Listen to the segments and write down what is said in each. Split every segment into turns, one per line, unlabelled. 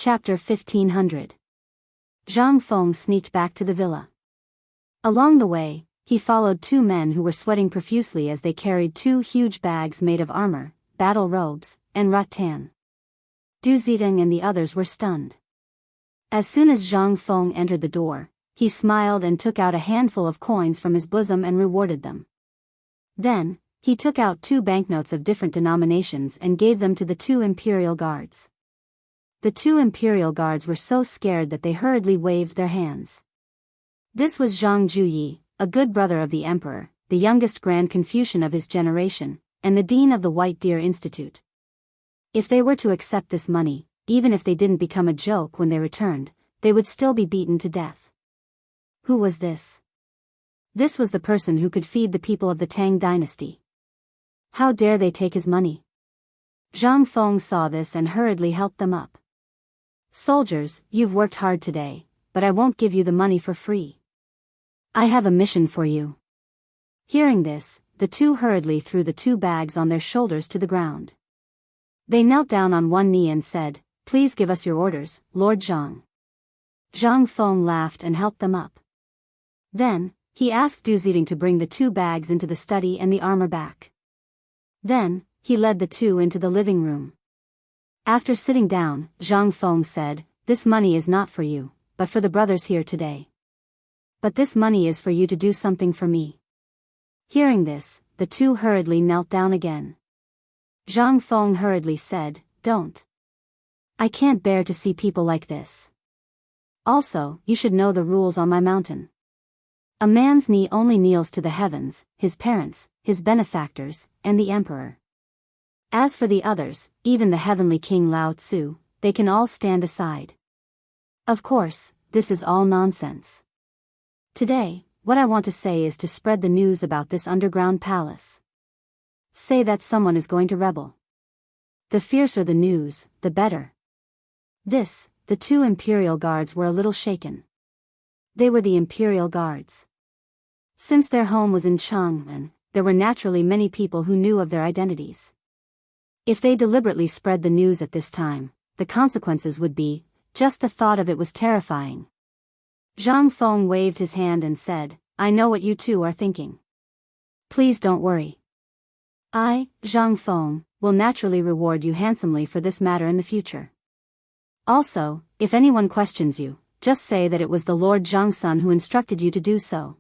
Chapter 1500. Zhang Feng sneaked back to the villa. Along the way, he followed two men who were sweating profusely as they carried two huge bags made of armor, battle robes, and rattan. Du Zidong and the others were stunned. As soon as Zhang Feng entered the door, he smiled and took out a handful of coins from his bosom and rewarded them. Then, he took out 2 banknotes of different denominations and gave them to the 2 imperial guards. The 2 imperial guards were so scared that they hurriedly waved their hands. This was Zhang Juyi, a good brother of the emperor, the youngest Grand Confucian of his generation, and the dean of the White Deer Institute. If they were to accept this money, even if they didn't become a joke when they returned, they would still be beaten to death. Who was this? This was the person who could feed the people of the Tang dynasty. How dare they take his money? Zhang Feng saw this and hurriedly helped them up. Soldiers, you've worked hard today, but I won't give you the money for free. I have a mission for you. Hearing this, the 2 hurriedly threw the 2 bags on their shoulders to the ground. They knelt down on one knee and said, "Please give us your orders, Lord Zhang." Zhang Feng laughed and helped them up. Then, he asked Du Zidong to bring the 2 bags into the study and the armor back. Then, he led the 2 into the living room. After sitting down, Zhang Feng said, "This money is not for you, but for the brothers here today. But this money is for you to do something for me." Hearing this, the 2 hurriedly knelt down again. Zhang Feng hurriedly said, "Don't. I can't bear to see people like this. Also, you should know the rules on my mountain. A man's knee only kneels to the heavens, his parents, his benefactors, and the emperor. As for the others, even the heavenly king Lao Tzu, they can all stand aside. Of course, this is all nonsense. Today, what I want to say is to spread the news about this underground palace. Say that someone is going to rebel. The fiercer the news, the better." This, the 2 imperial guards were a little shaken. They were the imperial guards. Since their home was in Chang'an, there were naturally many people who knew of their identities. If they deliberately spread the news at this time, the consequences would be, just the thought of it was terrifying. Zhang Feng waved his hand and said, "I know what you 2 are thinking. Please don't worry. I, Zhang Feng, will naturally reward you handsomely for this matter in the future. Also, if anyone questions you, just say that it was the Lord Zhang's son who instructed you to do so."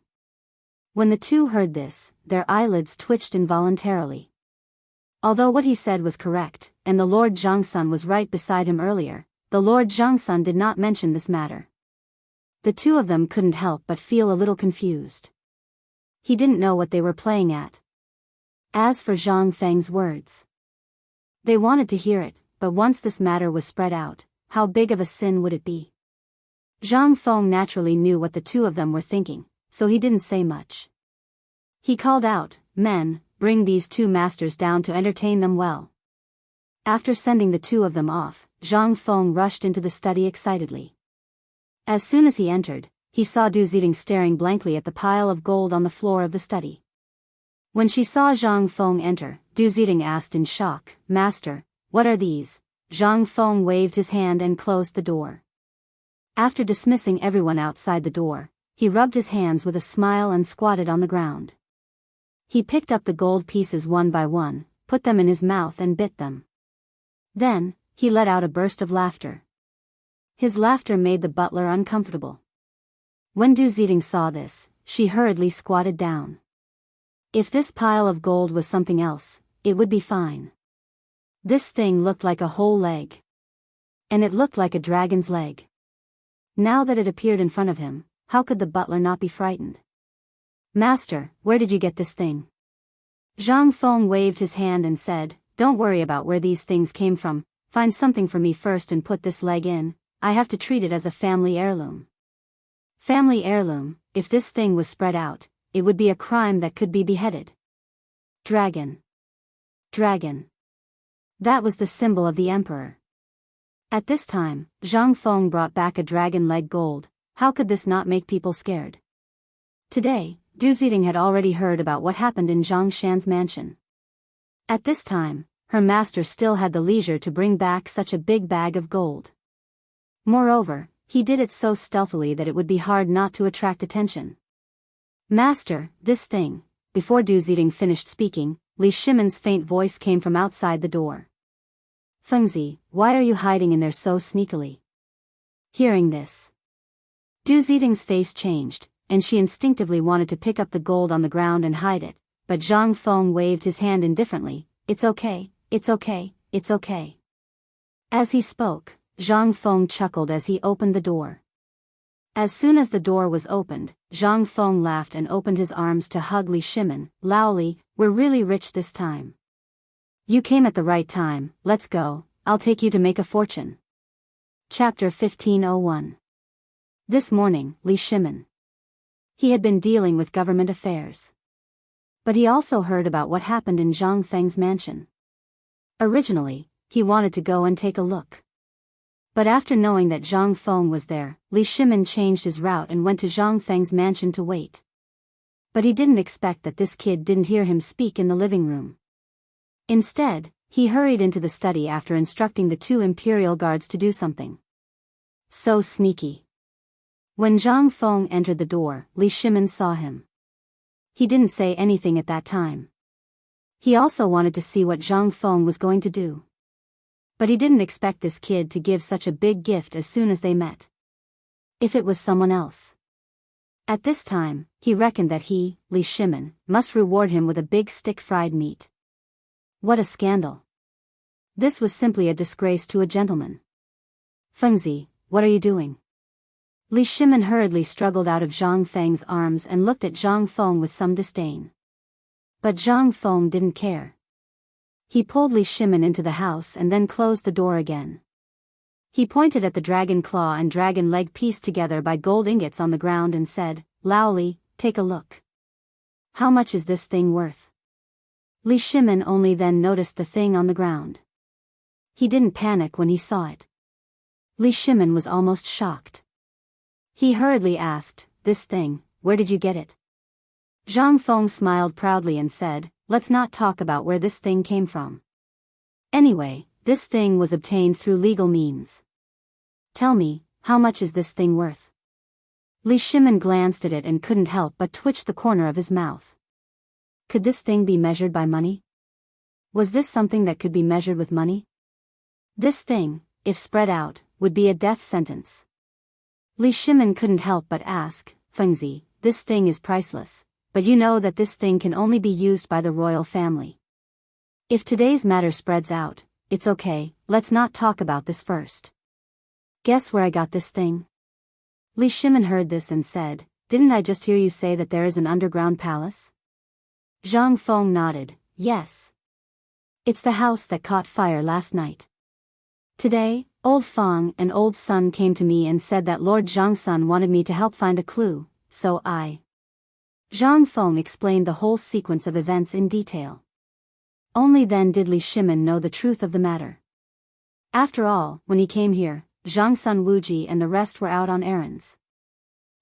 When the 2 heard this, their eyelids twitched involuntarily. Although what he said was correct, and the Lord Zhang's son was right beside him earlier, the Lord Zhang's son did not mention this matter. The 2 of them couldn't help but feel a little confused. He didn't know what they were playing at. As for Zhang Feng's words, they wanted to hear it, but once this matter was spread out, how big of a sin would it be? Zhang Feng naturally knew what the 2 of them were thinking, so he didn't say much. He called out, "Men, bring these 2 masters down to entertain them well." After sending the 2 of them off, Zhang Feng rushed into the study excitedly. As soon as he entered, he saw Du Zidong staring blankly at the pile of gold on the floor of the study. When she saw Zhang Feng enter, Du Zidong asked in shock, "Master, what are these?" Zhang Feng waved his hand and closed the door. After dismissing everyone outside the door, he rubbed his hands with a smile and squatted on the ground. He picked up the gold pieces one by one, put them in his mouth and bit them. Then, he let out a burst of laughter. His laughter made the butler uncomfortable. When Du Zidong saw this, she hurriedly squatted down. If this pile of gold was something else, it would be fine. This thing looked like a whole leg. And it looked like a dragon's leg. Now that it appeared in front of him, how could the butler not be frightened? "Master, where did you get this thing?" Zhang Feng waved his hand and said, "Don't worry about where these things came from, find something for me first and put this leg in, I have to treat it as a family heirloom." Family heirloom, if this thing was spread out, it would be a crime that could be beheaded. Dragon. Dragon. That was the symbol of the emperor. At this time, Zhang Feng brought back a dragon leg gold. How could this not make people scared? Today, Du Zidong had already heard about what happened in Zhang Shan's mansion. At this time, her master still had the leisure to bring back such a big bag of gold. Moreover, he did it so stealthily that it would be hard not to attract attention. Master, this thing. Before Du Zidong finished speaking, Li Shimon's faint voice came from outside the door. Fengzi, why are you hiding in there so sneakily? Hearing this, Du Zidong's face changed, and she instinctively wanted to pick up the gold on the ground and hide it, but Zhang Feng waved his hand indifferently. It's okay, it's okay, it's okay. As he spoke, Zhang Feng chuckled as he opened the door. As soon as the door was opened, Zhang Feng laughed and opened his arms to hug Li Shimon. Laoli, we're really rich this time. You came at the right time, let's go, I'll take you to make a fortune. Chapter 1501. This morning, Li Shimon. He had been dealing with government affairs. But he also heard about what happened in Zhang Feng's mansion. Originally, he wanted to go and take a look. But after knowing that Zhang Feng was there, Li Shimon changed his route and went to Zhang Feng's mansion to wait. But he didn't expect that this kid didn't hear him speak in the living room. Instead, he hurried into the study after instructing the two imperial guards to do something. So sneaky. When Zhang Feng entered the door, Li Shimon saw him. He didn't say anything at that time. He also wanted to see what Zhang Feng was going to do. But he didn't expect this kid to give such a big gift as soon as they met. If it was someone else. At this time, he reckoned that he, Li Shimon, must reward him with a big stick fried meat. What a scandal. This was simply a disgrace to a gentleman. Fengzi, what are you doing? Li Shimon hurriedly struggled out of Zhang Feng's arms and looked at Zhang Feng with some disdain. But Zhang Feng didn't care. He pulled Li Shimon into the house and then closed the door again. He pointed at the dragon claw and dragon leg pieced together by gold ingots on the ground and said, Laoli, take a look. How much is this thing worth? Li Shimon only then noticed the thing on the ground. He didn't panic when he saw it. Li Shimon was almost shocked. He hurriedly asked, this thing, where did you get it? Zhang Feng smiled proudly and said, let's not talk about where this thing came from. Anyway, this thing was obtained through legal means. Tell me, how much is this thing worth? Li Shimon glanced at it and couldn't help but twitch the corner of his mouth. Could this thing be measured by money? Was this something that could be measured with money? This thing, if spread out, would be a death sentence. Li Shimon couldn't help but ask, Fengzi, this thing is priceless, but you know that this thing can only be used by the royal family. If today's matter spreads out, it's okay, let's not talk about this first. Guess where I got this thing? Li Shimon heard this and said, didn't I just hear you say that there is an underground palace? Zhang Feng nodded, yes. It's the house that caught fire last night. Today, Old Feng and Old Sun came to me and said that Lord Zhangsun wanted me to help find a clue, so I... Zhang Feng explained the whole sequence of events in detail. Only then did Li Shimon know the truth of the matter. After all, when he came here, Zhangsun Wuji and the rest were out on errands.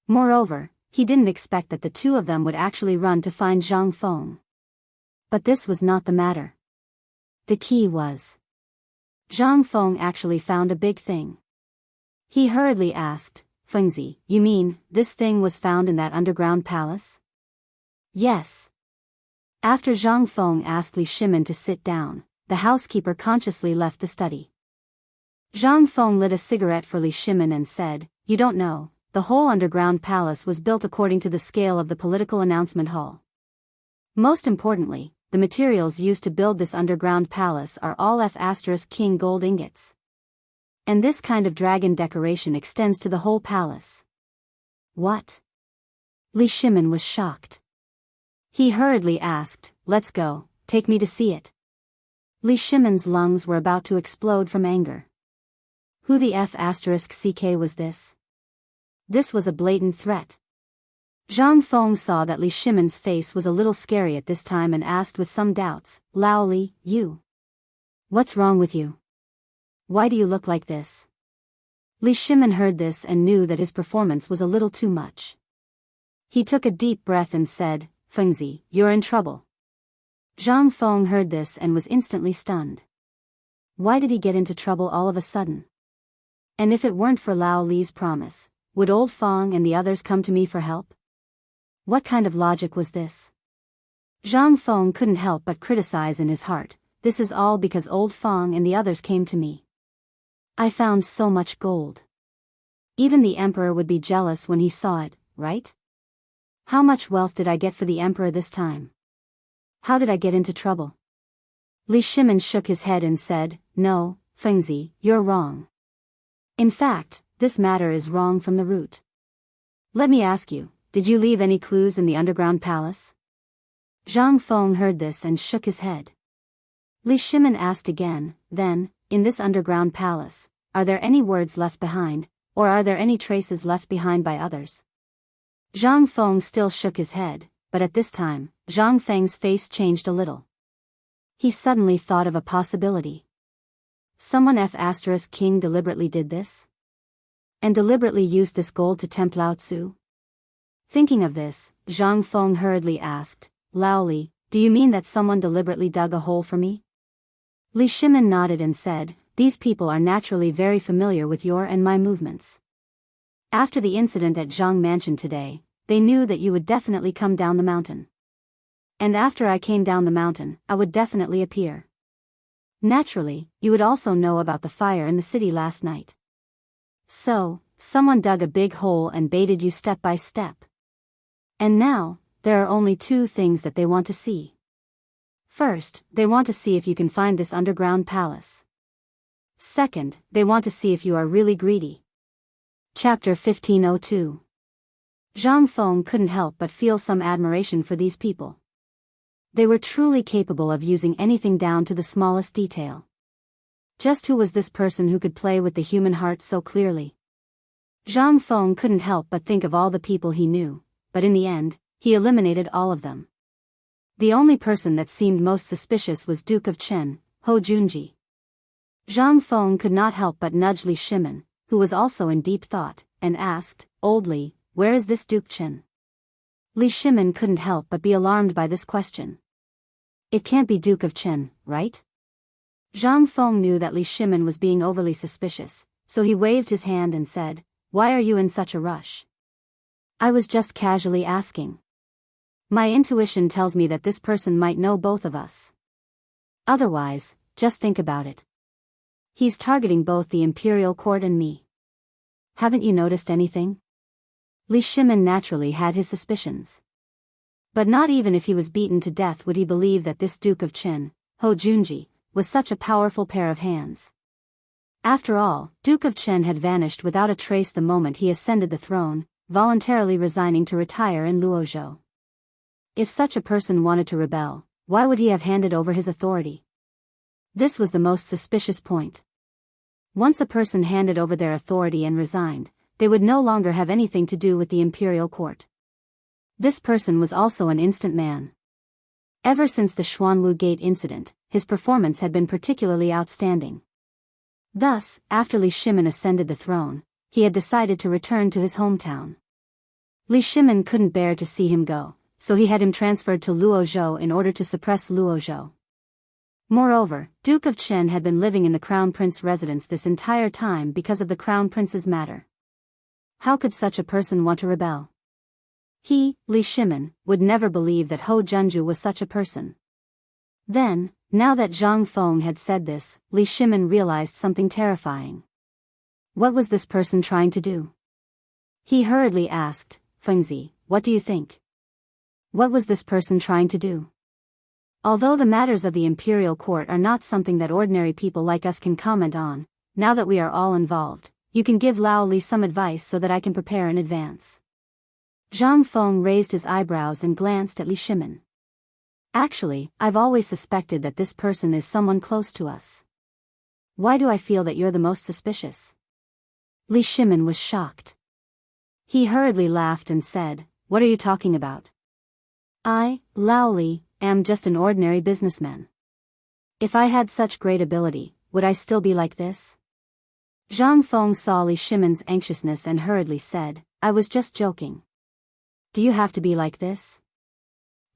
Moreover, he didn't expect that the two of them would actually run to find Zhang Feng. But this was not the matter. The key was... Zhang Feng actually found a big thing. He hurriedly asked, Fengzi, you mean, this thing was found in that underground palace? Yes. After Zhang Feng asked Li Shimon to sit down, the housekeeper consciously left the study. Zhang Feng lit a cigarette for Li Shimon and said, you don't know, the whole underground palace was built according to the scale of the political announcement hall. Most importantly, the materials used to build this underground palace are all F*King gold ingots. And this kind of dragon decoration extends to the whole palace. What? Li Shimon was shocked. He hurriedly asked, let's go, take me to see it. Li Shimon's lungs were about to explode from anger. Who the F*Ck was this? This was a blatant threat. Zhang Feng saw that Li Shimon's face was a little scary at this time and asked with some doubts, Laoli, you? What's wrong with you? Why do you look like this? Li Shimon heard this and knew that his performance was a little too much. He took a deep breath and said, Fengzi, you're in trouble. Zhang Feng heard this and was instantly stunned. Why did he get into trouble all of a sudden? And if it weren't for Lao Li's promise, would old Fong and the others come to me for help? What kind of logic was this? Zhang Feng couldn't help but criticize in his heart, this is all because old Fong and the others came to me. I found so much gold. Even the emperor would be jealous when he saw it, right? How much wealth did I get for the emperor this time? How did I get into trouble? Li Shimin shook his head and said, no, Fengzi, you're wrong. In fact, this matter is wrong from the root. Let me ask you, did you leave any clues in the underground palace? Zhang Feng heard this and shook his head. Li Shimin asked again, then, in this underground palace, are there any words left behind, or are there any traces left behind by others? Zhang Feng still shook his head, but at this time, Zhang Feng's face changed a little. He suddenly thought of a possibility. Someone King deliberately did this? And deliberately used this gold to tempt Lao Tzu? Thinking of this, Zhang Feng hurriedly asked, Lao Li, do you mean that someone deliberately dug a hole for me? Li Shimin nodded and said, these people are naturally very familiar with your and my movements. After the incident at Zhang Mansion today, they knew that you would definitely come down the mountain. And after I came down the mountain, I would definitely appear. Naturally, you would also know about the fire in the city last night. So, someone dug a big hole and baited you step by step. And now, there are only two things that they want to see. First, they want to see if you can find this underground palace. Second, they want to see if you are really greedy. Chapter 1502. Zhang Feng couldn't help but feel some admiration for these people. They were truly capable of using anything down to the smallest detail. Just who was this person who could play with the human heart so clearly? Zhang Feng couldn't help but think of all the people he knew, but in the end, he eliminated all of them. The only person that seemed most suspicious was Duke of Chen, Ho Junji. Zhang Feng could not help but nudge Li Shimin, who was also in deep thought, and asked, Old Li, where is this Duke Chen? Li Shimin couldn't help but be alarmed by this question. It can't be Duke of Chen, right? Zhang Feng knew that Li Shimin was being overly suspicious, so he waved his hand and said, why are you in such a rush? I was just casually asking. My intuition tells me that this person might know both of us. Otherwise, just think about it. He's targeting both the imperial court and me. Haven't you noticed anything? Li Shimin naturally had his suspicions. But not even if he was beaten to death would he believe that this Duke of Chen, Ho Junji, was such a powerful pair of hands. After all, Duke of Chen had vanished without a trace the moment he ascended the throne, voluntarily resigning to retire in Luozhou. If such a person wanted to rebel, why would he have handed over his authority? This was the most suspicious point. Once a person handed over their authority and resigned, they would no longer have anything to do with the imperial court. This person was also an instant man. Ever since the Xuanwu Gate incident, his performance had been particularly outstanding. Thus, after Li Shimin ascended the throne, he had decided to return to his hometown. Li Shimin couldn't bear to see him go, so he had him transferred to Luozhou in order to suppress Luozhou. Moreover, Duke of Chen had been living in the Crown Prince residence this entire time because of the Crown Prince's matter. How could such a person want to rebel? He, Li Shimin, would never believe that Ho Junju was such a person. Then, now that Zhang Feng had said this, Li Shimin realized something terrifying. What was this person trying to do? He hurriedly asked, Fengzi, what do you think? What was this person trying to do? Although the matters of the imperial court are not something that ordinary people like us can comment on, now that we are all involved, you can give Lao Li some advice so that I can prepare in advance. Zhang Feng raised his eyebrows and glanced at Li Shimin. Actually, I've always suspected that this person is someone close to us. Why do I feel that you're the most suspicious? Li Shimin was shocked. He hurriedly laughed and said, what are you talking about? I, Lao Li, am just an ordinary businessman. If I had such great ability, would I still be like this? Zhang Feng saw Li Shimin's anxiousness and hurriedly said, I was just joking. Do you have to be like this?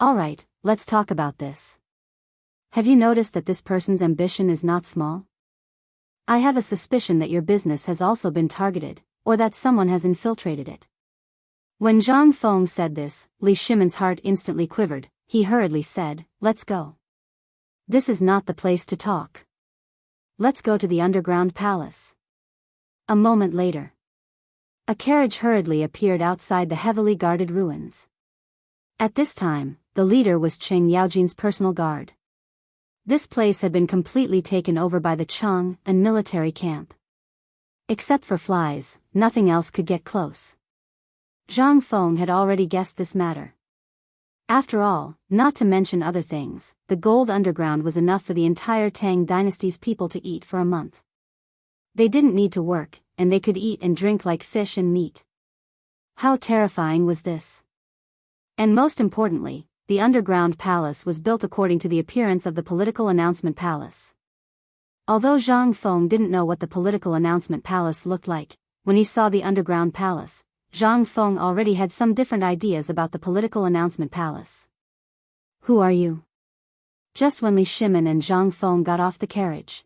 Alright, let's talk about this. Have you noticed that this person's ambition is not small? I have a suspicion that your business has also been targeted, or that someone has infiltrated it. When Zhang Feng said this, Li Shimon's heart instantly quivered. He hurriedly said, "Let's go. This is not the place to talk. Let's go to the underground palace." A moment later, a carriage hurriedly appeared outside the heavily guarded ruins. At this time, the leader was Cheng Yaojin's personal guard. This place had been completely taken over by the Chang and military camp. Except for flies, nothing else could get close. Zhang Feng had already guessed this matter. After all, not to mention other things, the gold underground was enough for the entire Tang dynasty's people to eat for a month. They didn't need to work, and they could eat and drink like fish and meat. How terrifying was this? And most importantly, the underground palace was built according to the appearance of the political announcement palace. Although Zhang Feng didn't know what the political announcement palace looked like, when he saw the underground palace, Zhang Feng already had some different ideas about the political announcement palace. "Who are you?" Just when Li Shimon and Zhang Feng got off the carriage,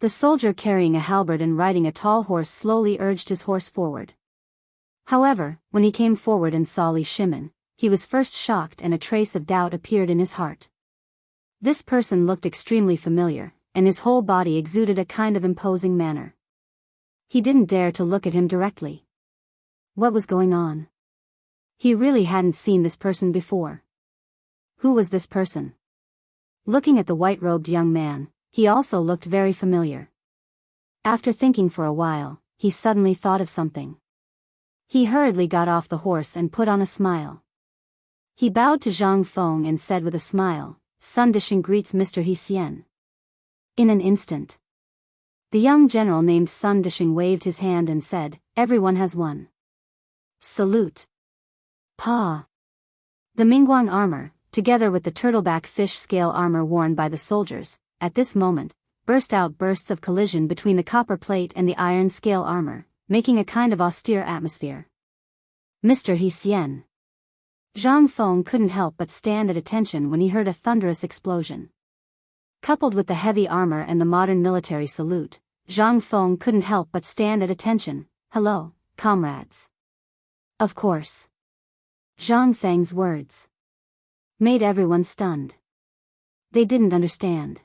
the soldier carrying a halberd and riding a tall horse slowly urged his horse forward. However, when he came forward and saw Li Shimon, he was first shocked and a trace of doubt appeared in his heart. This person looked extremely familiar, and his whole body exuded a kind of imposing manner. He didn't dare to look at him directly. What was going on? He really hadn't seen this person before. Who was this person? Looking at the white-robed young man, he also looked very familiar. After thinking for a while, he suddenly thought of something. He hurriedly got off the horse and put on a smile. He bowed to Zhang Feng and said with a smile, "Sun Disheng greets Mr. He Xian." In an instant, the young general named Sun Disheng waved his hand and said, "Everyone has one. Salute." Pa. The Mingguang armor, together with the turtleback fish scale armor worn by the soldiers, at this moment, burst out bursts of collision between the copper plate and the iron scale armor, making a kind of austere atmosphere. "Mr. He Xian." Zhang Feng couldn't help but stand at attention when he heard a thunderous explosion. Coupled with the heavy armor and the modern military salute, Zhang Feng couldn't help but stand at attention. "Hello, comrades." Of course. Zhang Feng's words made everyone stunned. They didn't understand.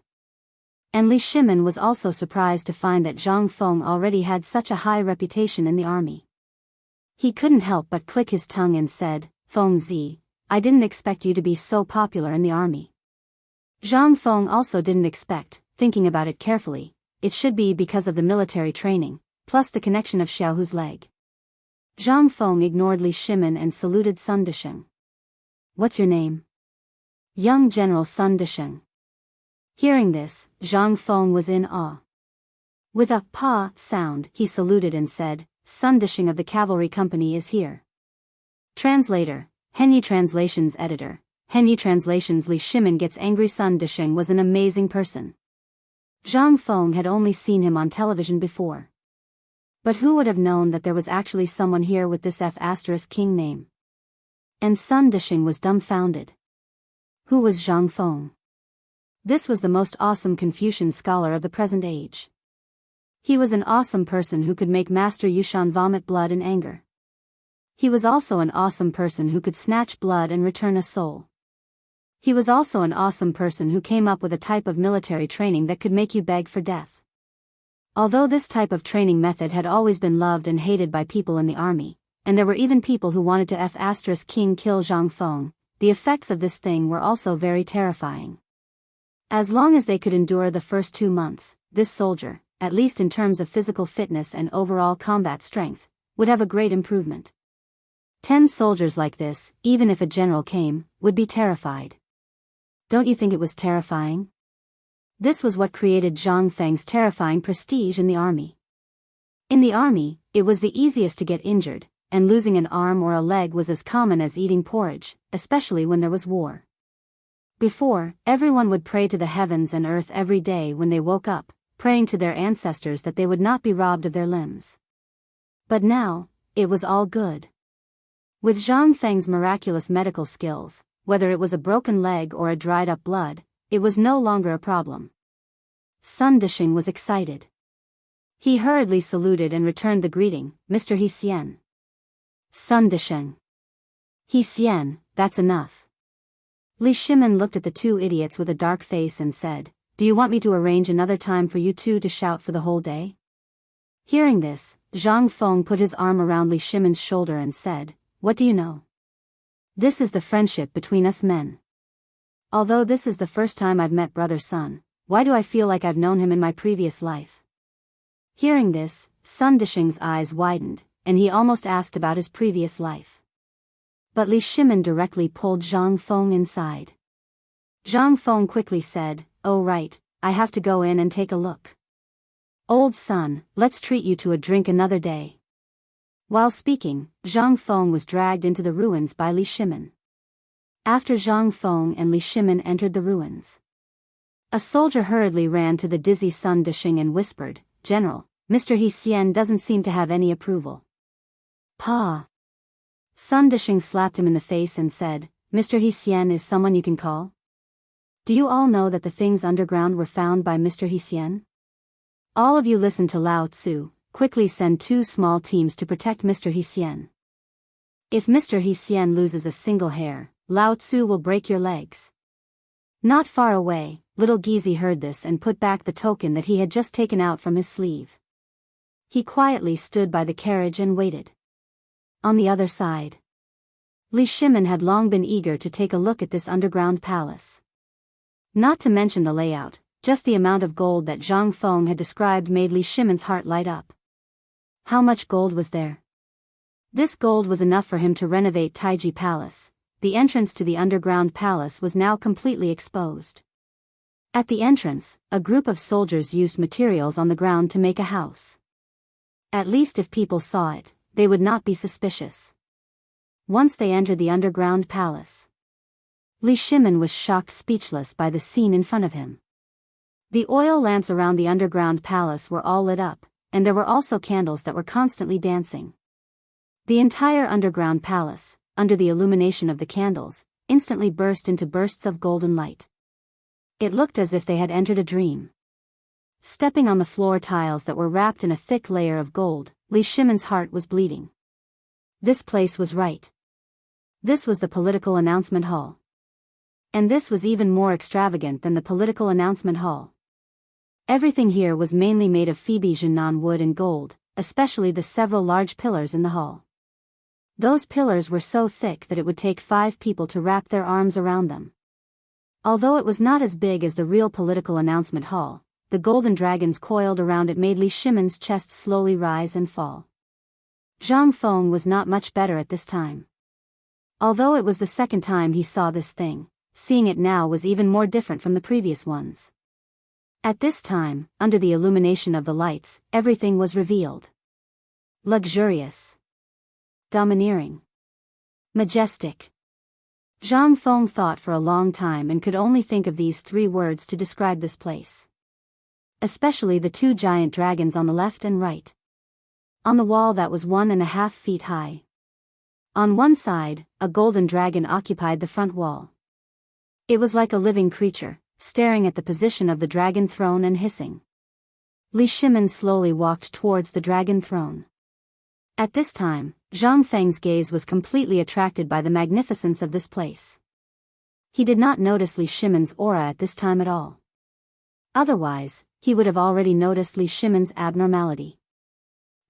And Li Shimon was also surprised to find that Zhang Feng already had such a high reputation in the army. He couldn't help but click his tongue and said, "Feng Zi, I didn't expect you to be so popular in the army." Zhang Feng also didn't expect, thinking about it carefully, it should be because of the military training, plus the connection of Xiaohu's leg. Zhang Feng ignored Li Shimon and saluted Sun Disheng. "What's your name?" "Young General Sun Disheng." Hearing this, Zhang Feng was in awe. With a "pa" sound, he saluted and said, "Sun Disheng of the cavalry company is here." Translator, Henyi Translations Editor, Henyi Translations. Li Shimon gets angry. Sun Disheng was an amazing person. Zhang Feng had only seen him on television before. But who would have known that there was actually someone here with this F***king name? And Sun Disheng was dumbfounded. Who was Zhang Feng? This was the most awesome Confucian scholar of the present age. He was an awesome person who could make Master Yushan vomit blood in anger. He was also an awesome person who could snatch blood and return a soul. He was also an awesome person who came up with a type of military training that could make you beg for death. Although this type of training method had always been loved and hated by people in the army, and there were even people who wanted to F***king kill Zhang Feng, the effects of this thing were also very terrifying. As long as they could endure the first 2 months, this soldier, at least in terms of physical fitness and overall combat strength, would have a great improvement. 10 soldiers like this, even if a general came, would be terrified. Don't you think it was terrifying? This was what created Zhang Feng's terrifying prestige in the army. In the army, it was the easiest to get injured, and losing an arm or a leg was as common as eating porridge, especially when there was war. Before, everyone would pray to the heavens and earth every day when they woke up, praying to their ancestors that they would not be robbed of their limbs. But now, it was all good. With Zhang Feng's miraculous medical skills, whether it was a broken leg or a dried-up blood, it was no longer a problem. Sun Disheng was excited. He hurriedly saluted and returned the greeting, Mr. Hsien. Sun Disheng. Hsien, that's enough. Li Shimin looked at the two idiots with a dark face and said, do you want me to arrange another time for you two to shout for the whole day? Hearing this, Zhang Feng put his arm around Li Shimin's shoulder and said, what do you know? This is the friendship between us men. Although this is the first time I've met Brother Sun, why do I feel like I've known him in my previous life? Hearing this, Sun Disheng's eyes widened, and he almost asked about his previous life. But Li Shimin directly pulled Zhang Feng inside. Zhang Feng quickly said, oh right, I have to go in and take a look. Old Sun, let's treat you to a drink another day. While speaking, Zhang Feng was dragged into the ruins by Li Shimin. After Zhang Feng and Li Shimin entered the ruins, a soldier hurriedly ran to the dizzy Sun Disheng and whispered, General, Mr. Hsien doesn't seem to have any approval. Pa. Sun Disheng slapped him in the face and said, Mr. Hsien is someone you can call? Do you all know that the things underground were found by Mr. Hsien? All of you listen to Lao Tzu, quickly send 2 small teams to protect Mr. Hsien. If Mr. Hsien loses a single hair, Lao Tzu will break your legs. Not far away, little Gizi heard this and put back the token that he had just taken out from his sleeve. He quietly stood by the carriage and waited. On the other side, Li Shimin had long been eager to take a look at this underground palace. Not to mention the layout, just the amount of gold that Zhang Feng had described made Li Shimin's heart light up. How much gold was there? This gold was enough for him to renovate Taiji Palace. The entrance to the underground palace was now completely exposed. At the entrance, a group of soldiers used materials on the ground to make a house. At least if people saw it, they would not be suspicious. Once they entered the underground palace, Li Shimin was shocked speechless by the scene in front of him. The oil lamps around the underground palace were all lit up, and there were also candles that were constantly dancing. The entire underground palace, under the illumination of the candles, instantly burst into bursts of golden light. It looked as if they had entered a dream. Stepping on the floor tiles that were wrapped in a thick layer of gold, Li Shimin's heart was bleeding. This place was right. This was the political announcement hall. And this was even more extravagant than the political announcement hall. Everything here was mainly made of Phoebe Jinan wood and gold, especially the several large pillars in the hall. Those pillars were so thick that it would take 5 people to wrap their arms around them. Although it was not as big as the real political announcement hall, the golden dragons coiled around it made Li Shimin's chest slowly rise and fall. Zhang Feng was not much better at this time. Although it was the second time he saw this thing, seeing it now was even more different from the previous ones. At this time, under the illumination of the lights, everything was revealed. Luxurious. Domineering. Majestic. Zhang Feng thought for a long time and could only think of these 3 words to describe this place. Especially the 2 giant dragons on the left and right. On the wall that was 1.5 feet high. On one side, a golden dragon occupied the front wall. It was like a living creature, staring at the position of the dragon throne and hissing. Li Shimin slowly walked towards the dragon throne. At this time, Zhang Feng's gaze was completely attracted by the magnificence of this place. He did not notice Li Shimin's aura at this time at all. Otherwise, he would have already noticed Li Shimin's abnormality.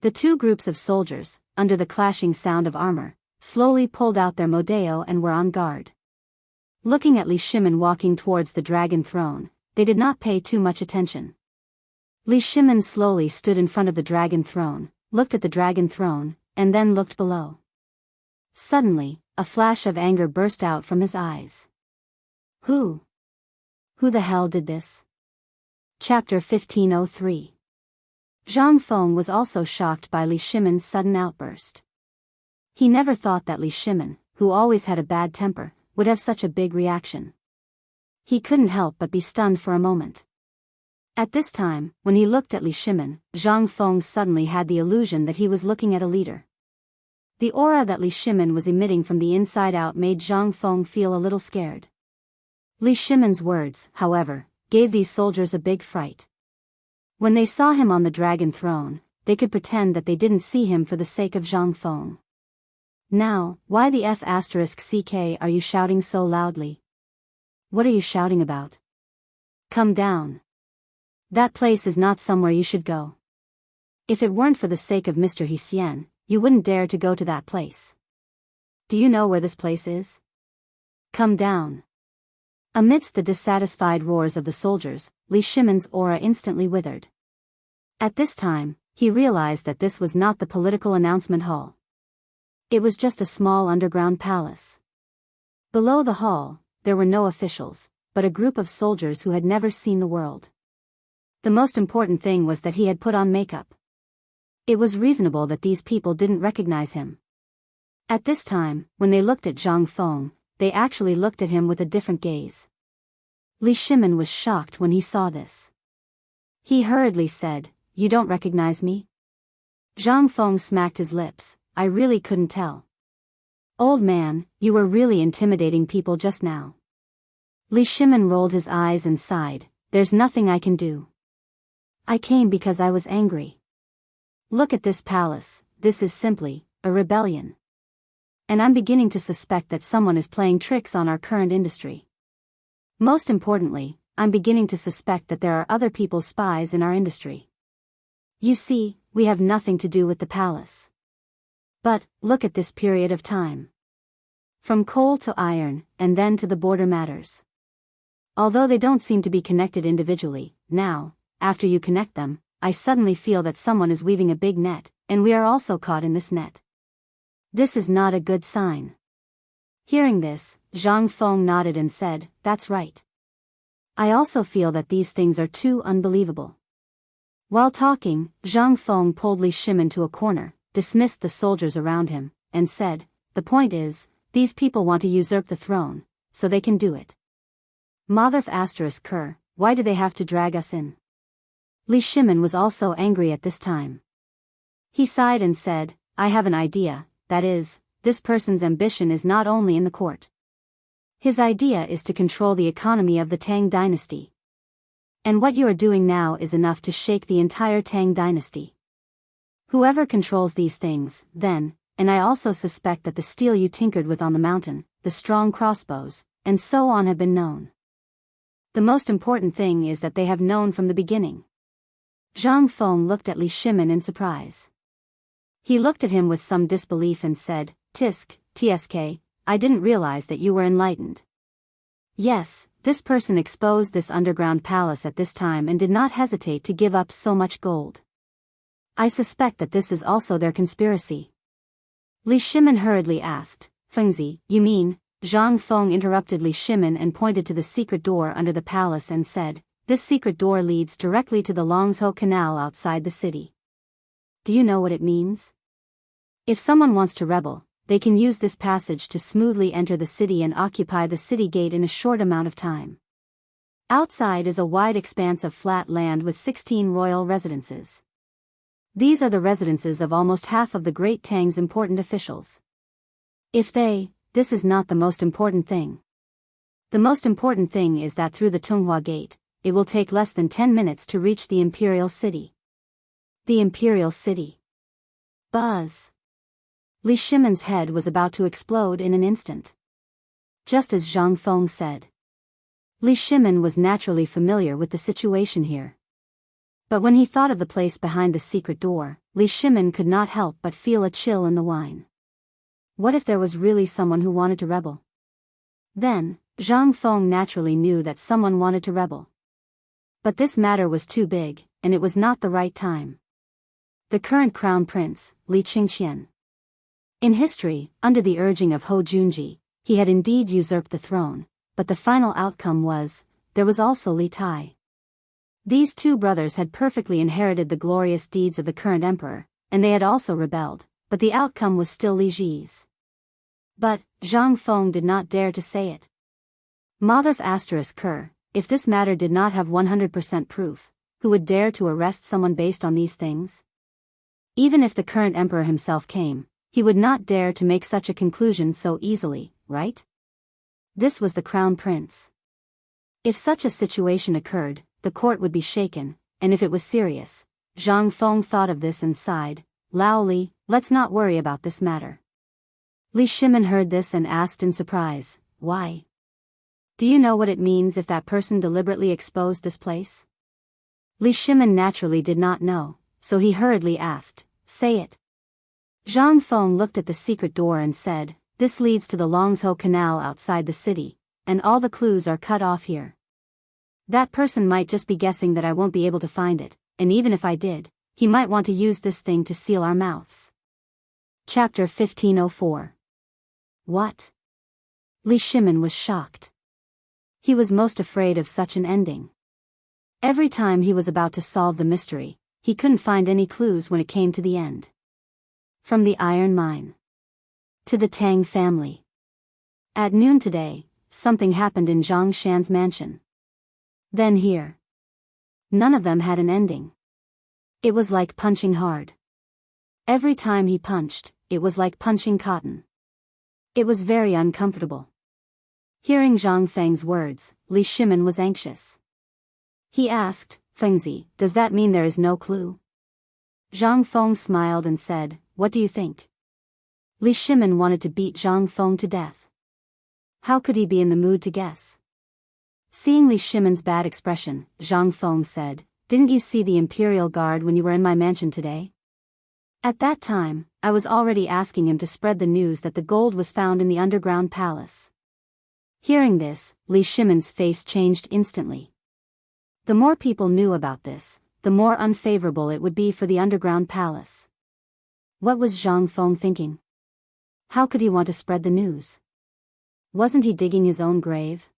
The 2 groups of soldiers, under the clashing sound of armor, slowly pulled out their modeo and were on guard. Looking at Li Shimin walking towards the dragon throne, they did not pay too much attention. Li Shimin slowly stood in front of the dragon throne, looked at the dragon throne, and then looked below. Suddenly, a flash of anger burst out from his eyes. Who the hell did this? Chapter 1503. Zhang Feng was also shocked by Li Shimin's sudden outburst. He never thought that Li Shimin, who always had a bad temper, would have such a big reaction. He couldn't help but be stunned for a moment. At this time, when he looked at Li Shimin, Zhang Feng suddenly had the illusion that he was looking at a leader. The aura that Li Shimin was emitting from the inside out made Zhang Feng feel a little scared. Li Shimin's words, however, gave these soldiers a big fright. When they saw him on the dragon throne, they could pretend that they didn't see him for the sake of Zhang Feng. Now, why the F***ck are you shouting so loudly? What are you shouting about? Come down. That place is not somewhere you should go. If it weren't for the sake of Mr. Hsien, you wouldn't dare to go to that place. Do you know where this place is? Come down. Amidst the dissatisfied roars of the soldiers, Li Shimon's aura instantly withered. At this time, he realized that this was not the political announcement hall. It was just a small underground palace. Below the hall, there were no officials, but a group of soldiers who had never seen the world. The most important thing was that he had put on makeup. It was reasonable that these people didn't recognize him. At this time, when they looked at Zhang Feng, they actually looked at him with a different gaze. Li Shimon was shocked when he saw this. He hurriedly said, "You don't recognize me?" Zhang Feng smacked his lips. "I really couldn't tell. Old man, you were really intimidating people just now." Li Shimon rolled his eyes and sighed, "There's nothing I can do. I came because I was angry. Look at this palace, this is simply a rebellion. And I'm beginning to suspect that someone is playing tricks on our current industry. Most importantly, I'm beginning to suspect that there are other people's spies in our industry. You see, we have nothing to do with the palace. But, look at this period of time. From coal to iron, and then to the border matters. Although they don't seem to be connected individually, now, after you connect them, I suddenly feel that someone is weaving a big net, and we are also caught in this net. This is not a good sign." Hearing this, Zhang Feng nodded and said, "That's right. I also feel that these things are too unbelievable." While talking, Zhang Feng pulled Li Shimon to a corner, dismissed the soldiers around him, and said, "The point is, these people want to usurp the throne, so they can do it. Mother ***, why do they have to drag us in?" Li Shimon was also angry at this time. He sighed and said, "I have an idea, that is, this person's ambition is not only in the court. His idea is to control the economy of the Tang dynasty. And what you are doing now is enough to shake the entire Tang dynasty. Whoever controls these things, then, and I also suspect that the steel you tinkered with on the mountain, the strong crossbows, and so on have been known. The most important thing is that they have known from the beginning." Zhang Feng looked at Li Shimon in surprise. He looked at him with some disbelief and said, "Tsk, I didn't realize that you were enlightened. Yes, this person exposed this underground palace at this time and did not hesitate to give up so much gold. I suspect that this is also their conspiracy." Li Shimon hurriedly asked, "Fengzi, you mean?" Zhang Feng interrupted Li Shimon and pointed to the secret door under the palace and said, "This secret door leads directly to the Longzhou Canal outside the city. Do you know what it means? If someone wants to rebel, they can use this passage to smoothly enter the city and occupy the city gate in a short amount of time. Outside is a wide expanse of flat land with 16 royal residences. These are the residences of almost half of the Great Tang's important officials. This is not the most important thing. The most important thing is that through the Tunghua Gate, it will take less than 10 minutes to reach the Imperial City." The Imperial City. Buzz. Li Shimon's head was about to explode in an instant. Just as Zhang Feng said. Li Shimon was naturally familiar with the situation here. But when he thought of the place behind the secret door, Li Shimon could not help but feel a chill in the wine. What if there was really someone who wanted to rebel? Then, Zhang Feng naturally knew that someone wanted to rebel. But this matter was too big, and it was not the right time. The current crown prince, Li Qingqian. In history, under the urging of Hou Junji, he had indeed usurped the throne, but the final outcome was, there was also Li Tai. These two brothers had perfectly inherited the glorious deeds of the current emperor, and they had also rebelled, but the outcome was still Li Ji's. But, Zhang Feng did not dare to say it. Mother ***, if this matter did not have 100% proof, who would dare to arrest someone based on these things? Even if the current emperor himself came, he would not dare to make such a conclusion so easily, right? This was the crown prince. If such a situation occurred, the court would be shaken, and if it was serious. Zhang Feng thought of this and sighed. Lao Li, let's not worry about this matter. Li Shimin heard this and asked in surprise, why? Do you know what it means if that person deliberately exposed this place? Li Shimin naturally did not know, so he hurriedly asked, say it. Zhang Feng looked at the secret door and said, this leads to the Longzhou Canal outside the city, and all the clues are cut off here. That person might just be guessing that I won't be able to find it, and even if I did, he might want to use this thing to seal our mouths. Chapter 1504. What? Li Shimin was shocked. He was most afraid of such an ending. Every time he was about to solve the mystery, he couldn't find any clues when it came to the end. From the iron mine to the Tang family. At noon today, something happened in Zhang Shan's mansion. Then here. None of them had an ending. It was like punching hard. Every time he punched, it was like punching cotton. It was very uncomfortable. Hearing Zhang Feng's words, Li Shimin was anxious. He asked, Fengzi, does that mean there is no clue? Zhang Feng smiled and said, what do you think? Li Shimin wanted to beat Zhang Feng to death. How could he be in the mood to guess? Seeing Li Shimin's bad expression, Zhang Feng said, didn't you see the Imperial Guard when you were in my mansion today? At that time, I was already asking him to spread the news that the gold was found in the underground palace. Hearing this, Li Shimin's face changed instantly. The more people knew about this, the more unfavorable it would be for the underground palace. What was Zhang Feng thinking? How could he want to spread the news? Wasn't he digging his own grave?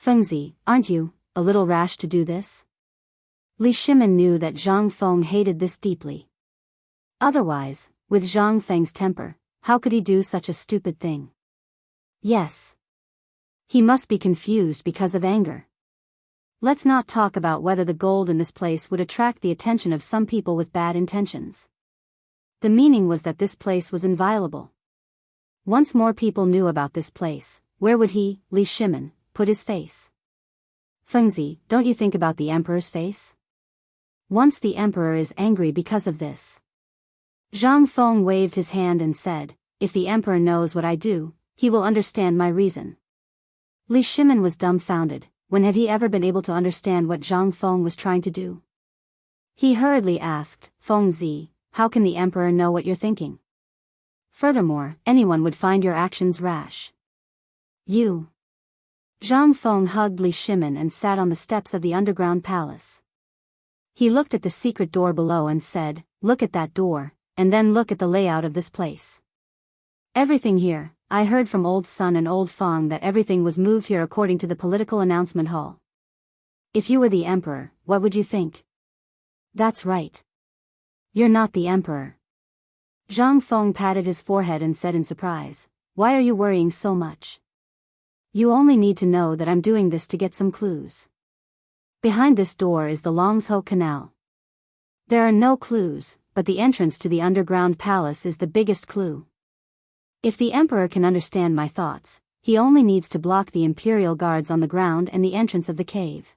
Fengzi, aren't you a little rash to do this? Li Shimin knew that Zhang Feng hated this deeply. Otherwise, with Zhang Feng's temper, how could he do such a stupid thing? Yes. He must be confused because of anger. Let's not talk about whether the gold in this place would attract the attention of some people with bad intentions. The meaning was that this place was inviolable. Once more people knew about this place, where would he, Li Shimin, put his face? Fengzi, don't you think about the emperor's face? Once the emperor is angry because of this. Zhang Feng waved his hand and said, if the emperor knows what I do, he will understand my reason. Li Shimin was dumbfounded. When had he ever been able to understand what Zhang Feng was trying to do? He hurriedly asked, Fengzi, how can the emperor know what you're thinking? Furthermore, anyone would find your actions rash. You. Zhang Feng hugged Li Shimin and sat on the steps of the underground palace. He looked at the secret door below and said, look at that door, and then look at the layout of this place. Everything here, I heard from Old Sun and Old Fong that everything was moved here according to the political announcement hall. If you were the emperor, what would you think? That's right. You're not the emperor. Zhang Feng patted his forehead and said in surprise, why are you worrying so much? You only need to know that I'm doing this to get some clues. Behind this door is the Longzhou Canal. There are no clues, but the entrance to the underground palace is the biggest clue. If the emperor can understand my thoughts, he only needs to block the imperial guards on the ground and the entrance of the cave.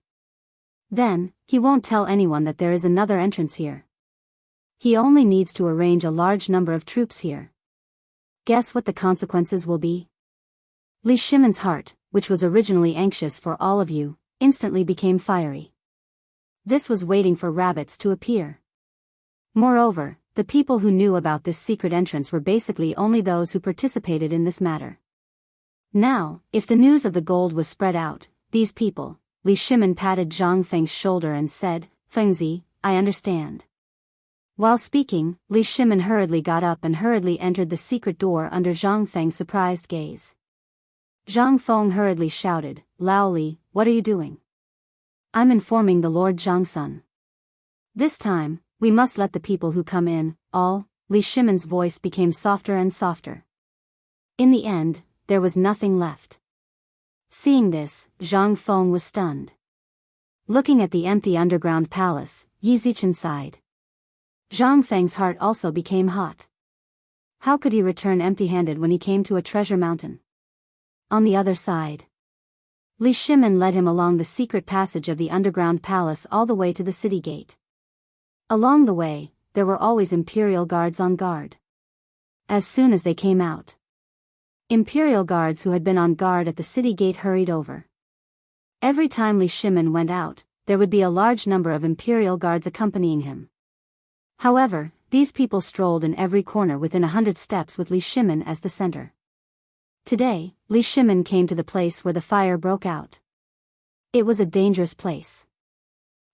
Then, he won't tell anyone that there is another entrance here. He only needs to arrange a large number of troops here. Guess what the consequences will be? Li Shimin's heart, which was originally anxious for all of you, instantly became fiery. This was waiting for rabbits to appear. Moreover, the people who knew about this secret entrance were basically only those who participated in this matter. Now, if the news of the gold was spread out, these people, Li Shimin patted Zhang Feng's shoulder and said, Fengzi, I understand. While speaking, Li Shimin hurriedly got up and hurriedly entered the secret door under Zhang Feng's surprised gaze. Zhang Feng hurriedly shouted, Lao Li, what are you doing? I'm informing the Lord Zhangsun. This time, we must let the people who come in, all. Li Shimin's voice became softer and softer. In the end, there was nothing left. Seeing this, Zhang Feng was stunned. Looking at the empty underground palace, Yi Zichen sighed. Zhang Feng's heart also became hot. How could he return empty-handed when he came to a treasure mountain? On the other side. Li Shimin led him along the secret passage of the underground palace all the way to the city gate. Along the way, there were always imperial guards on guard. As soon as they came out, imperial guards who had been on guard at the city gate hurried over. Every time Li Shimin went out, there would be a large number of imperial guards accompanying him. However, these people strolled in every corner within 100 steps with Li Shimin as the center. Today, Li Shimin came to the place where the fire broke out. It was a dangerous place.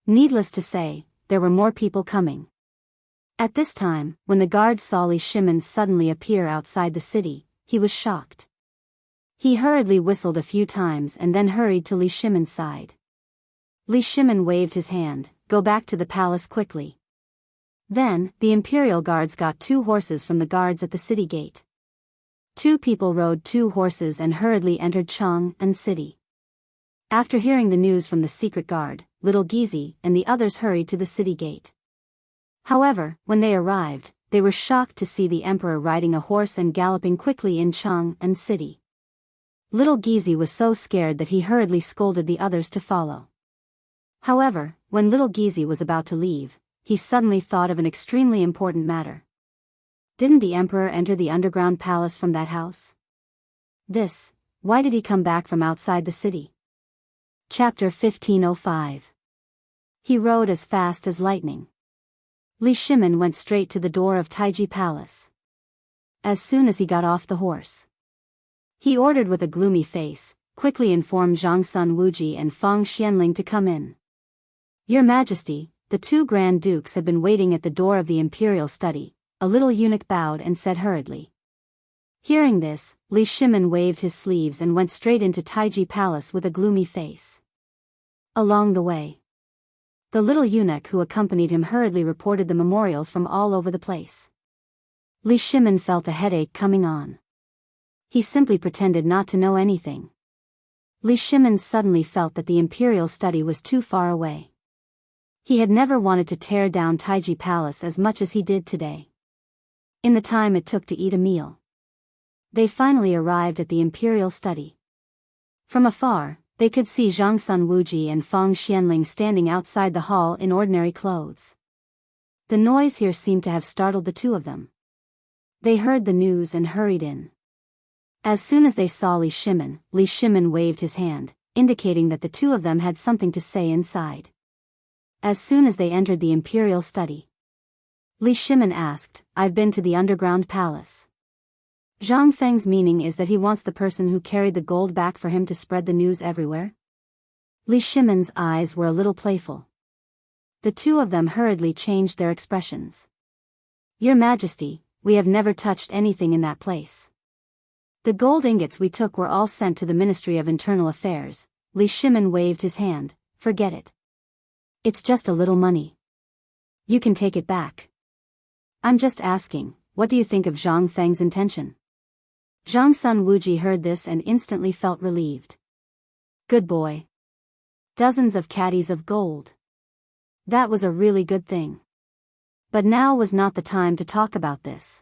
Needless to say, there were more people coming. At this time, when the guards saw Li Shimin suddenly appear outside the city, he was shocked. He hurriedly whistled a few times and then hurried to Li Shimin's side. Li Shimin waved his hand, "Go back to the palace quickly." Then, the imperial guards got 2 horses from the guards at the city gate. 2 people rode 2 horses and hurriedly entered Chang'an City. After hearing the news from the secret guard, little Gizi and the others hurried to the city gate. However, when they arrived, they were shocked to see the emperor riding a horse and galloping quickly in Chang'an City. Little Gizi was so scared that he hurriedly scolded the others to follow. However, when little Gizi was about to leave, he suddenly thought of an extremely important matter. Didn't the emperor enter the underground palace from that house? Why did he come back from outside the city? Chapter 1505. He rode as fast as lightning. Li Shimin went straight to the door of Taiji Palace. As soon as he got off the horse, he ordered with a gloomy face, "Quickly inform Zhang Sun Wuji and Feng Xianling to come in." "Your Majesty," the 2 Grand Dukes had been waiting at the door of the imperial study. A little eunuch bowed and said hurriedly. Hearing this, Li Shimin waved his sleeves and went straight into Taiji Palace with a gloomy face. Along the way, the little eunuch who accompanied him hurriedly reported the memorials from all over the place. Li Shimin felt a headache coming on. He simply pretended not to know anything. Li Shimin suddenly felt that the imperial study was too far away. He had never wanted to tear down Taiji Palace as much as he did today. In the time it took to eat a meal, they finally arrived at the imperial study. From afar, they could see Zhang Sun Wuji and Feng Xianling standing outside the hall in ordinary clothes. The noise here seemed to have startled the 2 of them. They heard the news and hurried in. As soon as they saw Li Shimin waved his hand, indicating that the 2 of them had something to say inside. As soon as they entered the imperial study, Li Shimin asked, "I've been to the underground palace. Zhang Feng's meaning is that he wants the person who carried the gold back for him to spread the news everywhere?" Li Shimin's eyes were a little playful. The 2 of them hurriedly changed their expressions. "Your Majesty, we have never touched anything in that place. The gold ingots we took were all sent to the Ministry of Internal Affairs." Li Shimin waved his hand. "Forget it. It's just a little money. You can take it back. I'm just asking, what do you think of Zhang Feng's intention?" Zhang Sun Wuji heard this and instantly felt relieved. "Good boy. Dozens of caddies of gold. That was a really good thing. But now was not the time to talk about this."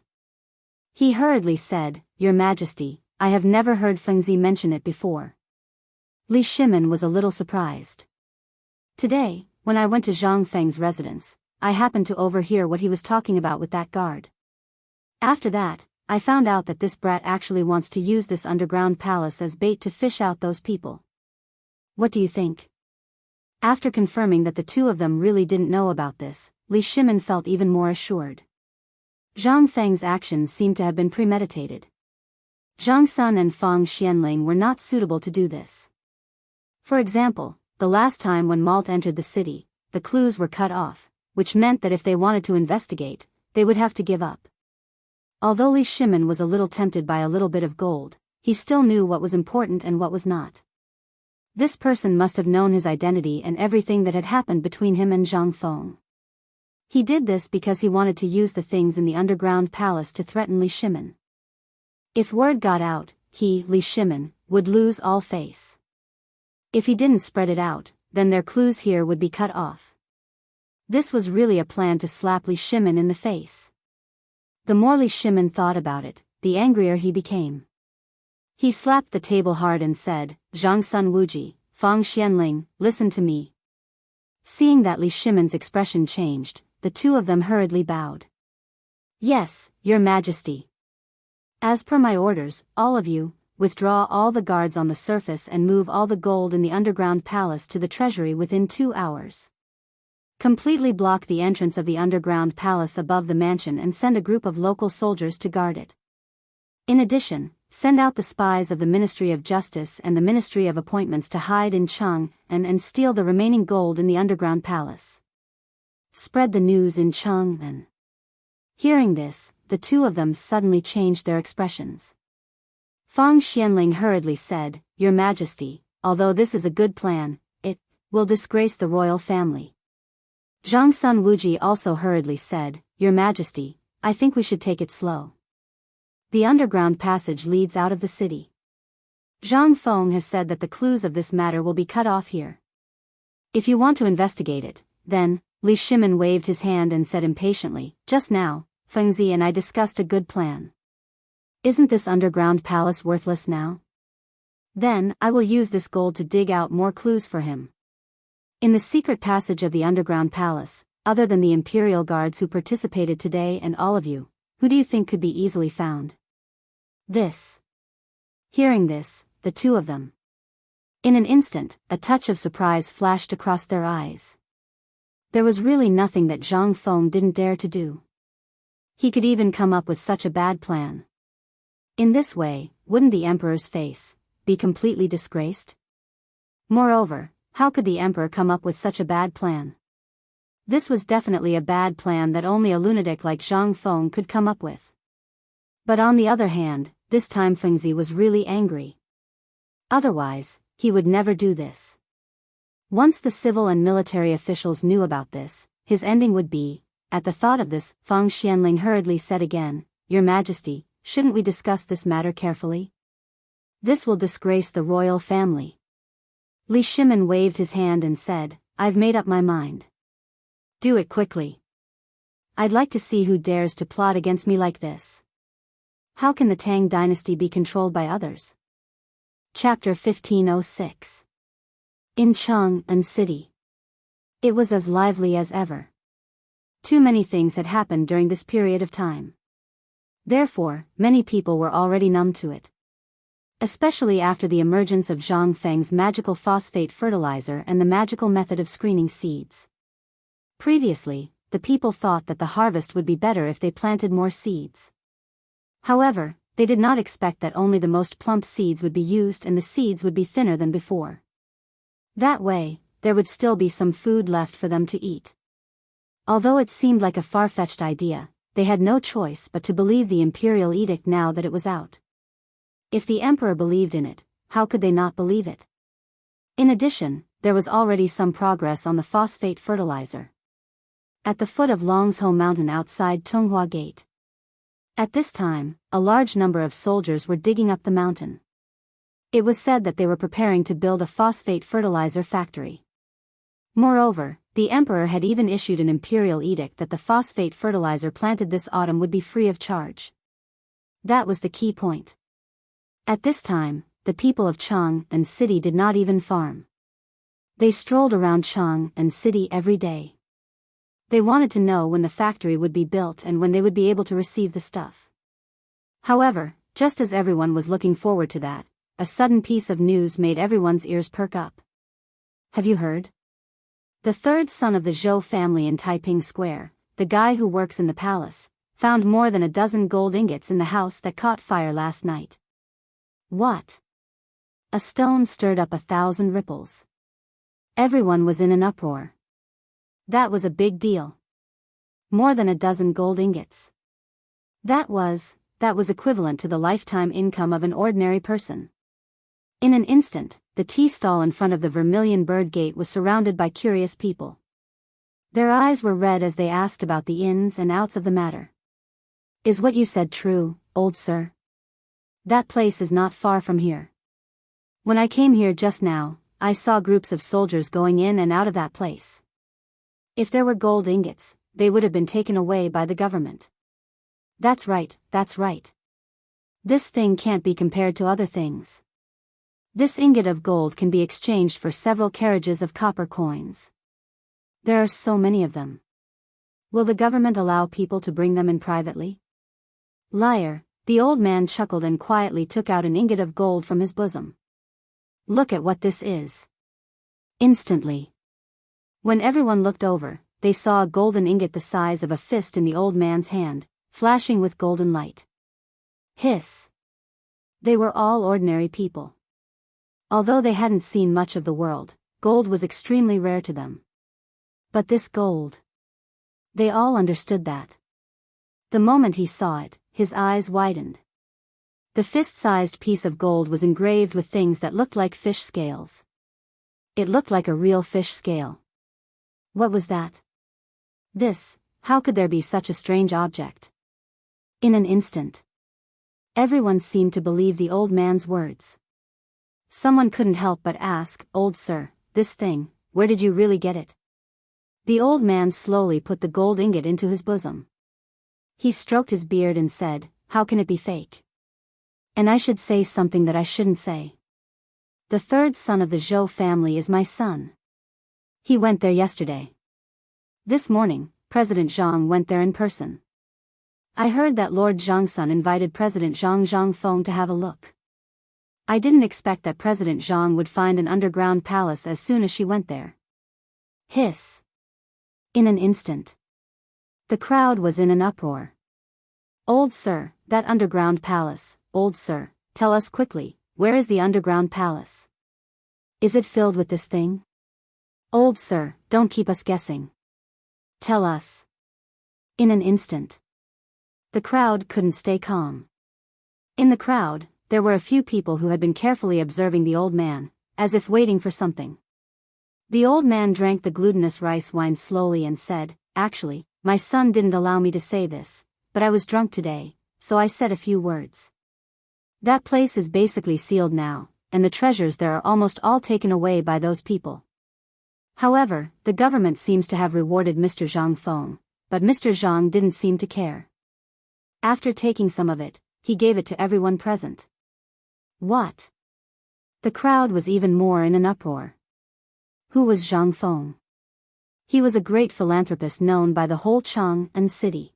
He hurriedly said, "Your Majesty, I have never heard Fengzi mention it before." Li Shimin was a little surprised. "Today, when I went to Zhang Feng's residence, I happened to overhear what he was talking about with that guard. After that, I found out that this brat actually wants to use this underground palace as bait to fish out those people. What do you think?" After confirming that the 2 of them really didn't know about this, Li Shimin felt even more assured. Zhang Feng's actions seemed to have been premeditated. Zhang Sun and Feng Xianling were not suitable to do this. For example, the last time when Malt entered the city, the clues were cut off, which meant that if they wanted to investigate, they would have to give up. Although Li Shimin was a little tempted by a little bit of gold, he still knew what was important and what was not. This person must have known his identity and everything that had happened between him and Zhang Feng. He did this because he wanted to use the things in the underground palace to threaten Li Shimin. If word got out, he, Li Shimin, would lose all face. If he didn't spread it out, then their clues here would be cut off. This was really a plan to slap Li Shimin in the face. The more Li Shimin thought about it, the angrier he became. He slapped the table hard and said, Zhang Sun Wuji, Fang Xianling, listen to me. Seeing that Li Shimon's expression changed, the two of them hurriedly bowed. Yes, Your Majesty. As per my orders, all of you, withdraw all the guards on the surface and move all the gold in the underground palace to the treasury within 2 hours. Completely block the entrance of the underground palace above the mansion and send a group of local soldiers to guard it. In addition, send out the spies of the Ministry of Justice and the Ministry of Appointments to hide in Cheng and steal the remaining gold in the underground palace. Spread the news in Cheng and... Hearing this, the two of them suddenly changed their expressions. Fang Xianling hurriedly said, Your Majesty, although this is a good plan, it will disgrace the royal family. Zhang Sun Wuji also hurriedly said, Your Majesty, I think we should take it slow. The underground passage leads out of the city. Zhang Feng has said that the clues of this matter will be cut off here. If you want to investigate it, then, Li Shimon waved his hand and said impatiently, Just now, Fengzi and I discussed a good plan. Isn't this underground palace worthless now? Then, I will use this gold to dig out more clues for him. In the secret passage of the underground palace, other than the imperial guards who participated today and all of you, who do you think could be easily found? This. Hearing this, the two of them. In an instant, a touch of surprise flashed across their eyes. There was really nothing that Zhang Feng didn't dare to do. He could even come up with such a bad plan. In this way, wouldn't the emperor's face be completely disgraced? Moreover, how could the emperor come up with such a bad plan? This was definitely a bad plan that only a lunatic like Zhang Feng could come up with. But on the other hand, this time Fengzi was really angry. Otherwise, he would never do this. Once the civil and military officials knew about this, his ending would be, at the thought of this, Fang Xianling hurriedly said again, Your Majesty, shouldn't we discuss this matter carefully? This will disgrace the royal family. Li Shimon waved his hand and said, I've made up my mind. Do it quickly. I'd like to see who dares to plot against me like this. How can the Tang dynasty be controlled by others? Chapter 1506. In Chang'an City. It was as lively as ever. Too many things had happened during this period of time. Therefore, many people were already numb to it. Especially after the emergence of Zhang Feng's magical phosphate fertilizer and the magical method of screening seeds. Previously, the people thought that the harvest would be better if they planted more seeds. However, they did not expect that only the most plump seeds would be used and the seeds would be thinner than before. That way, there would still be some food left for them to eat. Although it seemed like a far-fetched idea, they had no choice but to believe the imperial edict now that it was out. If the emperor believed in it, how could they not believe it? In addition, there was already some progress on the phosphate fertilizer. At the foot of Longsho Mountain outside Tonghua Gate. At this time, a large number of soldiers were digging up the mountain. It was said that they were preparing to build a phosphate fertilizer factory. Moreover, the emperor had even issued an imperial edict that the phosphate fertilizer planted this autumn would be free of charge. That was the key point. At this time, the people of Chang'an City did not even farm. They strolled around Chang'an City every day. They wanted to know when the factory would be built and when they would be able to receive the stuff. However, just as everyone was looking forward to that, a sudden piece of news made everyone's ears perk up. Have you heard? The third son of the Zhou family in Taiping Square, the guy who works in the palace, found more than a dozen gold ingots in the house that caught fire last night. What? A stone stirred up 1,000 ripples. Everyone was in an uproar. That was a big deal. More than a dozen gold ingots. That was equivalent to the lifetime income of an ordinary person. In an instant, the tea stall in front of the Vermilion Bird Gate was surrounded by curious people. Their eyes were red as they asked about the ins and outs of the matter. Is what you said true, old sir? That place is not far from here. When I came here just now, I saw groups of soldiers going in and out of that place. If there were gold ingots, they would have been taken away by the government. That's right, that's right. This thing can't be compared to other things. This ingot of gold can be exchanged for several carriages of copper coins. There are so many of them. Will the government allow people to bring them in privately? Liar, the old man chuckled and quietly took out an ingot of gold from his bosom. Look at what this is. Instantly. When everyone looked over, they saw a golden ingot the size of a fist in the old man's hand, flashing with golden light. Hiss. They were all ordinary people. Although they hadn't seen much of the world, gold was extremely rare to them. But this gold. They all understood that. The moment he saw it, his eyes widened. The fist-sized piece of gold was engraved with things that looked like fish scales. It looked like a real fish scale. What was that? How could there be such a strange object? In an instant, everyone seemed to believe the old man's words. Someone couldn't help but ask, "Old sir, this thing, where did you really get it?" The old man slowly put the gold ingot into his bosom. He stroked his beard and said, "How can it be fake? And I should say something that I shouldn't say. The third son of the Zhou family is my son. He went there yesterday. This morning, President Zhang went there in person. I heard that Lord Zhang's son invited President Zhang Feng to have a look. I didn't expect that President Zhang would find an underground palace as soon as she went there." Hiss. In an instant, the crowd was in an uproar. "Old sir, that underground palace, old sir, tell us quickly, where is the underground palace? Is it filled with this thing? Old sir, don't keep us guessing. Tell us." In an instant, the crowd couldn't stay calm. In the crowd, there were a few people who had been carefully observing the old man, as if waiting for something. The old man drank the glutinous rice wine slowly and said, "Actually, my son didn't allow me to say this, but I was drunk today, so I said a few words. That place is basically sealed now, and the treasures there are almost all taken away by those people. However, the government seems to have rewarded Mr. Zhang Feng, but Mr. Zhang didn't seem to care. After taking some of it, he gave it to everyone present." What? The crowd was even more in an uproar. Who was Zhang Feng? He was a great philanthropist known by the whole Chang'an city.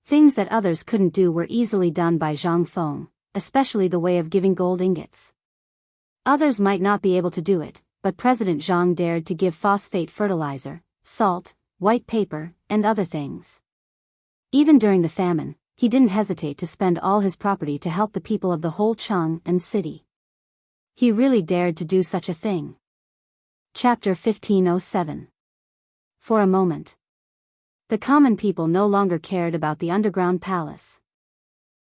Things that others couldn't do were easily done by Zhang Feng, especially the way of giving gold ingots. Others might not be able to do it, but President Zhang dared to give phosphate fertilizer, salt, white paper, and other things. Even during the famine, he didn't hesitate to spend all his property to help the people of the whole Chang'an city. He really dared to do such a thing. Chapter 1507. For a moment, the common people no longer cared about the underground palace.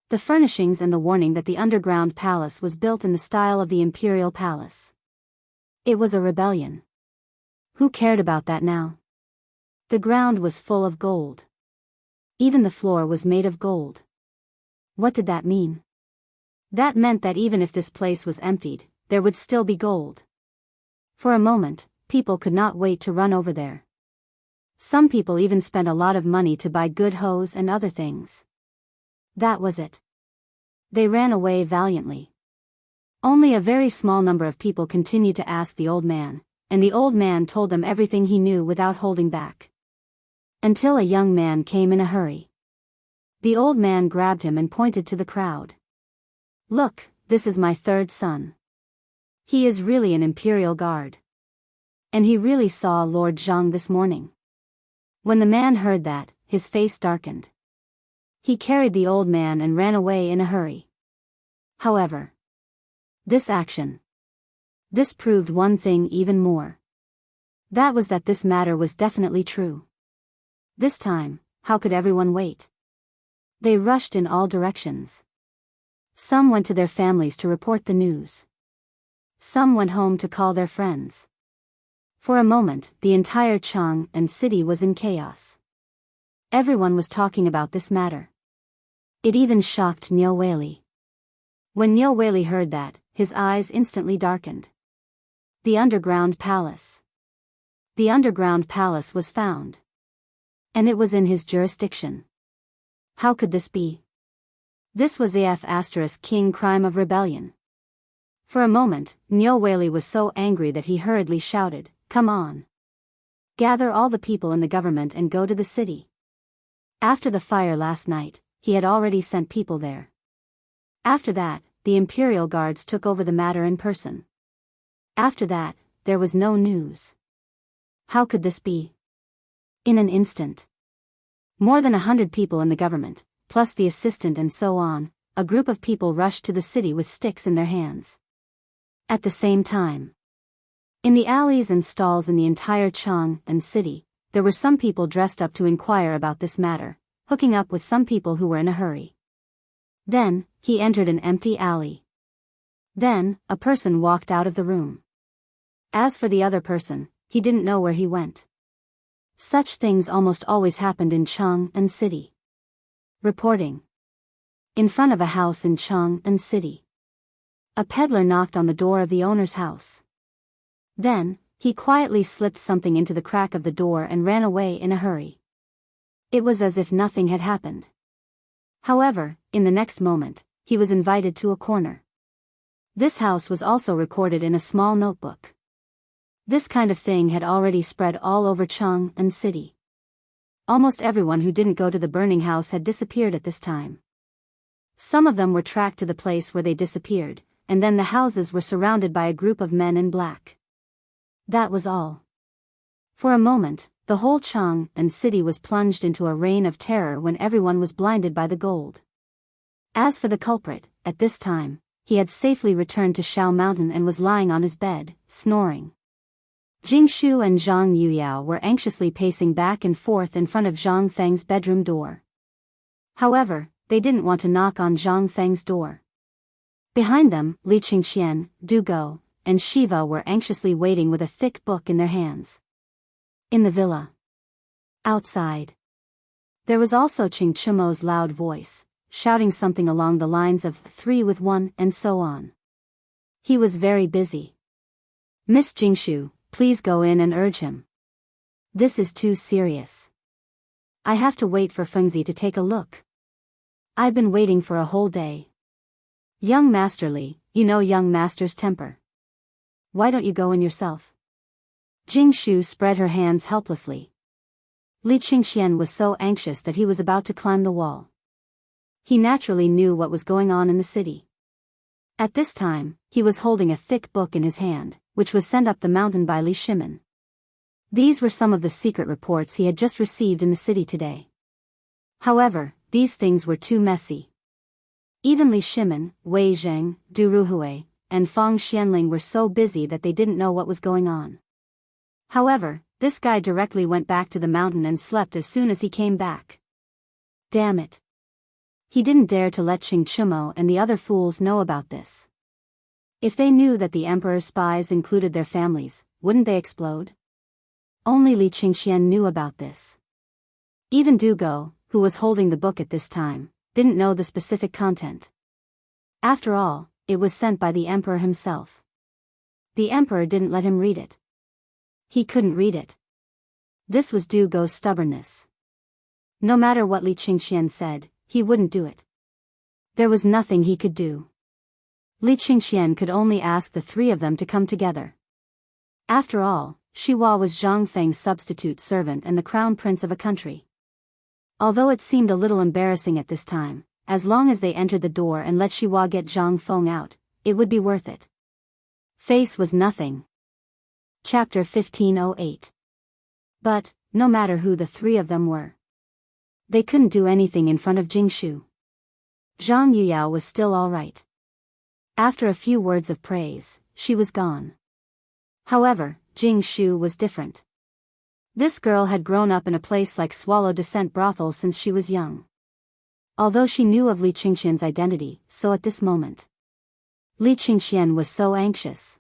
The furnishings and the warning that the underground palace was built in the style of the imperial palace. It was a rebellion. Who cared about that now? The ground was full of gold. Even the floor was made of gold. What did that mean? That meant that even if this place was emptied, there would still be gold. For a moment, people could not wait to run over there. Some people even spent a lot of money to buy good hose and other things. That was it. They ran away valiantly. Only a very small number of people continued to ask the old man, and the old man told them everything he knew without holding back. Until a young man came in a hurry. The old man grabbed him and pointed to the crowd. "Look, this is my third son. He is really an imperial guard. And he really saw Lord Zhang this morning." When the man heard that, his face darkened. He carried the old man and ran away in a hurry. However, this proved one thing even more. That was that this matter was definitely true. This time, how could everyone wait? They rushed in all directions. Some went to their families to report the news. Some went home to call their friends. For a moment, the entire Chang'an city was in chaos. Everyone was talking about this matter. It even shocked Niu Weili. When Niu Weili heard that, his eyes instantly darkened. The underground palace. The underground palace was found. And it was in his jurisdiction. How could this be? This was king crime of rebellion. For a moment, Nyo Whaley was so angry that he hurriedly shouted, "Come on! Gather all the people in the government and go to the city." After the fire last night, he had already sent people there. After that, the Imperial Guards took over the matter in person. After that, there was no news. How could this be? In an instant, more than 100 people in the government, plus the assistant and so on, a group of people rushed to the city with sticks in their hands. At the same time, in the alleys and stalls in the entire Chang'an city, there were some people dressed up to inquire about this matter, hooking up with some people who were in a hurry. Then, he entered an empty alley. Then, a person walked out of the room. As for the other person, he didn't know where he went. Such things almost always happened in Chang'an city. Reporting. In front of a house in Chang'an city, a peddler knocked on the door of the owner's house. Then, he quietly slipped something into the crack of the door and ran away in a hurry. It was as if nothing had happened. However, in the next moment, he was invited to a corner. This house was also recorded in a small notebook. This kind of thing had already spread all over Chang'an city. Almost everyone who didn't go to the burning house had disappeared at this time. Some of them were tracked to the place where they disappeared, and then the houses were surrounded by a group of men in black. That was all. For a moment, the whole Chang'an city was plunged into a reign of terror when everyone was blinded by the gold. As for the culprit, at this time, he had safely returned to Shao Mountain and was lying on his bed, snoring. Jingshu and Zhang Yuyao were anxiously pacing back and forth in front of Zhang Feng's bedroom door. However, they didn't want to knock on Zhang Feng's door. Behind them, Li Qingxian, Du Go, and Shiva were anxiously waiting with a thick book in their hands. In the villa. Outside. There was also Qing Chumo's loud voice, shouting something along the lines of 3 with 1 and so on. He was very busy. "Miss Jingshu, please go in and urge him. This is too serious. I have to wait for Fengzi to take a look. I've been waiting for a whole day. Young Master Li, you know young Master's temper. Why don't you go in yourself?" Jingshu spread her hands helplessly. Li Qingxian was so anxious that he was about to climb the wall. He naturally knew what was going on in the city. At this time, he was holding a thick book in his hand, which was sent up the mountain by Li Shimin. These were some of the secret reports he had just received in the city today. However, these things were too messy. Even Li Shimin, Wei Zheng, Du Ruhui, and Fang Xianling were so busy that they didn't know what was going on. However, this guy directly went back to the mountain and slept as soon as he came back. Damn it. He didn't dare to let Qing Chumo and the other fools know about this. If they knew that the emperor's spies included their families, wouldn't they explode? Only Li Qingxian knew about this. Even Du Go, who was holding the book at this time, didn't know the specific content. After all, it was sent by the emperor himself. The emperor didn't let him read it. He couldn't read it. This was Du Go's stubbornness. No matter what Li Qingxian said, he wouldn't do it. There was nothing he could do. Li Qingxian could only ask the 3 of them to come together. After all, Shiwa was Zhang Feng's substitute servant and the crown prince of a country. Although it seemed a little embarrassing at this time, as long as they entered the door and let Shiwa get Zhang Feng out, it would be worth it. Face was nothing. Chapter 1508. But, no matter who the 3 of them were, they couldn't do anything in front of Jingshu. Zhang Yuyao was still all right. After a few words of praise, she was gone. However, Jingshu was different. This girl had grown up in a place like Swallow Descent Brothel since she was young. Although she knew of Li Qingxian's identity, so at this moment, Li Qingxian was so anxious.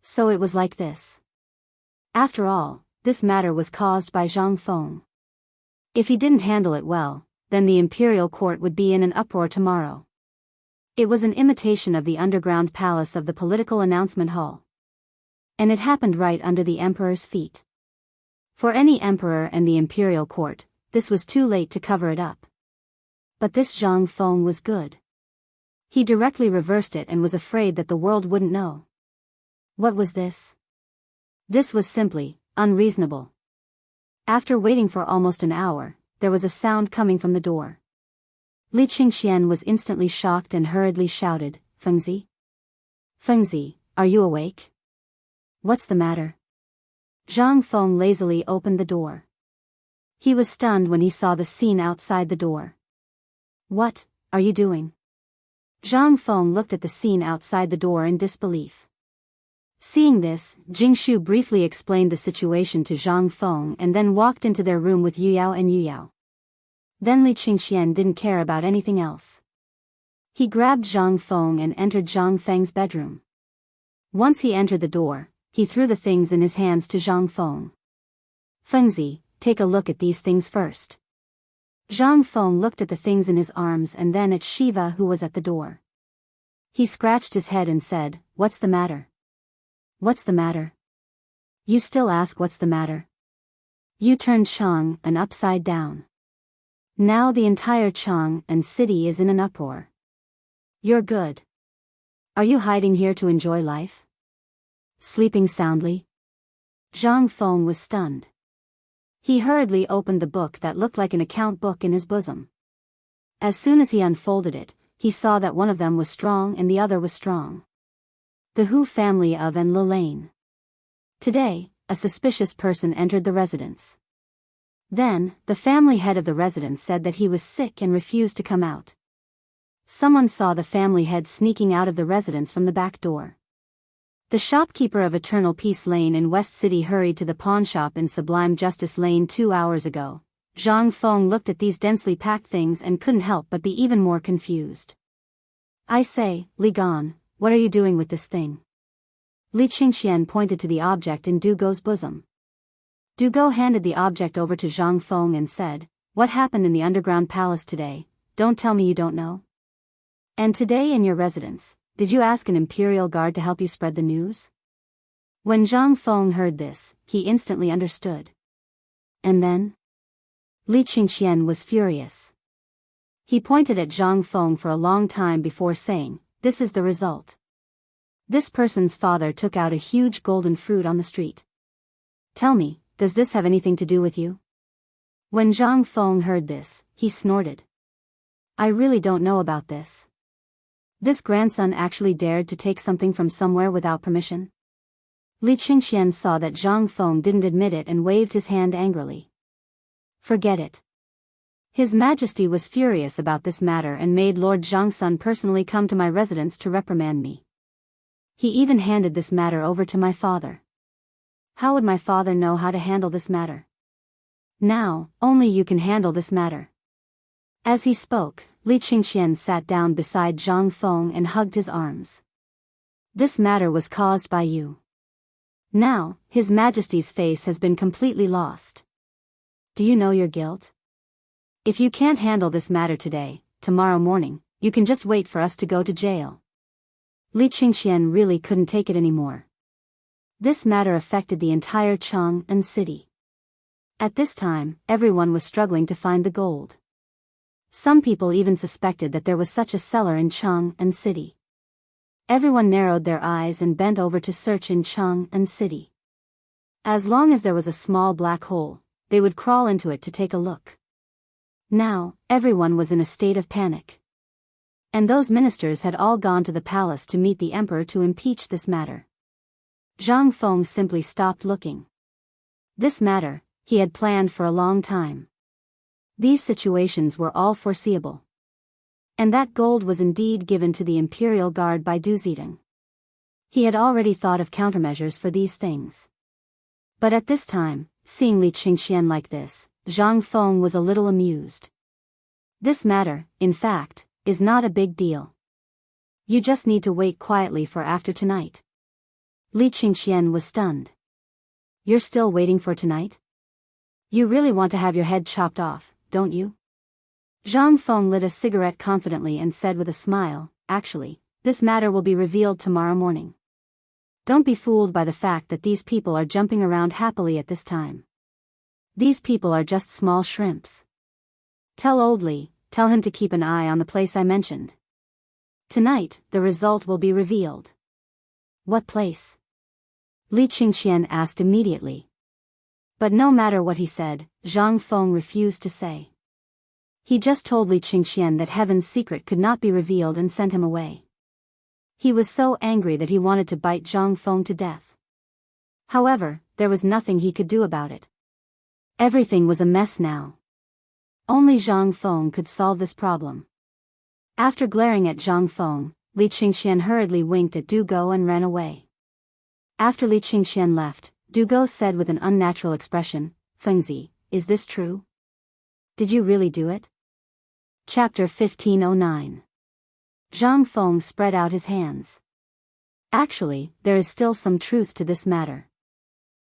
So it was like this. After all, this matter was caused by Zhang Feng. If he didn't handle it well, then the imperial court would be in an uproar tomorrow. It was an imitation of the underground palace of the political announcement hall. And it happened right under the emperor's feet. For any emperor and the imperial court, this was too late to cover it up. But this Zhang Feng was good. He directly reversed it and was afraid that the world wouldn't know. What was this? This was simply unreasonable. After waiting for almost an hour, there was a sound coming from the door. Li Qingxian was instantly shocked and hurriedly shouted, "Fengzi? Fengzi, are you awake? What's the matter?" Zhang Feng lazily opened the door. He was stunned when he saw the scene outside the door. "What are you doing?" Zhang Feng looked at the scene outside the door in disbelief. Seeing this, Jingshu briefly explained the situation to Zhang Feng and then walked into their room with Yuyao and Yuyao. Then Li Qingxian didn't care about anything else. He grabbed Zhang Feng and entered Zhang Feng's bedroom. Once he entered the door, he threw the things in his hands to Zhang Feng. "Fengzi, take a look at these things first." Zhang Feng looked at the things in his arms and then at Shiva, who was at the door. He scratched his head and said, "What's the matter? What's the matter? You still ask what's the matter?" You turned Chang'an upside down. Now the entire Chang'an city is in an uproar. You're good. Are you hiding here to enjoy life? Sleeping soundly? Zhang Feng was stunned. He hurriedly opened the book that looked like an account book in his bosom. As soon as he unfolded it, he saw that one of them was strong and the other was strong. The Hu family of and Lane. Today, a suspicious person entered the residence. Then, the family head of the residence said that he was sick and refused to come out. Someone saw the family head sneaking out of the residence from the back door. The shopkeeper of Eternal Peace Lane in West City hurried to the pawn shop in Sublime Justice Lane 2 hours ago. Zhang Feng looked at these densely packed things and couldn't help but be even more confused. "I say, Li Gan, what are you doing with this thing?" Li Qingxian pointed to the object in Dugo's bosom. Dugo handed the object over to Zhang Feng and said, "What happened in the underground palace today? Don't tell me you don't know. And today in your residence, did you ask an imperial guard to help you spread the news?" When Zhang Feng heard this, he instantly understood. And then? Li Qingxian was furious. He pointed at Zhang Feng for a long time before saying, "This is the result. This person's father took out a huge golden fruit on the street. Tell me, does this have anything to do with you?" When Zhang Feng heard this, he snorted. "I really don't know about this. This grandson actually dared to take something from somewhere without permission?" Li Qingxian saw that Zhang Feng didn't admit it and waved his hand angrily. "Forget it." His Majesty was furious about this matter and made Lord Zhangsun personally come to my residence to reprimand me. He even handed this matter over to my father. How would my father know how to handle this matter? Now, only you can handle this matter. As he spoke, Li Qingxian sat down beside Zhang Feng and hugged his arms. "This matter was caused by you. Now, His Majesty's face has been completely lost. Do you know your guilt? If you can't handle this matter today, tomorrow morning, you can just wait for us to go to jail." Li Qingxian really couldn't take it anymore. This matter affected the entire Chang'an city. At this time, everyone was struggling to find the gold. Some people even suspected that there was such a cellar in Chang'an city. Everyone narrowed their eyes and bent over to search in Chang'an city. As long as there was a small black hole, they would crawl into it to take a look. Now, everyone was in a state of panic. And those ministers had all gone to the palace to meet the emperor to impeach this matter. Zhang Feng simply stopped looking. This matter, he had planned for a long time. These situations were all foreseeable. And that gold was indeed given to the imperial guard by Du Zidong. He had already thought of countermeasures for these things. But at this time, seeing Li Qingxian like this, Zhang Feng was a little amused. This matter, in fact, is not a big deal. You just need to wait quietly for after tonight. Li Qingxian was stunned. You're still waiting for tonight? You really want to have your head chopped off, don't you? Zhang Feng lit a cigarette confidently and said with a smile, "Actually, this matter will be revealed tomorrow morning. Don't be fooled by the fact that these people are jumping around happily at this time. These people are just small shrimps. Tell old Li, tell him to keep an eye on the place I mentioned." Tonight, the result will be revealed. What place? Li Qingxian asked immediately. But no matter what he said, Zhang Feng refused to say. He just told Li Qingxian that heaven's secret could not be revealed and sent him away. He was so angry that he wanted to bite Zhang Feng to death. However, there was nothing he could do about it. Everything was a mess now. Only Zhang Feng could solve this problem. After glaring at Zhang Feng, Li Qingxian hurriedly winked at Du Go and ran away. After Li Qingxian left, Du Go said with an unnatural expression, "Fengzi, is this true? Did you really do it?" Chapter 1509. Zhang Feng spread out his hands. Actually, there is still some truth to this matter.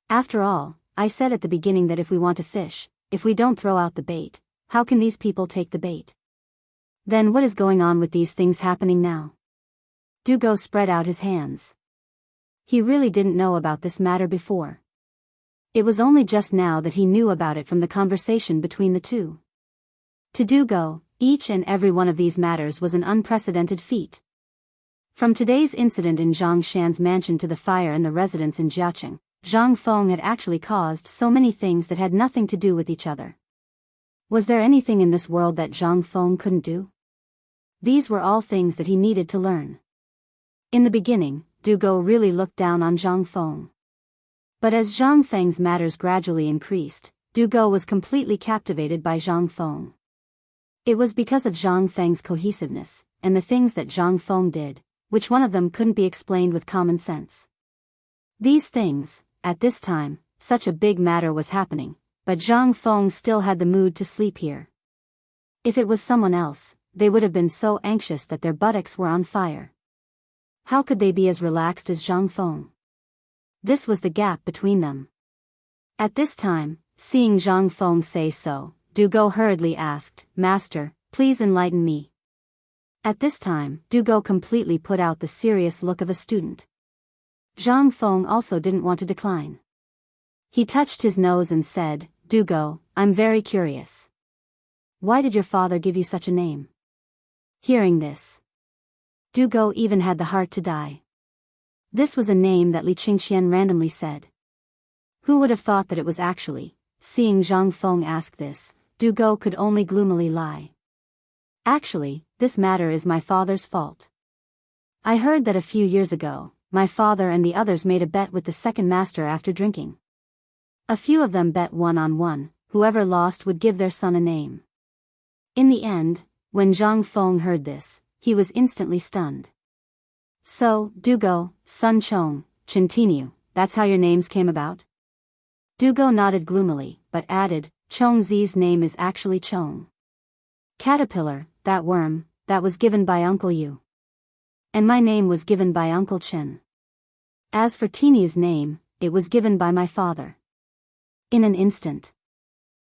After all, I said at the beginning that if we want to fish, if we don't throw out the bait, how can these people take the bait? Then what is going on with these things happening now? Du Go spread out his hands. He really didn't know about this matter before. It was only just now that he knew about it from the conversation between the two. To Du Go, each and every one of these matters was an unprecedented feat. From today's incident in Zhang Shan's mansion to the fire in the residence in Jiaqing, Zhang Feng had actually caused so many things that had nothing to do with each other. Was there anything in this world that Zhang Feng couldn't do? These were all things that he needed to learn. In the beginning, Du Go really looked down on Zhang Feng. But as Zhang Feng's matters gradually increased, Du Go was completely captivated by Zhang Feng. It was because of Zhang Feng's cohesiveness, and the things that Zhang Feng did, which one of them couldn't be explained with common sense. These things, at this time, such a big matter was happening, but Zhang Feng still had the mood to sleep here. If it was someone else, they would have been so anxious that their buttocks were on fire. How could they be as relaxed as Zhang Feng? This was the gap between them. At this time, seeing Zhang Feng say so, Du Go hurriedly asked, "Master, please enlighten me." At this time, Du Go completely put out the serious look of a student. Zhang Feng also didn't want to decline. He touched his nose and said, "Du Go, I'm very curious. Why did your father give you such a name?" Hearing this, Du Go even had the heart to die. This was a name that Li Qingxian randomly said. Who would have thought that it was actually? Seeing Zhang Feng ask this, Du Go could only gloomily lie. Actually, this matter is my father's fault. I heard that a few years ago, my father and the others made a bet with the second master after drinking. A few of them bet 1-on-1, whoever lost would give their son a name. In the end, when Zhang Feng heard this, he was instantly stunned. So, Du Go, Sun Chong, Chintinu, that's how your names came about? Du Go nodded gloomily, but added, Chong Zi's name is actually Chong. Caterpillar, that worm, that was given by Uncle Yu. And my name was given by Uncle Chen. As for Tinu's name, it was given by my father. In an instant,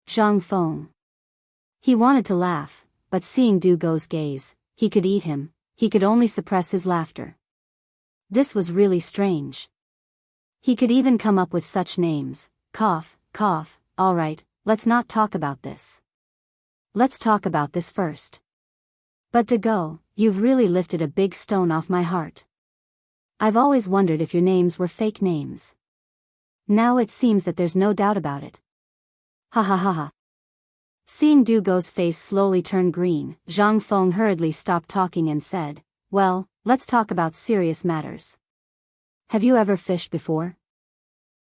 Zhang Feng. He wanted to laugh, but seeing Du Go's gaze, he could eat him, he could only suppress his laughter. This was really strange. He could even come up with such names, cough, cough, alright, let's not talk about this. Let's talk about this first. But Du Go, you've really lifted a big stone off my heart. I've always wondered if your names were fake names. Now it seems that there's no doubt about it. Ha ha ha ha. Seeing Du Go's face slowly turn green, Zhang Feng hurriedly stopped talking and said, "Well, let's talk about serious matters. Have you ever fished before?"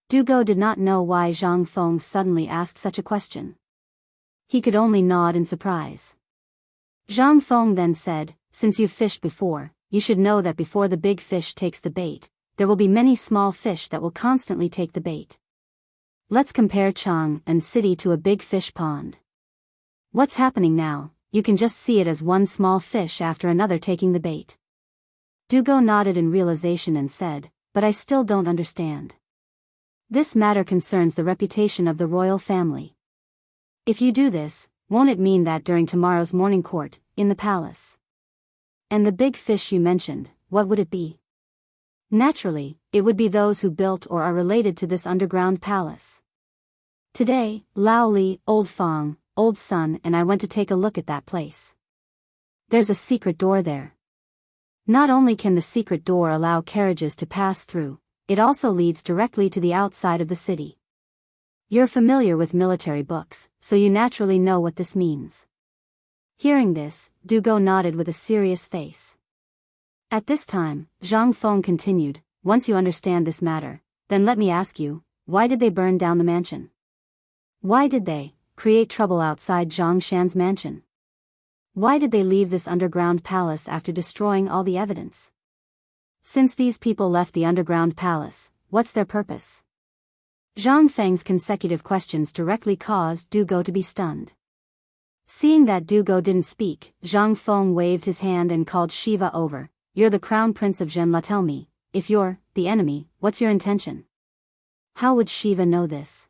Du Go did not know why Zhang Feng suddenly asked such a question. He could only nod in surprise. Zhang Feng then said, "Since you've fished before, you should know that before the big fish takes the bait, there will be many small fish that will constantly take the bait. Let's compare Chang and City to a big fish pond. What's happening now? You can just see it as one small fish after another taking the bait." Du Go nodded in realization and said, "But I still don't understand. This matter concerns the reputation of the royal family. If you do this, won't it mean that during tomorrow's morning court, in the palace? And the big fish you mentioned, what would it be? Naturally, it would be those who built or are related to this underground palace. Today, Lao Li, Old Fong, Old Sun and I went to take a look at that place. There's a secret door there. Not only can the secret door allow carriages to pass through, it also leads directly to the outside of the city. You're familiar with military books, so you naturally know what this means. Hearing this, Dugo nodded with a serious face. At this time, Zhang Feng continued, once you understand this matter, then let me ask you, why did they burn down the mansion? Why did they create trouble outside Zhang Shan's mansion? Why did they leave this underground palace after destroying all the evidence? Since these people left the underground palace, what's their purpose? Zhang Feng's consecutive questions directly caused Dugo to be stunned. Seeing that Dugo didn't speak, Zhang Feng waved his hand and called Shiva over. You're the crown prince of Zhenla. Tell me, if you're the enemy, what's your intention? How would Shiva know this?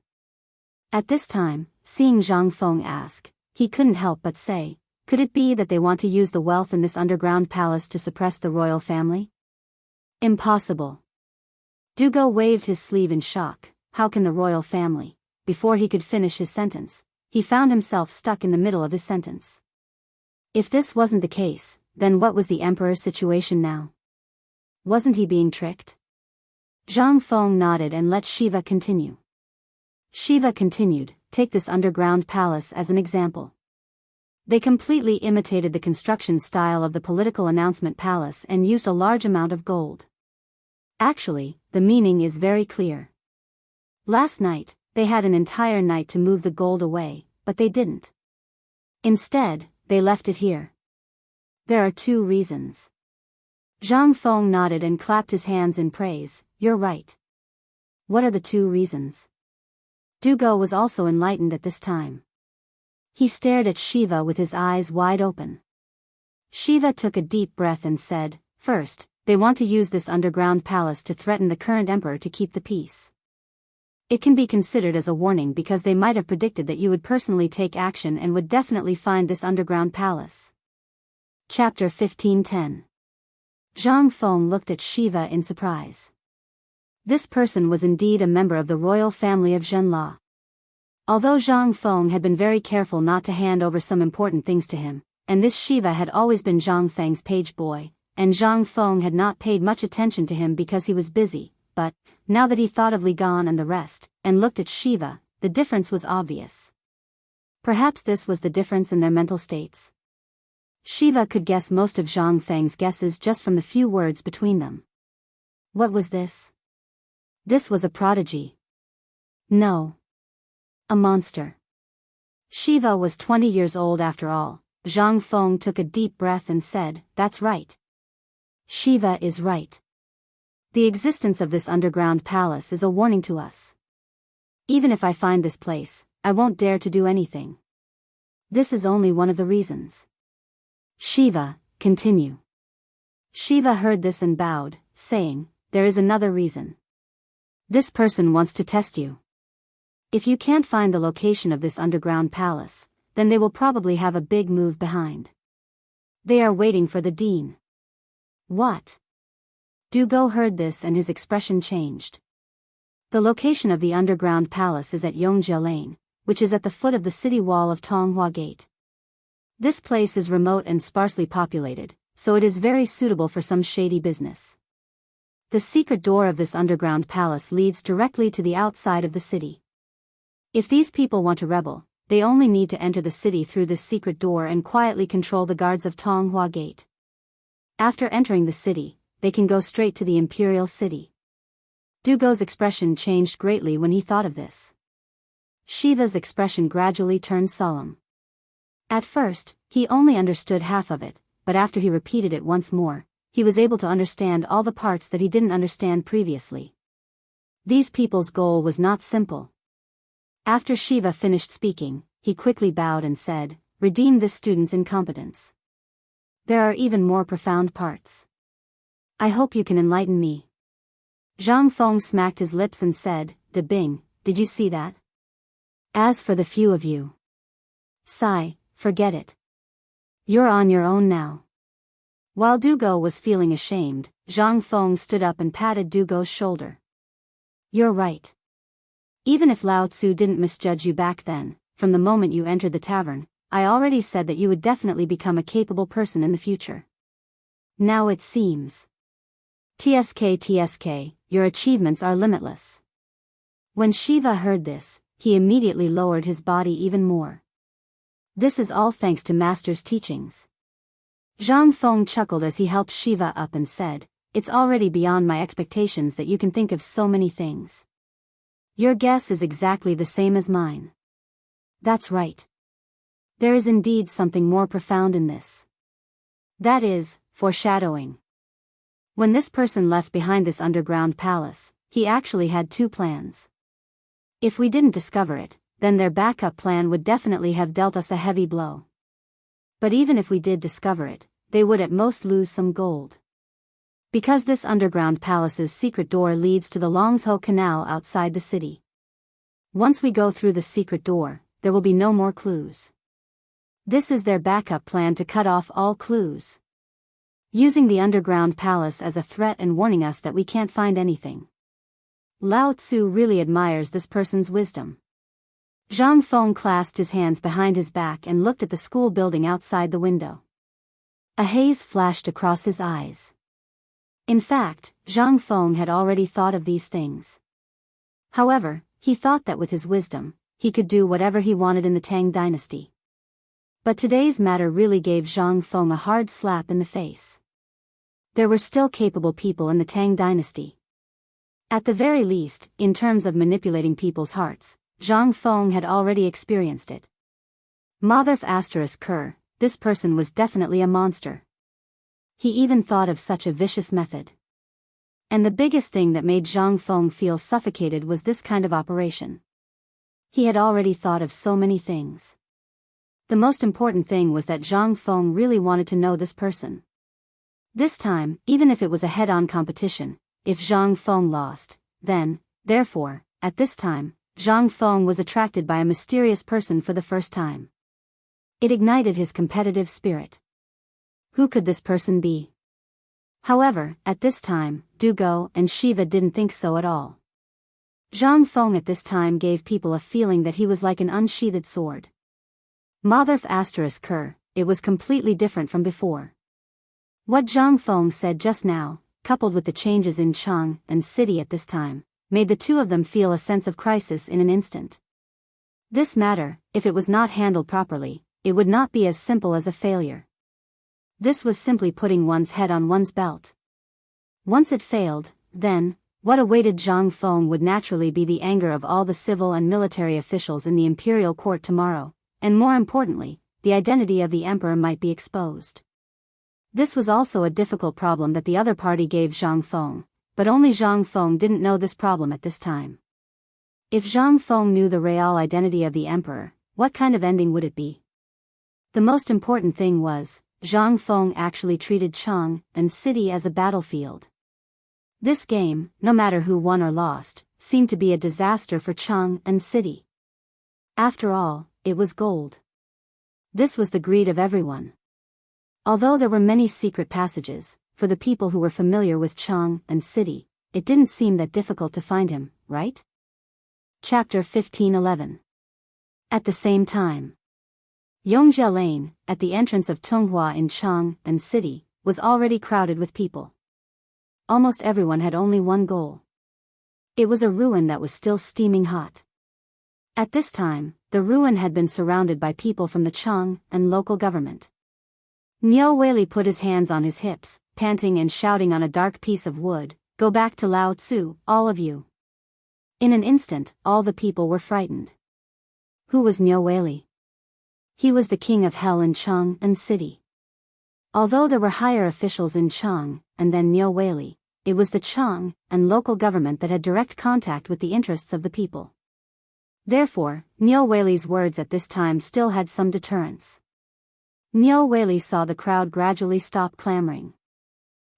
At this time, seeing Zhang Feng ask, he couldn't help but say, could it be that they want to use the wealth in this underground palace to suppress the royal family? Impossible. Dugo waved his sleeve in shock. How can the royal family? Before he could finish his sentence, he found himself stuck in the middle of his sentence. If this wasn't the case, then what was the emperor's situation now? Wasn't he being tricked? Zhang Feng nodded and let Shiva continue. Shiva continued, take this underground palace as an example. They completely imitated the construction style of the political announcement palace and used a large amount of gold. Actually, the meaning is very clear. Last night, they had an entire night to move the gold away, but they didn't. Instead, they left it here. There are 2 reasons. Zhang Feng nodded and clapped his hands in praise. You're right. What are the 2 reasons? Dugo was also enlightened at this time. He stared at Shiva with his eyes wide open. Shiva took a deep breath and said, first, they want to use this underground palace to threaten the current emperor to keep the peace. It can be considered as a warning because they might have predicted that you would personally take action and would definitely find this underground palace. Chapter 1510. Zhang Feng looked at Shiva in surprise. This person was indeed a member of the royal family of Zhenla. Although Zhang Feng had been very careful not to hand over some important things to him, and this Shiva had always been Zhang Feng's page boy, and Zhang Feng had not paid much attention to him because he was busy, but, now that he thought of Li Gan and the rest, and looked at Shiva, the difference was obvious. Perhaps this was the difference in their mental states. Shiva could guess most of Zhang Feng's guesses just from the few words between them. What was this? This was a prodigy. No. A monster. Shiva was 20 years old after all. Zhang Feng took a deep breath and said, that's right. Shiva is right. The existence of this underground palace is a warning to us. Even if I find this place, I won't dare to do anything. This is only one of the reasons. Shiva, continue. Shiva heard this and bowed, saying, there is another reason. This person wants to test you. If you can't find the location of this underground palace, then they will probably have a big move behind. They are waiting for the dean. What? Dugo heard this and his expression changed. The location of the underground palace is at Yongjia Lane, which is at the foot of the city wall of Tonghua Gate. This place is remote and sparsely populated, so it is very suitable for some shady business. The secret door of this underground palace leads directly to the outside of the city. If these people want to rebel, they only need to enter the city through this secret door and quietly control the guards of Tonghua Gate. After entering the city, they can go straight to the imperial city. Dugo's expression changed greatly when he thought of this. Shiva's expression gradually turned solemn. At first, he only understood half of it, but after he repeated it once more, he was able to understand all the parts that he didn't understand previously. These people's goal was not simple. After Shiva finished speaking, he quickly bowed and said, redeem this student's incompetence. There are even more profound parts. I hope you can enlighten me. Zhang Feng smacked his lips and said, De Bing, did you see that? As for the few of you. Sigh, forget it. You're on your own now. While Dugo was feeling ashamed, Zhang Feng stood up and patted Dugo's shoulder. You're right. Even if Lao Tzu didn't misjudge you back then, from the moment you entered the tavern, I already said that you would definitely become a capable person in the future. Now it seems. TSK, your achievements are limitless. When Shiva heard this, he immediately lowered his body even more. This is all thanks to Master's teachings. Zhang Feng chuckled as he helped Shiva up and said, "It's already beyond my expectations that you can think of so many things. Your guess is exactly the same as mine." That's right. There is indeed something more profound in this. That is, foreshadowing. When this person left behind this underground palace, he actually had two plans. If we didn't discover it, then their backup plan would definitely have dealt us a heavy blow. But even if we did discover it, they would at most lose some gold. Because this underground palace's secret door leads to the Longzhou Canal outside the city. Once we go through the secret door, there will be no more clues. This is their backup plan to cut off all clues. Using the underground palace as a threat and warning us that we can't find anything. Lao Tzu really admires this person's wisdom. Zhang Feng clasped his hands behind his back and looked at the school building outside the window. A haze flashed across his eyes. In fact, Zhang Feng had already thought of these things. However, he thought that with his wisdom, he could do whatever he wanted in the Tang dynasty. But today's matter really gave Zhang Feng a hard slap in the face. There were still capable people in the Tang dynasty. At the very least, in terms of manipulating people's hearts, Zhang Feng had already experienced it. Motherf asterisk Kerr, this person was definitely a monster. He even thought of such a vicious method. And the biggest thing that made Zhang Feng feel suffocated was this kind of operation. He had already thought of so many things. The most important thing was that Zhang Feng really wanted to know this person. This time, even if it was a head-on competition, if Zhang Feng lost, then, therefore, at this time, Zhang Feng was attracted by a mysterious person for the first time. It ignited his competitive spirit. Who could this person be? However, at this time, Dugo and Shiva didn't think so at all. Zhang Feng at this time gave people a feeling that he was like an unsheathed sword. Motherf asterisk Kerr, it was completely different from before. What Zhang Feng said just now, coupled with the changes in Chang and city at this time, made the two of them feel a sense of crisis in an instant. This matter, if it was not handled properly, it would not be as simple as a failure. This was simply putting one's head on one's belt. Once it failed, then, what awaited Zhang Feng would naturally be the anger of all the civil and military officials in the imperial court tomorrow, and more importantly, the identity of the emperor might be exposed. This was also a difficult problem that the other party gave Zhang Feng, but only Zhang Feng didn't know this problem at this time. If Zhang Feng knew the real identity of the emperor, what kind of ending would it be? The most important thing was, Zhang Feng actually treated Chang and city as a battlefield. This game, no matter who won or lost, seemed to be a disaster for Chang and city. After all, it was gold. This was the greed of everyone. Although there were many secret passages, for the people who were familiar with Chang and city, it didn't seem that difficult to find him, right? Chapter 1511. At the same time, Yongjia Lane, at the entrance of Tunghua in Chang and city, was already crowded with people. Almost everyone had only one goal. It was a ruin that was still steaming hot. At this time, the ruin had been surrounded by people from the Chang and local government. Niu Weili put his hands on his hips, panting and shouting on a dark piece of wood, "Go back to Lao Tzu, all of you." In an instant, all the people were frightened. Who was Niu Weili? He was the king of hell in Chang and city. Although there were higher officials in Chang, and then Niu Weili, it was the Chang and local government that had direct contact with the interests of the people. Therefore, Niu Weili's words at this time still had some deterrence. Niu Weili saw the crowd gradually stop clamoring.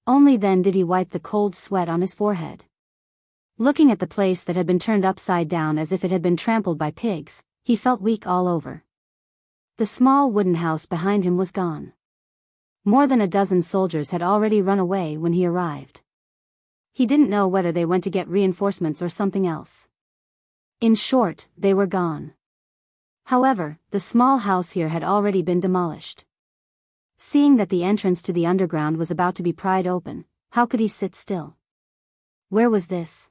Only then did he wipe the cold sweat on his forehead. Looking at the place that had been turned upside down as if it had been trampled by pigs, he felt weak all over. The small wooden house behind him was gone. More than a dozen soldiers had already run away when he arrived. He didn't know whether they went to get reinforcements or something else. In short, they were gone. However, the small house here had already been demolished. Seeing that the entrance to the underground was about to be pried open, how could he sit still? Where was this?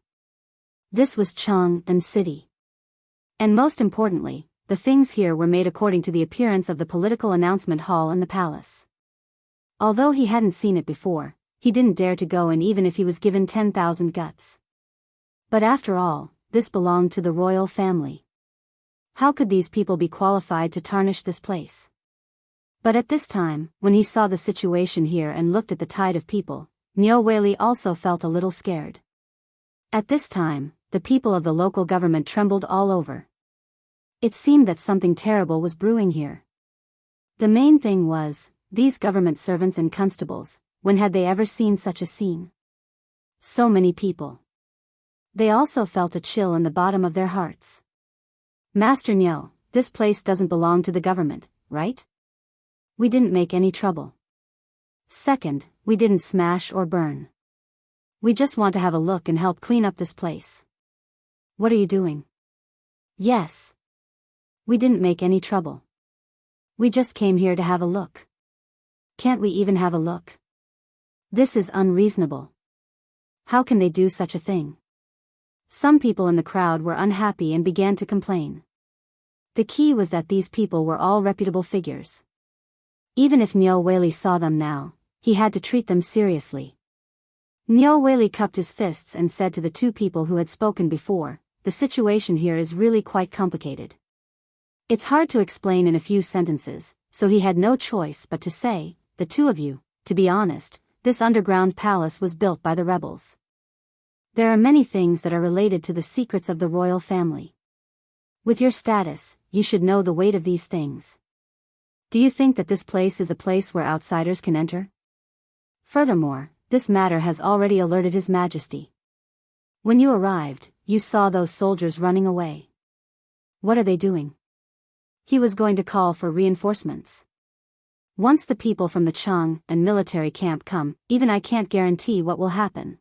This was Chang'an City. And most importantly, the things here were made according to the appearance of the political announcement hall in the palace. Although he hadn't seen it before, he didn't dare to go in even if he was given 10,000 guts. But after all, this belonged to the royal family. How could these people be qualified to tarnish this place? But at this time, when he saw the situation here and looked at the tide of people, Nyo Weili also felt a little scared. At this time, the people of the local government trembled all over. It seemed that something terrible was brewing here. The main thing was, these government servants and constables, when had they ever seen such a scene? So many people. They also felt a chill in the bottom of their hearts. Master Nyo, this place doesn't belong to the government, right? We didn't make any trouble. Second, we didn't smash or burn. We just want to have a look and help clean up this place. What are you doing? Yes. We didn't make any trouble. We just came here to have a look. Can't we even have a look? This is unreasonable. How can they do such a thing? Some people in the crowd were unhappy and began to complain. The key was that these people were all reputable figures. Even if Nyo Weili saw them now, he had to treat them seriously. Nyo Weili cupped his fists and said to the two people who had spoken before, the situation here is really quite complicated. It's hard to explain in a few sentences, so he had no choice but to say, the two of you, to be honest, this underground palace was built by the rebels. There are many things that are related to the secrets of the royal family. With your status, you should know the weight of these things. Do you think that this place is a place where outsiders can enter? Furthermore, this matter has already alerted His Majesty. When you arrived, you saw those soldiers running away. What are they doing? He was going to call for reinforcements. Once the people from the Chang'an military camp come, even I can't guarantee what will happen.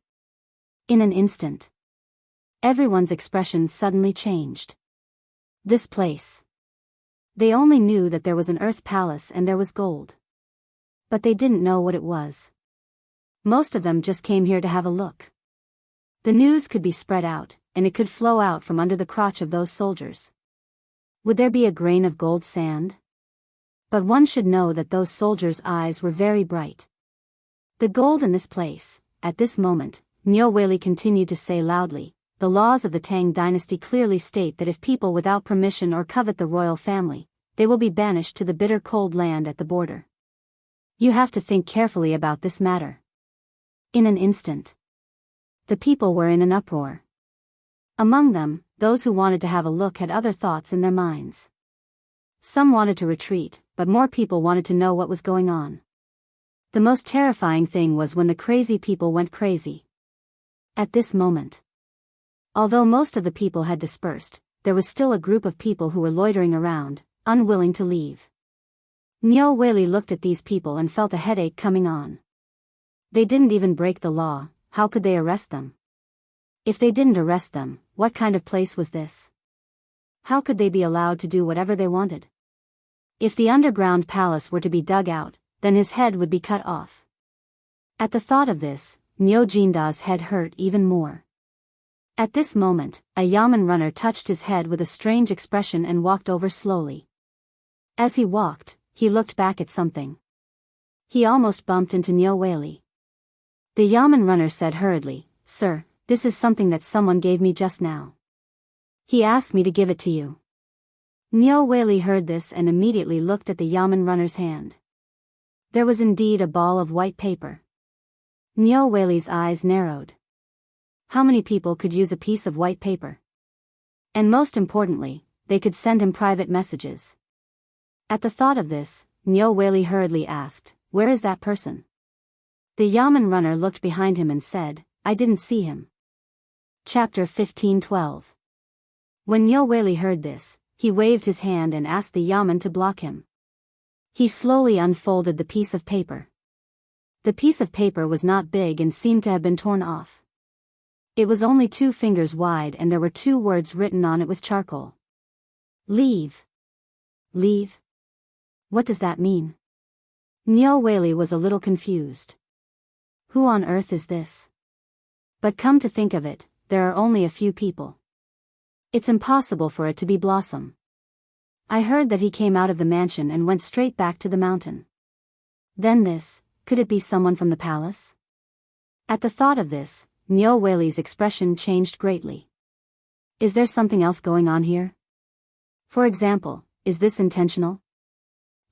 In an instant, everyone's expression suddenly changed. This place. They only knew that there was an earth palace and there was gold. But they didn't know what it was. Most of them just came here to have a look. The news could be spread out, and it could flow out from under the crotch of those soldiers. Would there be a grain of gold sand? But one should know that those soldiers' eyes were very bright. The gold in this place, at this moment, Nyo Weili continued to say loudly, the laws of the Tang dynasty clearly state that if people without permission or covet the royal family, they will be banished to the bitter cold land at the border. You have to think carefully about this matter. In an instant, the people were in an uproar. Among them, those who wanted to have a look had other thoughts in their minds. Some wanted to retreat, but more people wanted to know what was going on. The most terrifying thing was when the crazy people went crazy. At this moment, although most of the people had dispersed, there was still a group of people who were loitering around, unwilling to leave. Nyo Weili looked at these people and felt a headache coming on. They didn't even break the law, how could they arrest them? If they didn't arrest them, what kind of place was this? How could they be allowed to do whatever they wanted? If the underground palace were to be dug out, then his head would be cut off. At the thought of this, Nyo Jinda's head hurt even more. At this moment, a yamen runner touched his head with a strange expression and walked over slowly. As he walked, he looked back at something. He almost bumped into Nyo Weili. The yamen runner said hurriedly, "Sir, this is something that someone gave me just now. He asked me to give it to you." Nyo Weili heard this and immediately looked at the yamen runner's hand. There was indeed a ball of white paper. Nyo Weili's eyes narrowed. How many people could use a piece of white paper? And most importantly, they could send him private messages. At the thought of this, Nyo Weili hurriedly asked, "Where is that person?" The yamen runner looked behind him and said, "I didn't see him." Chapter 15:12. When Nyo Weili heard this, he waved his hand and asked the yamen to block him. He slowly unfolded the piece of paper. The piece of paper was not big and seemed to have been torn off. It was only 2 fingers wide and there were 2 words written on it with charcoal. Leave. Leave? What does that mean? Nyo Whaley was a little confused. Who on earth is this? But come to think of it, there are only a few people. It's impossible for it to be Blossom. I heard that he came out of the mansion and went straight back to the mountain. Then this, could it be someone from the palace? At the thought of this, Nyo Whaley's expression changed greatly. Is there something else going on here? For example, is this intentional?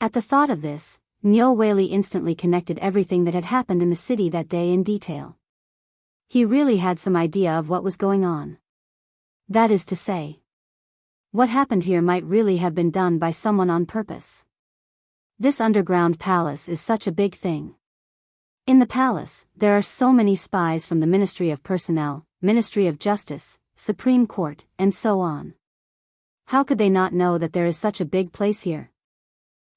At the thought of this, Nyo Whaley instantly connected everything that had happened in the city that day in detail. He really had some idea of what was going on. That is to say, what happened here might really have been done by someone on purpose. This underground palace is such a big thing. In the palace, there are so many spies from the Ministry of Personnel, Ministry of Justice, Supreme Court, and so on. How could they not know that there is such a big place here?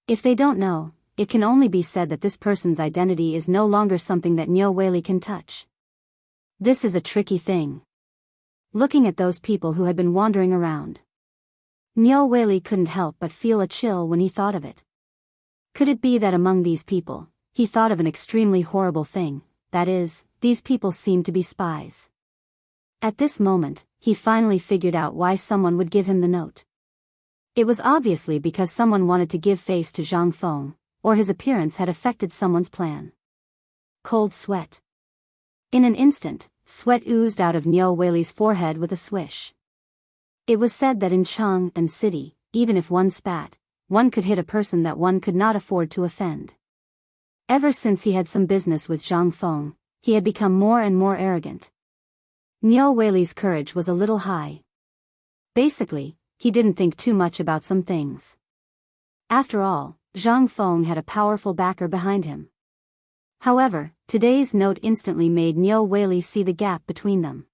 If they don't know, it can only be said that this person's identity is no longer something that Nyo Whaley can touch. This is a tricky thing. Looking at those people who had been wandering around, Nyo Whaley couldn't help but feel a chill when he thought of it. Could it be that among these people, he thought of an extremely horrible thing, that is, these people seemed to be spies. At this moment, he finally figured out why someone would give him the note. It was obviously because someone wanted to give face to Zhang Feng, or his appearance had affected someone's plan. Cold sweat. In an instant, sweat oozed out of Nyo Whaley's forehead with a swish. It was said that in Chang and City, even if one spat, one could hit a person that one could not afford to offend. Ever since he had some business with Zhang Feng, he had become more and more arrogant. Nyo Whaley's courage was a little high. Basically, he didn't think too much about some things. After all, Zhang Feng had a powerful backer behind him. However, today's note instantly made Nyo Whaley see the gap between them.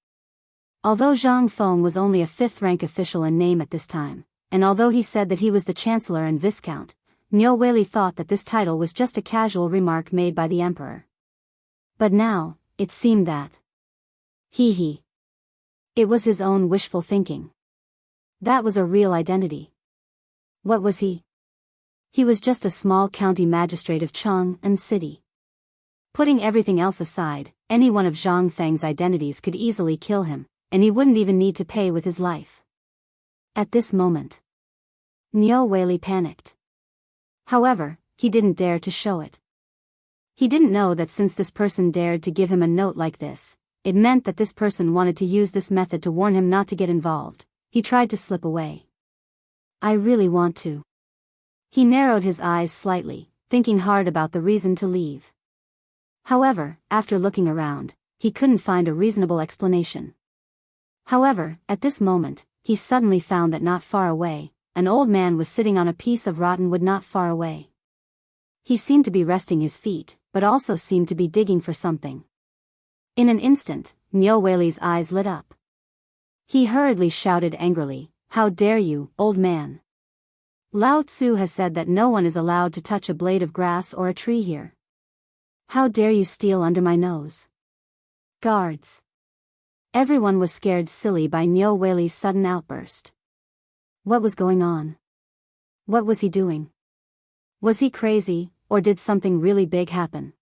Although Zhang Feng was only a fifth-rank official in name at this time, and although he said that he was the Chancellor and Viscount, Nyo Whaley thought that this title was just a casual remark made by the Emperor. But now, it seemed that it was his own wishful thinking. That was a real identity. What was he? He was just a small county magistrate of Chang and City. Putting everything else aside, any one of Zhang Feng's identities could easily kill him, and he wouldn't even need to pay with his life. At this moment, Nyo Whaley panicked. However, he didn't dare to show it. He didn't know that since this person dared to give him a note like this, it meant that this person wanted to use this method to warn him not to get involved. He tried to slip away. I really want to. He narrowed his eyes slightly, thinking hard about the reason to leave. However, after looking around, he couldn't find a reasonable explanation. However, at this moment, he suddenly found that not far away, an old man was sitting on a piece of rotten wood not far away. He seemed to be resting his feet, but also seemed to be digging for something. In an instant, Nyo Whaley's eyes lit up. He hurriedly shouted angrily, "How dare you, old man! Lao Tzu has said that no one is allowed to touch a blade of grass or a tree here. How dare you steal under my nose? Guards!" Everyone was scared silly by Nyo Whaley's sudden outburst. What was going on? What was he doing? Was he crazy, or did something really big happen?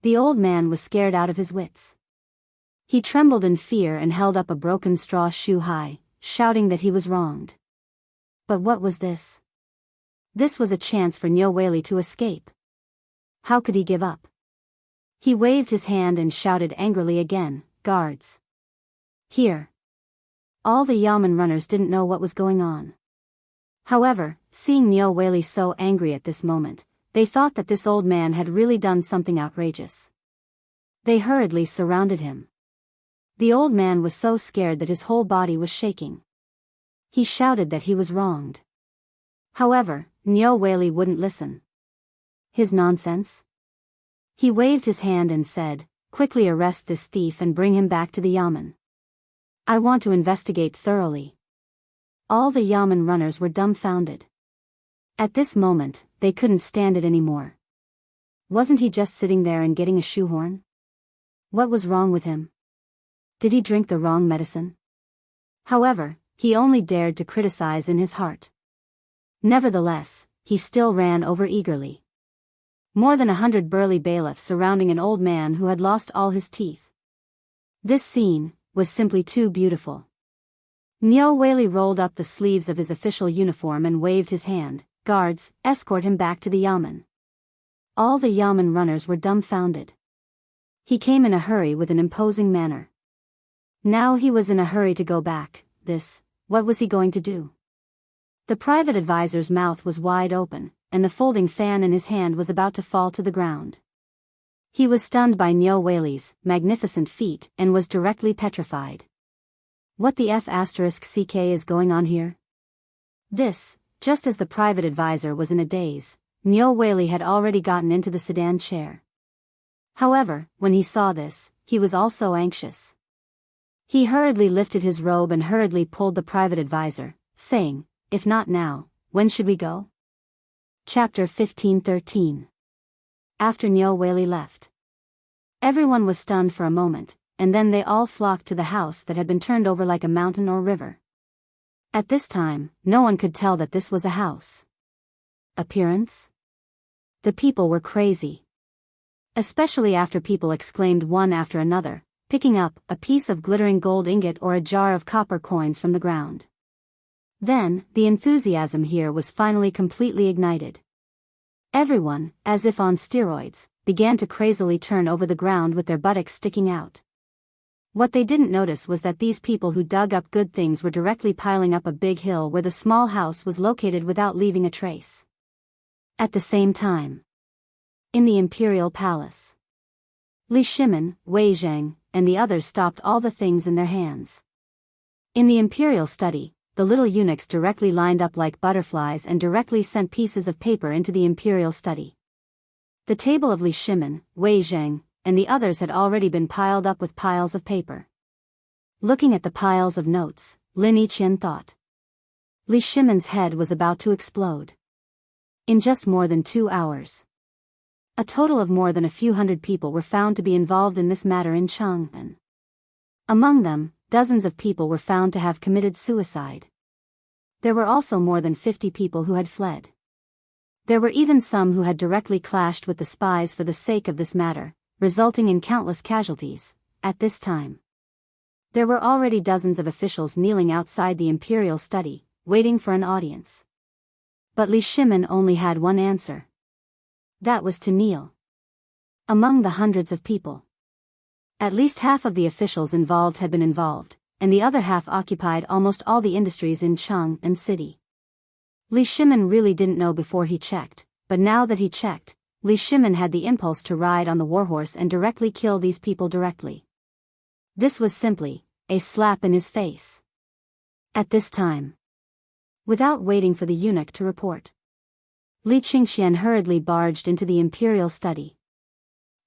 The old man was scared out of his wits. He trembled in fear and held up a broken straw shoe high, shouting that he was wronged. But what was this? This was a chance for Nyo Whaley to escape. How could he give up? He waved his hand and shouted angrily again, "Guards! Here!" All the Yamen runners didn't know what was going on. However, seeing Nyo Whaley so angry at this moment, they thought that this old man had really done something outrageous. They hurriedly surrounded him. The old man was so scared that his whole body was shaking. He shouted that he was wronged. However, Nyo Whaley wouldn't listen. His nonsense? He waved his hand and said, "Quickly arrest this thief and bring him back to the Yamen. I want to investigate thoroughly." All the Yamen runners were dumbfounded. At this moment, they couldn't stand it anymore. Wasn't he just sitting there and getting a shoehorn? What was wrong with him? Did he drink the wrong medicine? However, he only dared to criticize in his heart. Nevertheless, he still ran over eagerly. More than 100 burly bailiffs surrounding an old man who had lost all his teeth. This scene was simply too beautiful. Nyo Whaley rolled up the sleeves of his official uniform and waved his hand. Guards, escort him back to the yamen. All the yamen runners were dumbfounded. He came in a hurry with an imposing manner. Now he was in a hurry to go back. What was he going to do? The private advisor's mouth was wide open, and the folding fan in his hand was about to fall to the ground. He was stunned by Nyo Whaley's magnificent feat and was directly petrified. What the F***ck is going on here? Just as the private advisor was in a daze, Nyo Whaley had already gotten into the sedan chair. However, when he saw this, he was also anxious. He hurriedly lifted his robe and hurriedly pulled the private advisor, saying, "If not now, when should we go?" Chapter 15:13. After Nyo Whaley left. Everyone was stunned for a moment, and then they all flocked to the house that had been turned over like a mountain or river. At this time, no one could tell that this was a house. Appearance? The people were crazy. Especially after people exclaimed one after another, picking up a piece of glittering gold ingot or a jar of copper coins from the ground. Then, the enthusiasm here was finally completely ignited. Everyone, as if on steroids, began to crazily turn over the ground with their buttocks sticking out. What they didn't notice was that these people who dug up good things were directly piling up a big hill where the small house was located without leaving a trace. At the same time, in the imperial palace, Li Shimin, Wei Zheng, and the others stopped all the things in their hands. In the imperial study, the little eunuchs directly lined up like butterflies and directly sent pieces of paper into the imperial study. The table of Li Shimin, Wei Zheng, and the others had already been piled up with piles of paper. Looking at the piles of notes, Lin Yiqian thought. Li Shimin's head was about to explode. In just more than 2 hours, a total of more than a few hundred people were found to be involved in this matter in Chang'an. Among them, dozens of people were found to have committed suicide. There were also more than 50 people who had fled. There were even some who had directly clashed with the spies for the sake of this matter, resulting in countless casualties. At this time, there were already dozens of officials kneeling outside the imperial study, waiting for an audience. But Li Shimin only had one answer. That was to kneel. Among the hundreds of people, at least half of the officials involved had been involved, and the other half occupied almost all the industries in Chang'an City. Li Shimin really didn't know before he checked, but now that he checked, Li Shimin had the impulse to ride on the warhorse and directly kill these people directly. This was simply a slap in his face. At this time, without waiting for the eunuch to report, Li Qingxian hurriedly barged into the imperial study.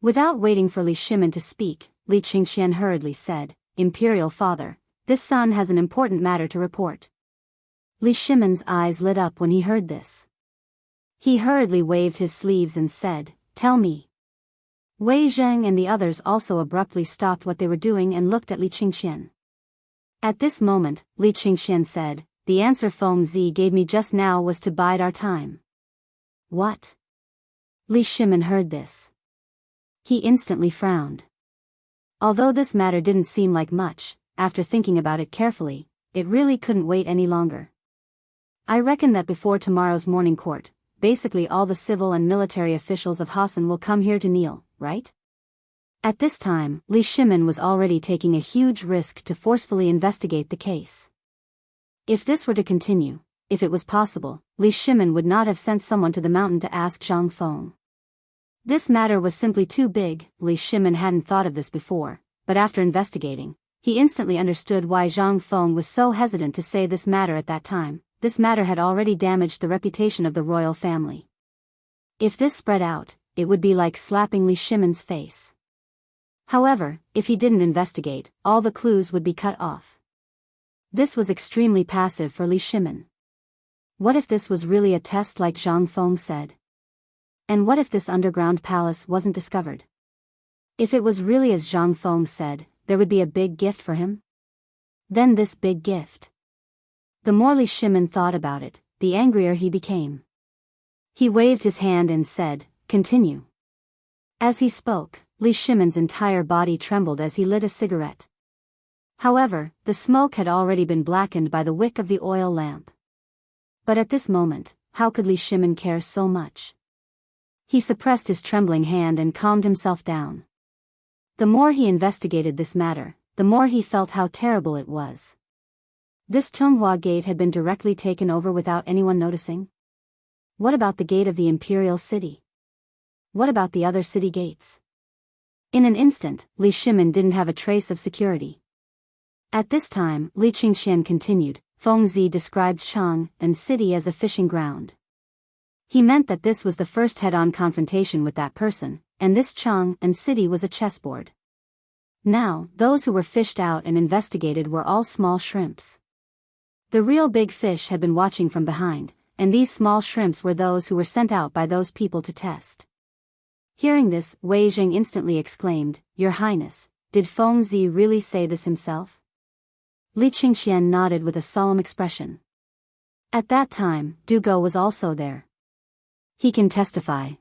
Without waiting for Li Shimin to speak, Li Qingxian hurriedly said, "Imperial father, this son has an important matter to report." Li Shimin's eyes lit up when he heard this. He hurriedly waved his sleeves and said, "Tell me." Wei Zheng and the others also abruptly stopped what they were doing and looked at Li Qingxian. At this moment, Li Qingxian said, "The answer Feng Zi gave me just now was to bide our time." What? Li Shimin heard this. He instantly frowned. Although this matter didn't seem like much, after thinking about it carefully, it really couldn't wait any longer. I reckon that before tomorrow's morning court, basically all the civil and military officials of Hassan will come here to kneel, right? At this time, Li Shimin was already taking a huge risk to forcefully investigate the case. If this were to continue, if it was possible, Li Shimin would not have sent someone to the mountain to ask Zhang Feng. This matter was simply too big. Li Shimin hadn't thought of this before, but after investigating, he instantly understood why Zhang Feng was so hesitant to say this matter at that time. This matter had already damaged the reputation of the royal family. If this spread out, it would be like slapping Li Shimin's face. However, if he didn't investigate, all the clues would be cut off. This was extremely passive for Li Shimin. What if this was really a test like Zhang Feng said? And what if this underground palace wasn't discovered? If it was really as Zhang Feng said, there would be a big gift for him? Then this big gift. The more Li Shimin thought about it, the angrier he became. He waved his hand and said, continue. As he spoke, Li Shimon's entire body trembled as he lit a cigarette. However, the smoke had already been blackened by the wick of the oil lamp. But at this moment, how could Li Shimon care so much? He suppressed his trembling hand and calmed himself down. The more he investigated this matter, the more he felt how terrible it was. This Tunghua gate had been directly taken over without anyone noticing? What about the gate of the imperial city? What about the other city gates? In an instant, Li Shimon didn't have a trace of security. At this time, Li Qingxian continued, Fengzi described Chang and city as a fishing ground. He meant that this was the first head-on confrontation with that person, and this Chang and city was a chessboard. Now, those who were fished out and investigated were all small shrimps. The real big fish had been watching from behind, and these small shrimps were those who were sent out by those people to test. Hearing this, Wei Zheng instantly exclaimed, Your Highness, did Fengzi really say this himself? Li Qingxian nodded with a solemn expression. At that time, Du Go was also there. He can testify.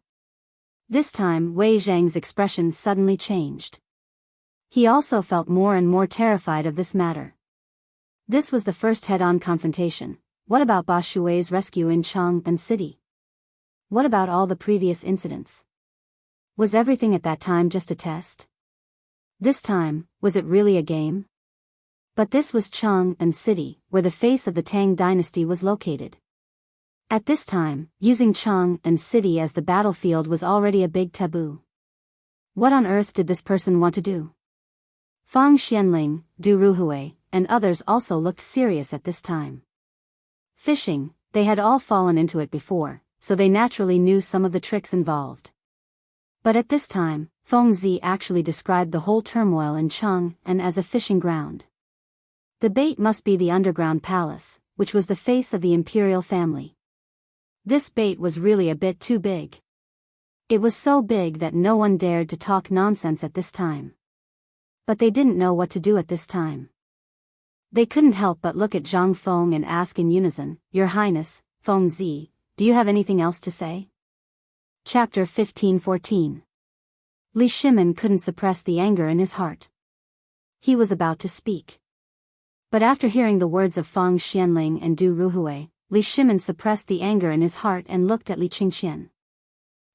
This time Wei Zheng's expression suddenly changed. He also felt more and more terrified of this matter. This was the first head-on confrontation. What about Ba Shui's rescue in Chang'an City? What about all the previous incidents? Was everything at that time just a test? This time, was it really a game? But this was Chang'an City, where the face of the Tang dynasty was located. At this time, using Chang'an City as the battlefield was already a big taboo. What on earth did this person want to do? Fang Xianling, Du Ruhui, and others also looked serious at this time. Fishing, they had all fallen into it before, so they naturally knew some of the tricks involved. But at this time, Fengzi actually described the whole turmoil in Chang'an as a fishing ground. The bait must be the underground palace, which was the face of the imperial family. This bait was really a bit too big. It was so big that no one dared to talk nonsense at this time. But they didn't know what to do at this time. They couldn't help but look at Zhang Feng and ask in unison, Your Highness, Fengzi, do you have anything else to say? Chapter 15-14. Li Shimon couldn't suppress the anger in his heart. He was about to speak. But after hearing the words of Fang Xianling and Du Ruhui, Li Shimon suppressed the anger in his heart and looked at Li Qingxian.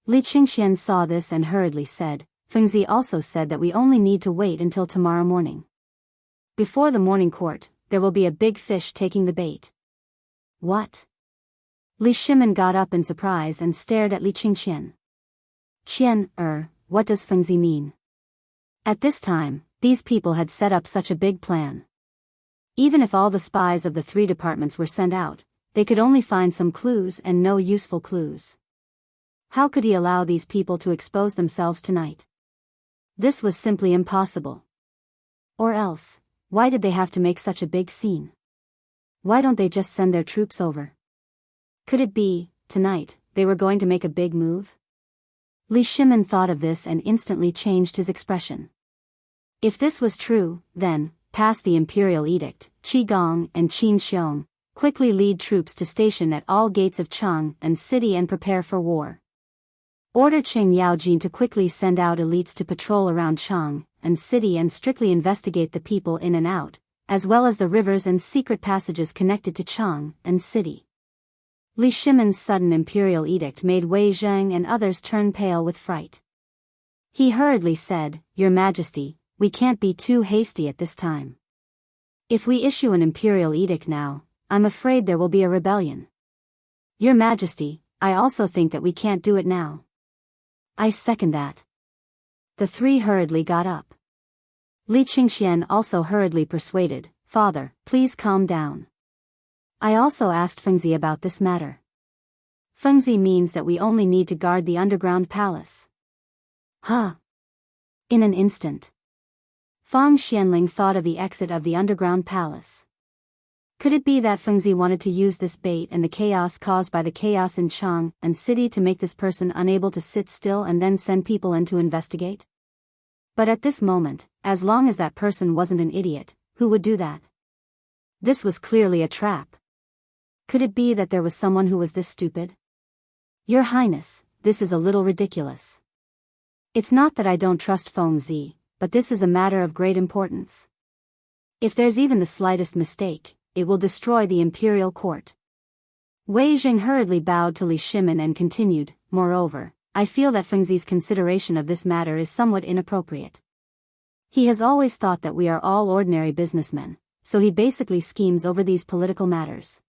Li Qingxian saw this and hurriedly said, Fengzi also said that we only need to wait until tomorrow morning. Before the morning court, there will be a big fish taking the bait. What? Li Shimon got up in surprise and stared at Li Qingxian. What does Fengzi mean? At this time, these people had set up such a big plan. Even if all the spies of the 3 departments were sent out, they could only find some clues and no useful clues. How could he allow these people to expose themselves tonight? This was simply impossible. Or else, why did they have to make such a big scene? Why don't they just send their troops over? Could it be, tonight, they were going to make a big move? Li Shimon thought of this and instantly changed his expression. If this was true, then, pass the imperial edict, Qi Gong and Qin Xiong, quickly lead troops to station at all gates of Chang'an City and prepare for war. Order Qing Yaojin to quickly send out elites to patrol around Chang'an City and strictly investigate the people in and out, as well as the rivers and secret passages connected to Chang'an City. Li Shimon's sudden imperial edict made Wei Zheng and others turn pale with fright. He hurriedly said, Your Majesty, we can't be too hasty at this time. If we issue an imperial edict now, I'm afraid there will be a rebellion. Your Majesty, I also think that we can't do it now. I second that. The 3 hurriedly got up. Li Qingxian also hurriedly persuaded, Father, please calm down. I also asked Fengzi about this matter. Fengzi means that we only need to guard the underground palace. Huh? In an instant, Fang Xianling thought of the exit of the underground palace. Could it be that Fengzi wanted to use this bait and the chaos caused by the chaos in Chang'an City to make this person unable to sit still and then send people in to investigate? But at this moment, as long as that person wasn't an idiot, who would do that? This was clearly a trap. Could it be that there was someone who was this stupid? Your Highness, this is a little ridiculous. It's not that I don't trust Feng Zi, but this is a matter of great importance. If there's even the slightest mistake, it will destroy the imperial court. Wei Zheng hurriedly bowed to Li Shimin and continued, moreover, I feel that Feng Zi's consideration of this matter is somewhat inappropriate. He has always thought that we are all ordinary businessmen, so he basically schemes over these political matters.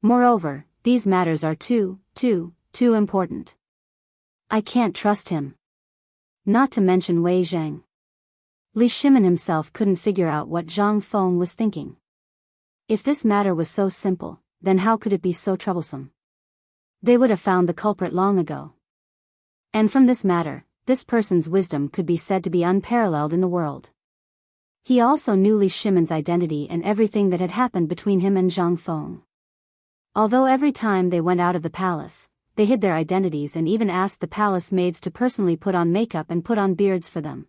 Moreover, these matters are too important. I can't trust him. Not to mention Wei Zheng. Li Shimin himself couldn't figure out what Zhang Feng was thinking. If this matter was so simple, then how could it be so troublesome? They would have found the culprit long ago. And from this matter, this person's wisdom could be said to be unparalleled in the world. He also knew Li Shimin's identity and everything that had happened between him and Zhang Feng. Although every time they went out of the palace, they hid their identities and even asked the palace maids to personally put on makeup and put on beards for them.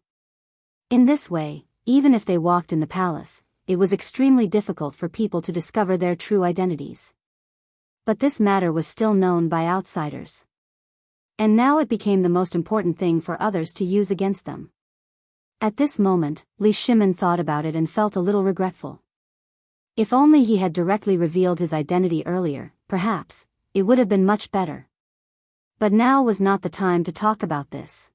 In this way, even if they walked in the palace, it was extremely difficult for people to discover their true identities. But this matter was still known by outsiders. And now it became the most important thing for others to use against them. At this moment, Li Shimin thought about it and felt a little regretful. If only he had directly revealed his identity earlier, perhaps, it would have been much better. But now was not the time to talk about this.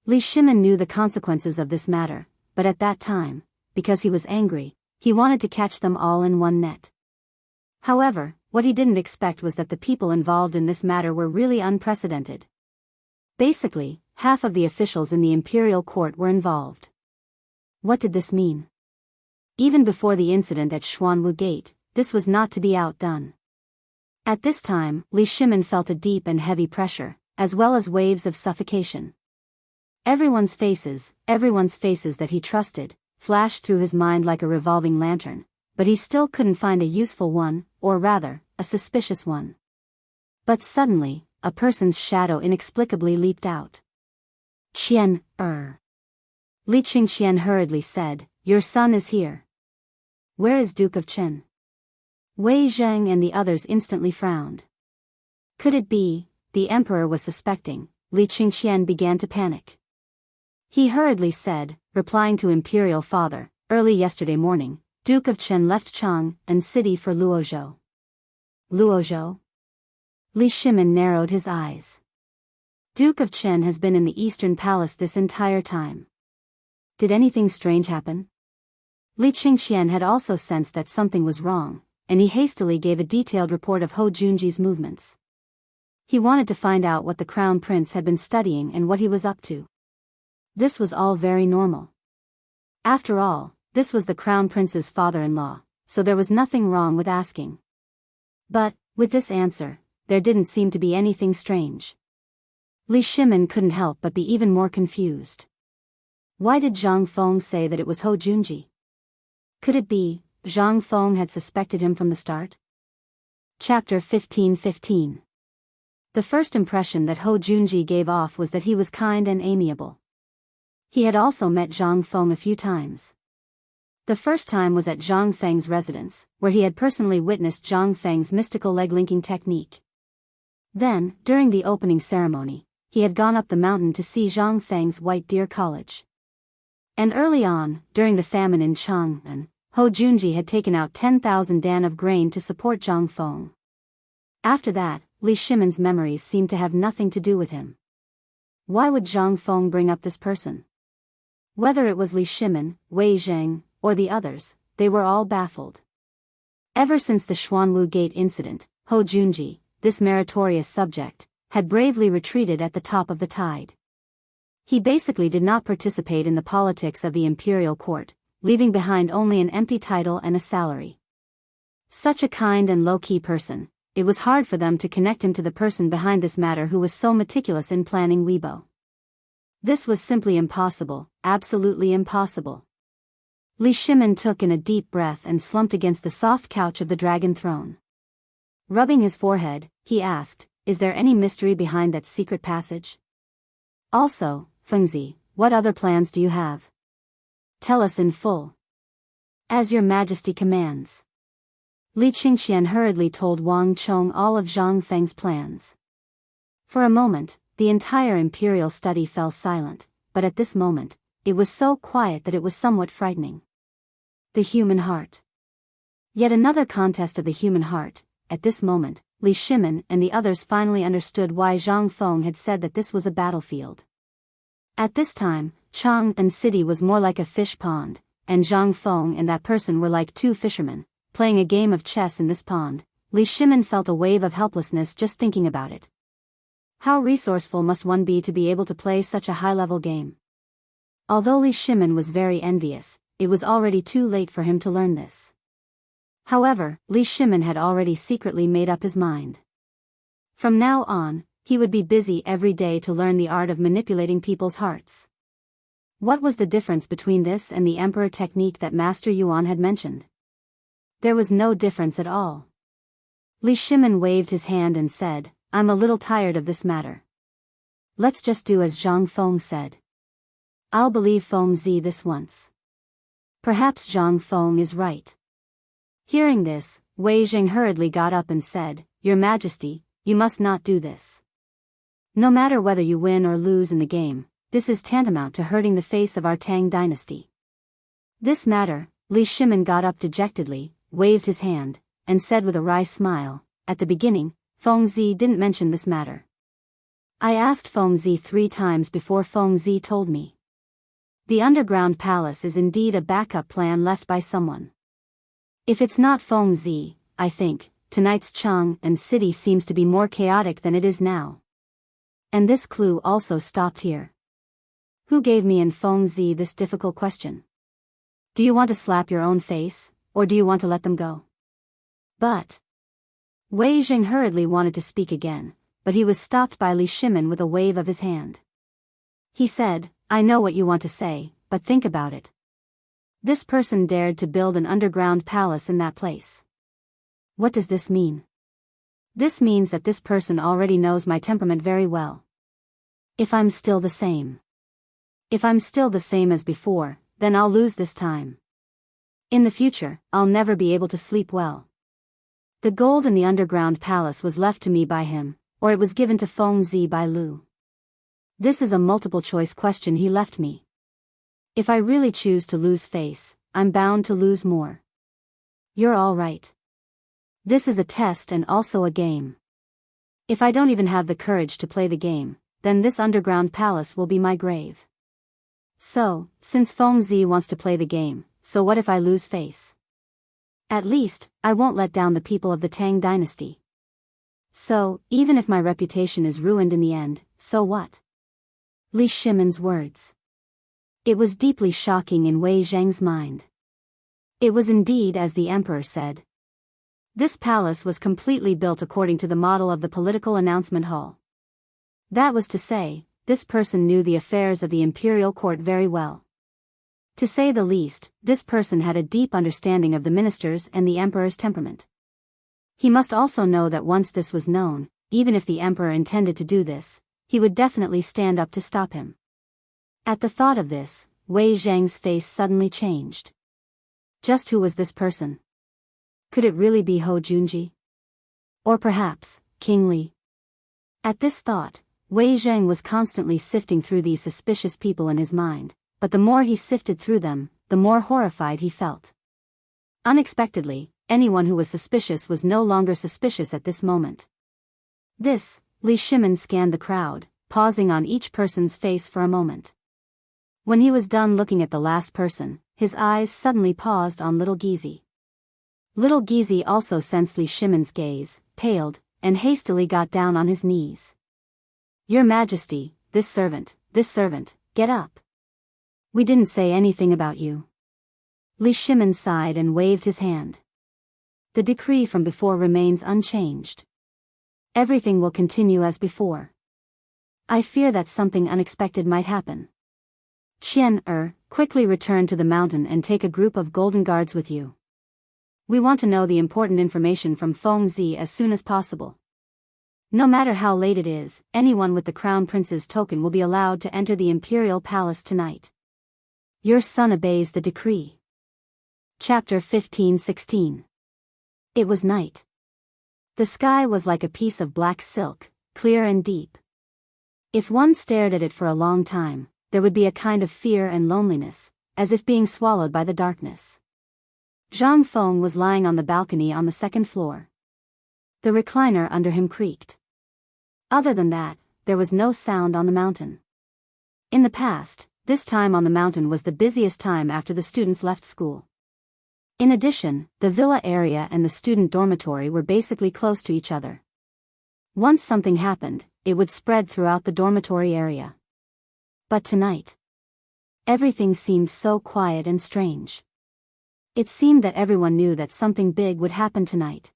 Li Shimin knew the consequences of this matter, but at that time, because he was angry, he wanted to catch them all in one net. However, what he didn't expect was that the people involved in this matter were really unprecedented. Basically, half of the officials in the imperial court were involved. What did this mean? Even before the incident at Xuanwu Gate, this was not to be outdone. At this time, Li Shimin felt a deep and heavy pressure, as well as waves of suffocation. Everyone's faces that he trusted, flashed through his mind like a revolving lantern, but he still couldn't find a useful one, or rather, a suspicious one. But suddenly, a person's shadow inexplicably leaped out. Qian, Li Qingqian hurriedly said, your son is here. Where is Duke of Qin? Wei Zheng and the others instantly frowned. Could it be, the emperor was suspecting? Li Qingqian began to panic. He hurriedly said, replying to imperial father, early yesterday morning, Duke of Qin left Chang'an City for Luozhou. Luozhou? Li Shimin narrowed his eyes. Duke of Qin has been in the Eastern Palace this entire time. Did anything strange happen? Li Qingqian had also sensed that something was wrong, and he hastily gave a detailed report of Hou Junji's movements. He wanted to find out what the crown prince had been studying and what he was up to. This was all very normal. After all, this was the crown prince's father-in-law, so there was nothing wrong with asking. But, with this answer, there didn't seem to be anything strange. Li Shimin couldn't help but be even more confused. Why did Zhang Feng say that it was Hou Junji? Could it be, Zhang Feng had suspected him from the start? Chapter 15:15. The first impression that Hou Junji gave off was that he was kind and amiable. He had also met Zhang Feng a few times. The first time was at Zhang Feng's residence, where he had personally witnessed Zhang Feng's mystical leg-linking technique. Then, during the opening ceremony, he had gone up the mountain to see Zhang Feng's White Deer College. And early on, during the famine in Chang'an, Hou Junji had taken out 10,000 dan of grain to support Zhang Feng. After that, Li Shimin's memories seemed to have nothing to do with him. Why would Zhang Feng bring up this person? Whether it was Li Shimin, Wei Zheng, or the others, they were all baffled. Ever since the Xuanwu Gate incident, Hou Junji, this meritorious subject, had bravely retreated at the top of the tide. He basically did not participate in the politics of the imperial court, leaving behind only an empty title and a salary. Such a kind and low-key person, it was hard for them to connect him to the person behind this matter who was so meticulous in planning Weibo. This was simply impossible, absolutely impossible. Li Shimin took in a deep breath and slumped against the soft couch of the dragon throne. Rubbing his forehead, he asked, is there any mystery behind that secret passage? Also, Fengzi, what other plans do you have? Tell us in full. As your majesty commands. Li Qingqian hurriedly told Wang Chong all of Zhang Feng's plans. For a moment, the entire imperial study fell silent, but at this moment, it was so quiet that it was somewhat frightening. The human heart. Yet another contest of the human heart. At this moment, Li Shimin and the others finally understood why Zhang Feng had said that this was a battlefield. At this time, Chang'an City was more like a fish pond, and Zhang Feng and that person were like two fishermen, playing a game of chess in this pond. Li Shimin felt a wave of helplessness just thinking about it. How resourceful must one be to be able to play such a high-level game? Although Li Shimin was very envious, it was already too late for him to learn this. However, Li Shimin had already secretly made up his mind. From now on, he would be busy every day to learn the art of manipulating people's hearts. What was the difference between this and the emperor technique that Master Yuan had mentioned? There was no difference at all. Li Shimin waved his hand and said, "I'm a little tired of this matter. Let's just do as Zhang Feng said. I'll believe Feng Zi this once. Perhaps Zhang Feng is right." Hearing this, Wei Zheng hurriedly got up and said, "Your Majesty, you must not do this. No matter whether you win or lose in the game, this is tantamount to hurting the face of our Tang dynasty." This matter, Li Shimin got up dejectedly, waved his hand, and said with a wry smile, "At the beginning, Feng Zi didn't mention this matter. I asked Feng Zi 3 times before Feng Zi told me. The underground palace is indeed a backup plan left by someone. If it's not Feng Zi, I think, tonight's Chang'an City seems to be more chaotic than it is now." And this clue also stopped here. Who gave me and Feng Zi this difficult question? Do you want to slap your own face, or do you want to let them go? But Wei Zheng hurriedly wanted to speak again, but he was stopped by Li Shimin with a wave of his hand. He said, "I know what you want to say, but think about it. This person dared to build an underground palace in that place. What does this mean? This means that this person already knows my temperament very well. If I'm still the same as before, then I'll lose this time. In the future, I'll never be able to sleep well. The gold in the underground palace was left to me by him, or it was given to Feng Zi by Lu. This is a multiple-choice question he left me. If I really choose to lose face, I'm bound to lose more. You're all right. This is a test and also a game. If I don't even have the courage to play the game, then this underground palace will be my grave. So, since Feng Zi wants to play the game, so what if I lose face? At least, I won't let down the people of the Tang dynasty. So, even if my reputation is ruined in the end, so what?" Li Shimin's words. It was deeply shocking in Wei Zheng's mind. It was indeed as the emperor said. This palace was completely built according to the model of the political announcement hall. That was to say, this person knew the affairs of the imperial court very well. To say the least, this person had a deep understanding of the ministers and the emperor's temperament. He must also know that once this was known, even if the emperor intended to do this, he would definitely stand up to stop him. At the thought of this, Wei Zheng's face suddenly changed. Just who was this person? Could it really be Hou Junji? Or perhaps, King Li? At this thought, Wei Zheng was constantly sifting through these suspicious people in his mind, but the more he sifted through them, the more horrified he felt. Unexpectedly, anyone who was suspicious was no longer suspicious at this moment. Li Shimin scanned the crowd, pausing on each person's face for a moment. When he was done looking at the last person, his eyes suddenly paused on Little Gizi. Little Gizi also sensed Li Shimin's gaze, paled, and hastily got down on his knees. "Your Majesty, this servant, get up. We didn't say anything about you." Li Shimin sighed and waved his hand. "The decree from before remains unchanged. Everything will continue as before. I fear that something unexpected might happen. Quickly return to the mountain and take a group of golden guards with you. We want to know the important information from Feng Zi as soon as possible. No matter how late it is, anyone with the crown prince's token will be allowed to enter the imperial palace tonight. Your son obeys the decree." Chapter 15-16. It was night. The sky was like a piece of black silk, clear and deep. If one stared at it for a long time, there would be a kind of fear and loneliness, as if being swallowed by the darkness. Zhang Feng was lying on the balcony on the second floor. The recliner under him creaked. Other than that, there was no sound on the mountain. In the past, this time on the mountain was the busiest time after the students left school. In addition, the villa area and the student dormitory were basically close to each other. Once something happened, it would spread throughout the dormitory area. But tonight, everything seemed so quiet and strange. It seemed that everyone knew that something big would happen tonight.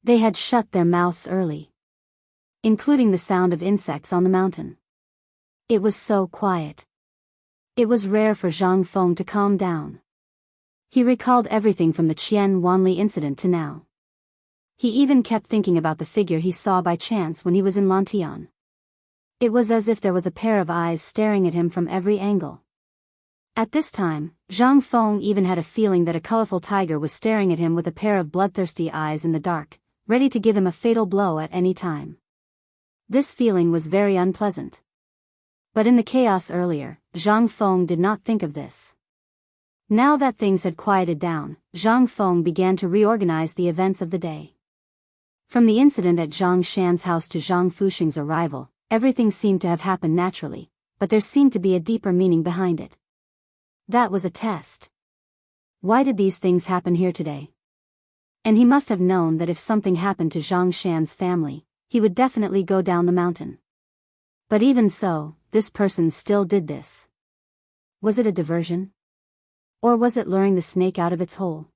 They had shut their mouths early, including the sound of insects on the mountain. It was so quiet. It was rare for Zhang Feng to calm down. He recalled everything from the Qian Wanli incident to now. He even kept thinking about the figure he saw by chance when he was in Lantian. It was as if there was a pair of eyes staring at him from every angle. At this time, Zhang Feng even had a feeling that a colorful tiger was staring at him with a pair of bloodthirsty eyes in the dark, ready to give him a fatal blow at any time. This feeling was very unpleasant. But in the chaos earlier, Zhang Feng did not think of this. Now that things had quieted down, Zhang Feng began to reorganize the events of the day. From the incident at Zhang Shan's house to Zhang Fuxing's arrival, everything seemed to have happened naturally, but there seemed to be a deeper meaning behind it. That was a test. Why did these things happen here today? And he must have known that if something happened to Zhang Shan's family, he would definitely go down the mountain. But even so, this person still did this. Was it a diversion? Or was it luring the snake out of its hole?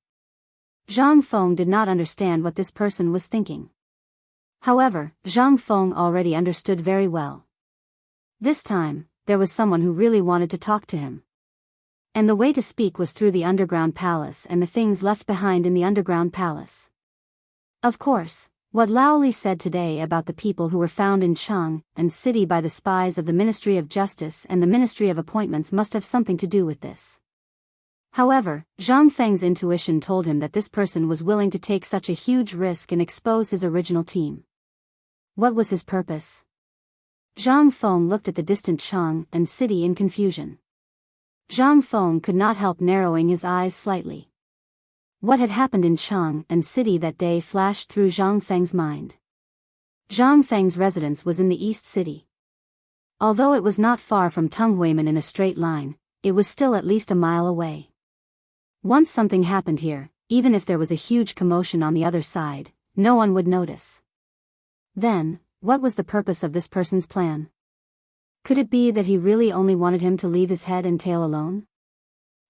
Zhang Feng did not understand what this person was thinking. However, Zhang Feng already understood very well. This time, there was someone who really wanted to talk to him. And the way to speak was through the underground palace and the things left behind in the underground palace. Of course, what Laoli said today about the people who were found in Chang and City by the spies of the Ministry of Justice and the Ministry of Appointments must have something to do with this. However, Zhang Feng's intuition told him that this person was willing to take such a huge risk and expose his original team. What was his purpose? Zhang Feng looked at the distant Chang and City in confusion. Zhang Feng could not help narrowing his eyes slightly. What had happened in Chang and City that day flashed through Zhang Feng's mind. Zhang Feng's residence was in the East City. Although it was not far from Tunghuimen in a straight line, it was still at least a mile away. Once something happened here, even if there was a huge commotion on the other side, no one would notice. Then, what was the purpose of this person's plan? Could it be that he really only wanted him to leave his head and tail alone?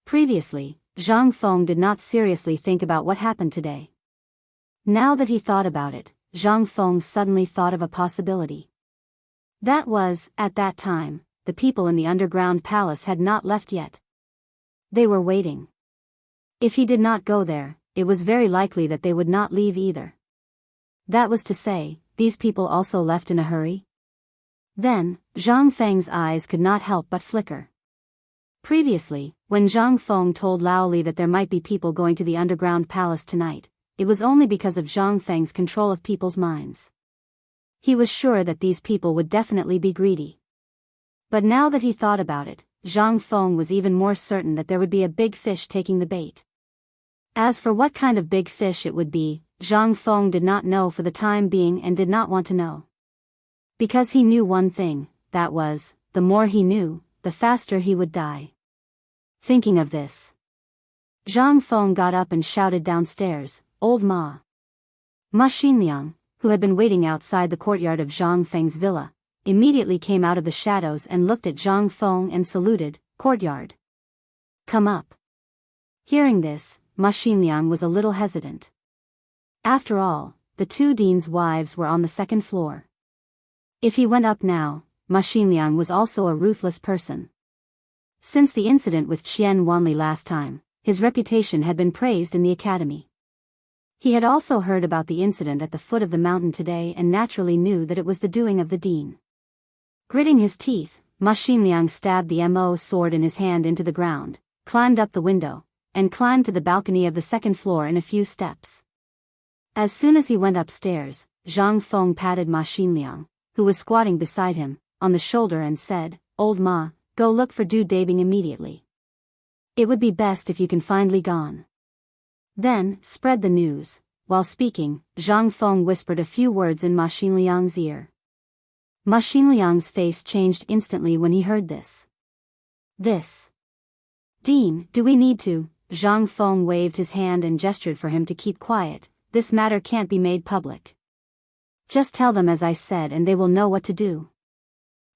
Previously, Zhang Feng did not seriously think about what happened today. Now that he thought about it, Zhang Feng suddenly thought of a possibility. That was, at that time, the people in the underground palace had not left yet. They were waiting. If he did not go there, it was very likely that they would not leave either. That was to say, these people also left in a hurry? Then, Zhang Feng's eyes could not help but flicker. Previously, when Zhang Feng told Laoli that there might be people going to the underground palace tonight, it was only because of Zhang Feng's control of people's minds. He was sure that these people would definitely be greedy. But now that he thought about it, Zhang Feng was even more certain that there would be a big fish taking the bait. As for what kind of big fish it would be, Zhang Feng did not know for the time being and did not want to know. Because he knew one thing, that was, the more he knew, the faster he would die. Thinking of this, Zhang Feng got up and shouted downstairs, "Old Ma!" Ma Xinliang, who had been waiting outside the courtyard of Zhang Feng's villa, immediately came out of the shadows and looked at Zhang Feng and saluted, "Courtyard. Come up." Hearing this, Ma Xinliang was a little hesitant. After all, the two deans' wives were on the second floor. If he went up now, Ma Xinliang was also a ruthless person. Since the incident with Qian Wanli last time, his reputation had been praised in the academy. He had also heard about the incident at the foot of the mountain today and naturally knew that it was the doing of the dean. Gritting his teeth, Ma Xinliang stabbed the mo sword in his hand into the ground, climbed up the window, and climbed to the balcony of the second floor in a few steps. As soon as he went upstairs, Zhang Feng patted Ma Xinliang, who was squatting beside him, on the shoulder and said, "Old Ma, go look for Du Dabing immediately. It would be best if you can find Li Gone. Then, spread the news." While speaking, Zhang Feng whispered a few words in Ma Xinliang's ear. Ma Xinliang's face changed instantly when he heard this. Dean, do we need to? Zhang Feng waved his hand and gestured for him to keep quiet. This matter can't be made public. Just tell them as I said and they will know what to do.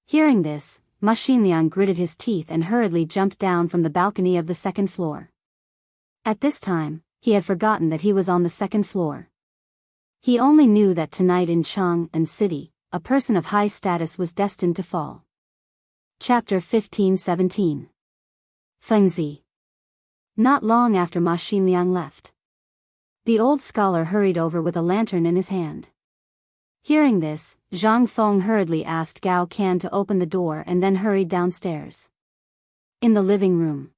Hearing this, Ma Xinliang gritted his teeth and hurriedly jumped down from the balcony of the second floor. At this time, he had forgotten that he was on the second floor. He only knew that tonight in Chang'an City, a person of high status was destined to fall. Chapter 15-17. Fengzi. Not long after Ma Xinliang left, the old scholar hurried over with a lantern in his hand. Hearing this, Zhang Feng hurriedly asked Gao Can to open the door and then hurried downstairs. In the living room,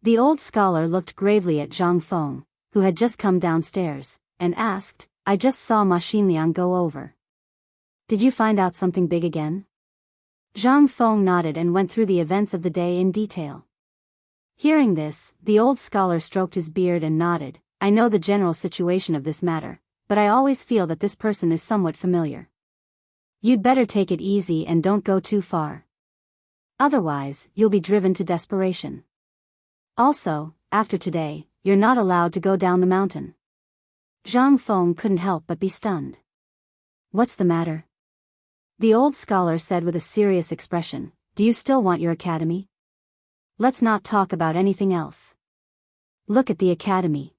the old scholar looked gravely at Zhang Feng, who had just come downstairs, and asked, "I just saw Ma Xinliang go over. Did you find out something big again?" Zhang Feng nodded and went through the events of the day in detail. Hearing this, the old scholar stroked his beard and nodded. "I know the general situation of this matter, but I always feel that this person is somewhat familiar. You'd better take it easy and don't go too far. Otherwise, you'll be driven to desperation. Also, after today, you're not allowed to go down the mountain." Zhang Feng couldn't help but be stunned. "What's the matter?" The old scholar said with a serious expression. "Do you still want your academy? Let's not talk about anything else. Look at the academy.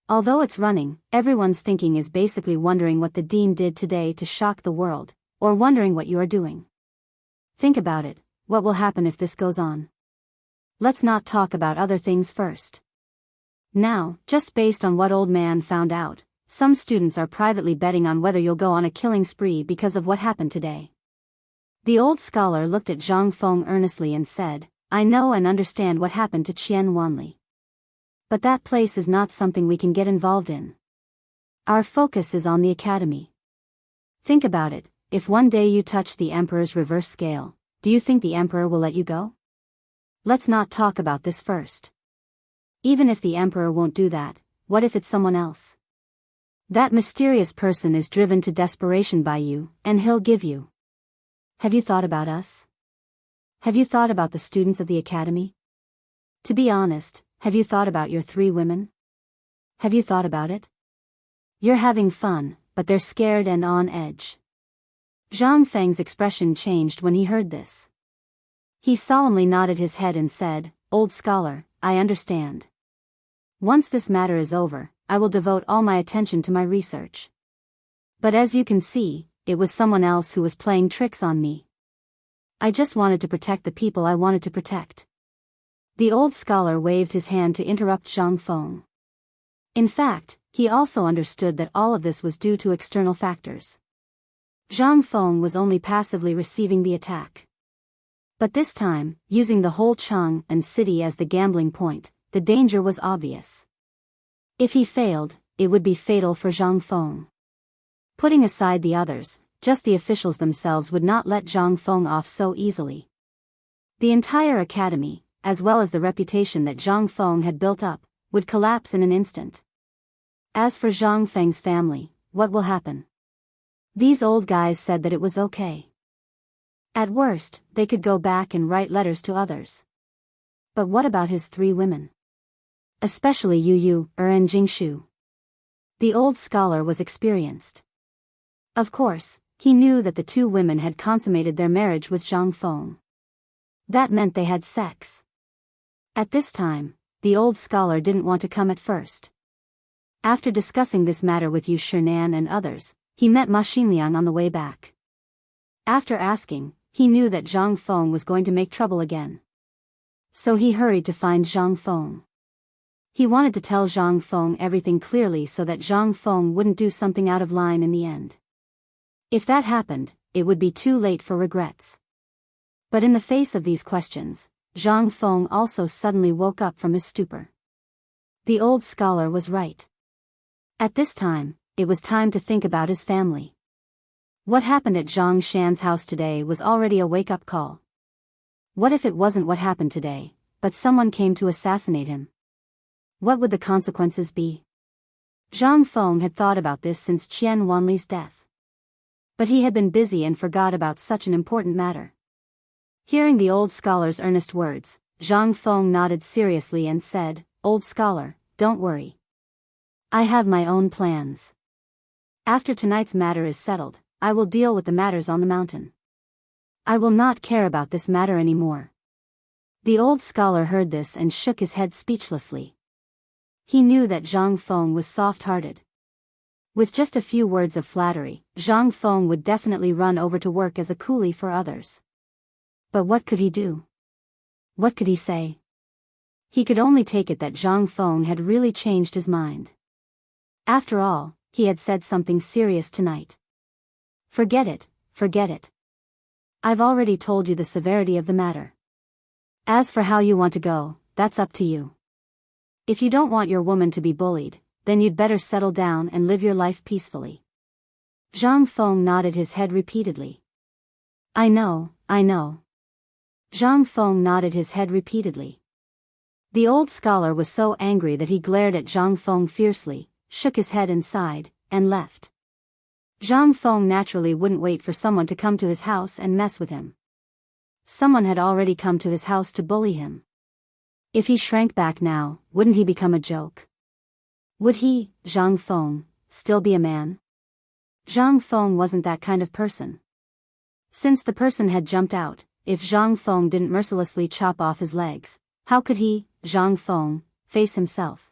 Although it's running, everyone's thinking is basically wondering what the dean did today to shock the world, or wondering what you are doing. Think about it, what will happen if this goes on? Let's not talk about other things first. Now, just based on what old man found out, some students are privately betting on whether you'll go on a killing spree because of what happened today." The old scholar looked at Zhang Feng earnestly and said, "I know and understand what happened to Qian Wanli. But that place is not something we can get involved in. Our focus is on the academy. Think about it, if one day you touch the emperor's reverse scale, do you think the emperor will let you go? Let's not talk about this first. Even if the emperor won't do that, what if it's someone else? That mysterious person is driven to desperation by you, and he'll give you. Have you thought about us? Have you thought about the students of the academy? To be honest, have you thought about your 3 women? Have you thought about it? You're having fun, but they're scared and on edge." Zhang Feng's expression changed when he heard this. He solemnly nodded his head and said, "Old scholar, I understand. Once this matter is over, I will devote all my attention to my research. But as you can see, it was someone else who was playing tricks on me. I just wanted to protect the people I wanted to protect." The old scholar waved his hand to interrupt Zhang Feng. In fact, he also understood that all of this was due to external factors. Zhang Feng was only passively receiving the attack. But this time, using the whole Chang'an city as the gambling point, the danger was obvious. If he failed, it would be fatal for Zhang Feng. Putting aside the others, just the officials themselves would not let Zhang Feng off so easily. The entire academy, as well as the reputation that Zhang Feng had built up, would collapse in an instant. As for Zhang Feng's family, what will happen? These old guys said that it was okay. At worst, they could go back and write letters to others. But what about his 3 women? Especially Yu and Jingshu. The old scholar was experienced. Of course, he knew that the 2 women had consummated their marriage with Zhang Feng. That meant they had sex. At this time, the old scholar didn't want to come at first. After discussing this matter with Yu Shinan and others, he met Ma Xinliang on the way back. After asking, he knew that Zhang Feng was going to make trouble again. So he hurried to find Zhang Feng. He wanted to tell Zhang Feng everything clearly so that Zhang Feng wouldn't do something out of line in the end. If that happened, it would be too late for regrets. But in the face of these questions, Zhang Feng also suddenly woke up from his stupor. The old scholar was right. At this time, it was time to think about his family. What happened at Zhang Shan's house today was already a wake-up call. What if it wasn't what happened today, but someone came to assassinate him? What would the consequences be? Zhang Feng had thought about this since Qian Wanli's death. But he had been busy and forgot about such an important matter. Hearing the old scholar's earnest words, Zhang Feng nodded seriously and said, "Old scholar, don't worry. I have my own plans. After tonight's matter is settled, I will deal with the matters on the mountain. I will not care about this matter anymore." The old scholar heard this and shook his head speechlessly. He knew that Zhang Feng was soft-hearted. With just a few words of flattery, Zhang Feng would definitely run over to work as a coolie for others. But what could he do? What could he say? He could only take it that Zhang Feng had really changed his mind. After all, he had said something serious tonight. Forget it, forget it. I've already told you the severity of the matter. As for how you want to go, that's up to you. If you don't want your woman to be bullied, then you'd better settle down and live your life peacefully. Zhang Feng nodded his head repeatedly. I know, I know. Zhang Feng nodded his head repeatedly. The old scholar was so angry that he glared at Zhang Feng fiercely, shook his head and sighed, and left. Zhang Feng naturally wouldn't wait for someone to come to his house and mess with him. Someone had already come to his house to bully him. If he shrank back now, wouldn't he become a joke? Would he, Zhang Feng, still be a man? Zhang Feng wasn't that kind of person. Since the person had jumped out, if Zhang Feng didn't mercilessly chop off his legs, how could he, Zhang Feng, face himself?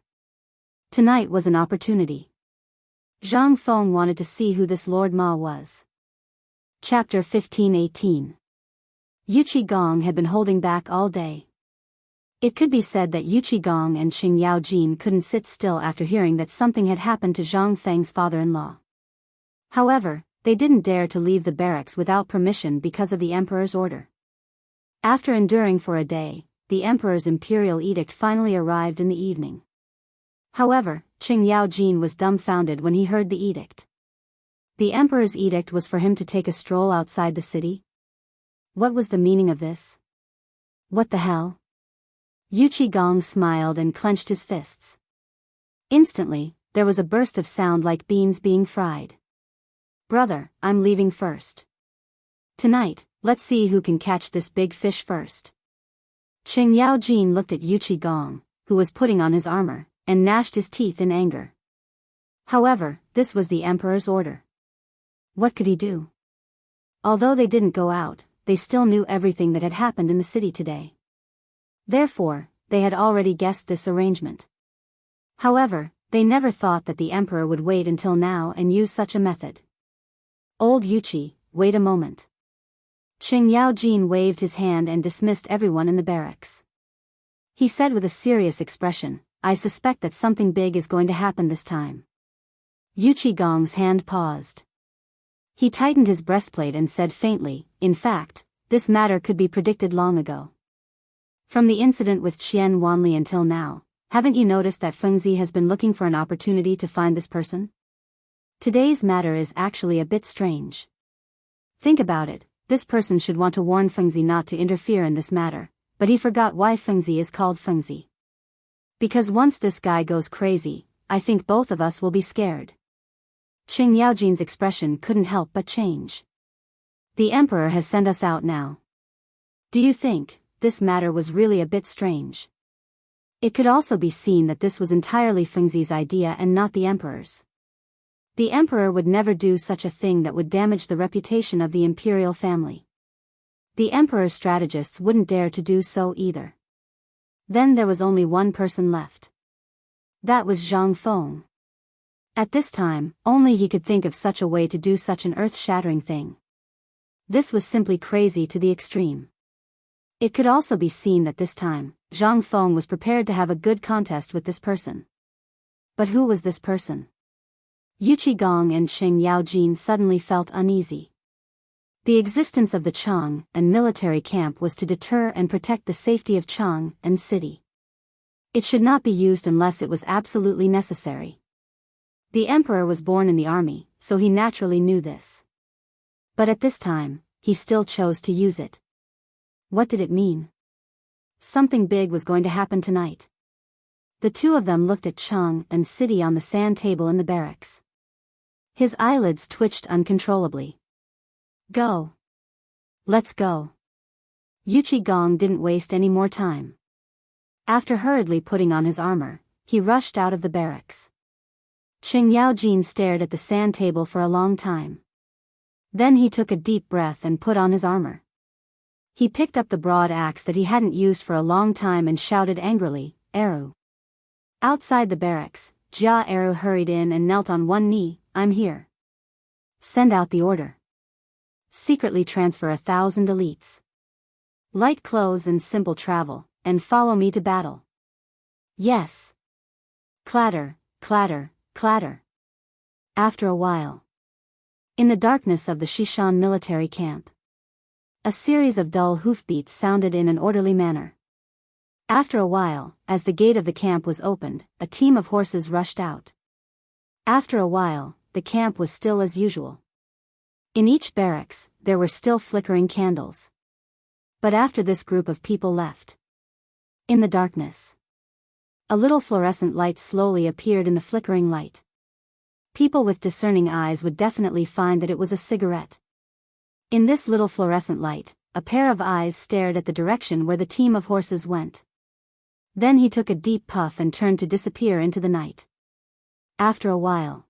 Tonight was an opportunity. Zhang Feng wanted to see who this Lord Ma was. Chapter 1518. Yuqi Gong had been holding back all day. It could be said that Yuqi Gong and Qing Yaojin couldn't sit still after hearing that something had happened to Zhang Feng's father-in-law. However, they didn't dare to leave the barracks without permission because of the emperor's order. After enduring for a day, the emperor's imperial edict finally arrived in the evening. However, Qing Yaojin was dumbfounded when he heard the edict. The emperor's edict was for him to take a stroll outside the city? What was the meaning of this? What the hell? Yuqi Gong smiled and clenched his fists. Instantly, there was a burst of sound like beans being fried. Brother, I'm leaving first. Tonight, let's see who can catch this big fish first. Qing Yaojin looked at Yuqi Gong, who was putting on his armor, and gnashed his teeth in anger. However, this was the emperor's order. What could he do? Although they didn't go out, they still knew everything that had happened in the city today. Therefore, they had already guessed this arrangement. However, they never thought that the emperor would wait until now and use such a method. Old Yuqi, wait a moment. Qing Yaojin waved his hand and dismissed everyone in the barracks. He said with a serious expression, I suspect that something big is going to happen this time. Yuqi Gong's hand paused. He tightened his breastplate and said faintly, in fact, this matter could be predicted long ago. From the incident with Qian Wanli until now, haven't you noticed that Fengzi has been looking for an opportunity to find this person? Today's matter is actually a bit strange. Think about it, this person should want to warn Fengzi not to interfere in this matter, but he forgot why Fengzi is called Fengzi. Because once this guy goes crazy, I think both of us will be scared. Qing Yaojin's expression couldn't help but change. The emperor has sent us out now. Do you think this matter was really a bit strange? It could also be seen that this was entirely Fengzi's idea and not the emperor's. The emperor would never do such a thing that would damage the reputation of the imperial family. The emperor's strategists wouldn't dare to do so either. Then there was only one person left. That was Zhang Feng. At this time, only he could think of such a way to do such an earth-shattering thing. This was simply crazy to the extreme. It could also be seen that this time, Zhang Feng was prepared to have a good contest with this person. But who was this person? Yuqi Gong and Qing Yaojin suddenly felt uneasy. The existence of the Chang and military camp was to deter and protect the safety of Chang and city. It should not be used unless it was absolutely necessary. The emperor was born in the army, so he naturally knew this. But at this time, he still chose to use it. What did it mean? Something big was going to happen tonight. The two of them looked at Chung and City on the sand table in the barracks. His eyelids twitched uncontrollably. Go. Let's go. Yuchi Gong didn't waste any more time. After hurriedly putting on his armor, he rushed out of the barracks. Qing Yaojin stared at the sand table for a long time. Then he took a deep breath and put on his armor. He picked up the broad axe that he hadn't used for a long time and shouted angrily, Eru. Outside the barracks, Jia Eru hurried in and knelt on one knee. I'm here. Send out the order. Secretly transfer 1,000 elites. Light clothes and simple travel, and follow me to battle. Yes. Clatter, clatter, clatter. After a while. In the darkness of the Shishan military camp, a series of dull hoofbeats sounded in an orderly manner. After a while, as the gate of the camp was opened, a team of horses rushed out. After a while, the camp was still as usual. In each barracks, there were still flickering candles. But after this group of people left, in the darkness, a little fluorescent light slowly appeared in the flickering light. People with discerning eyes would definitely find that it was a cigarette. In this little fluorescent light, a pair of eyes stared at the direction where the team of horses went. Then he took a deep puff and turned to disappear into the night. After a while,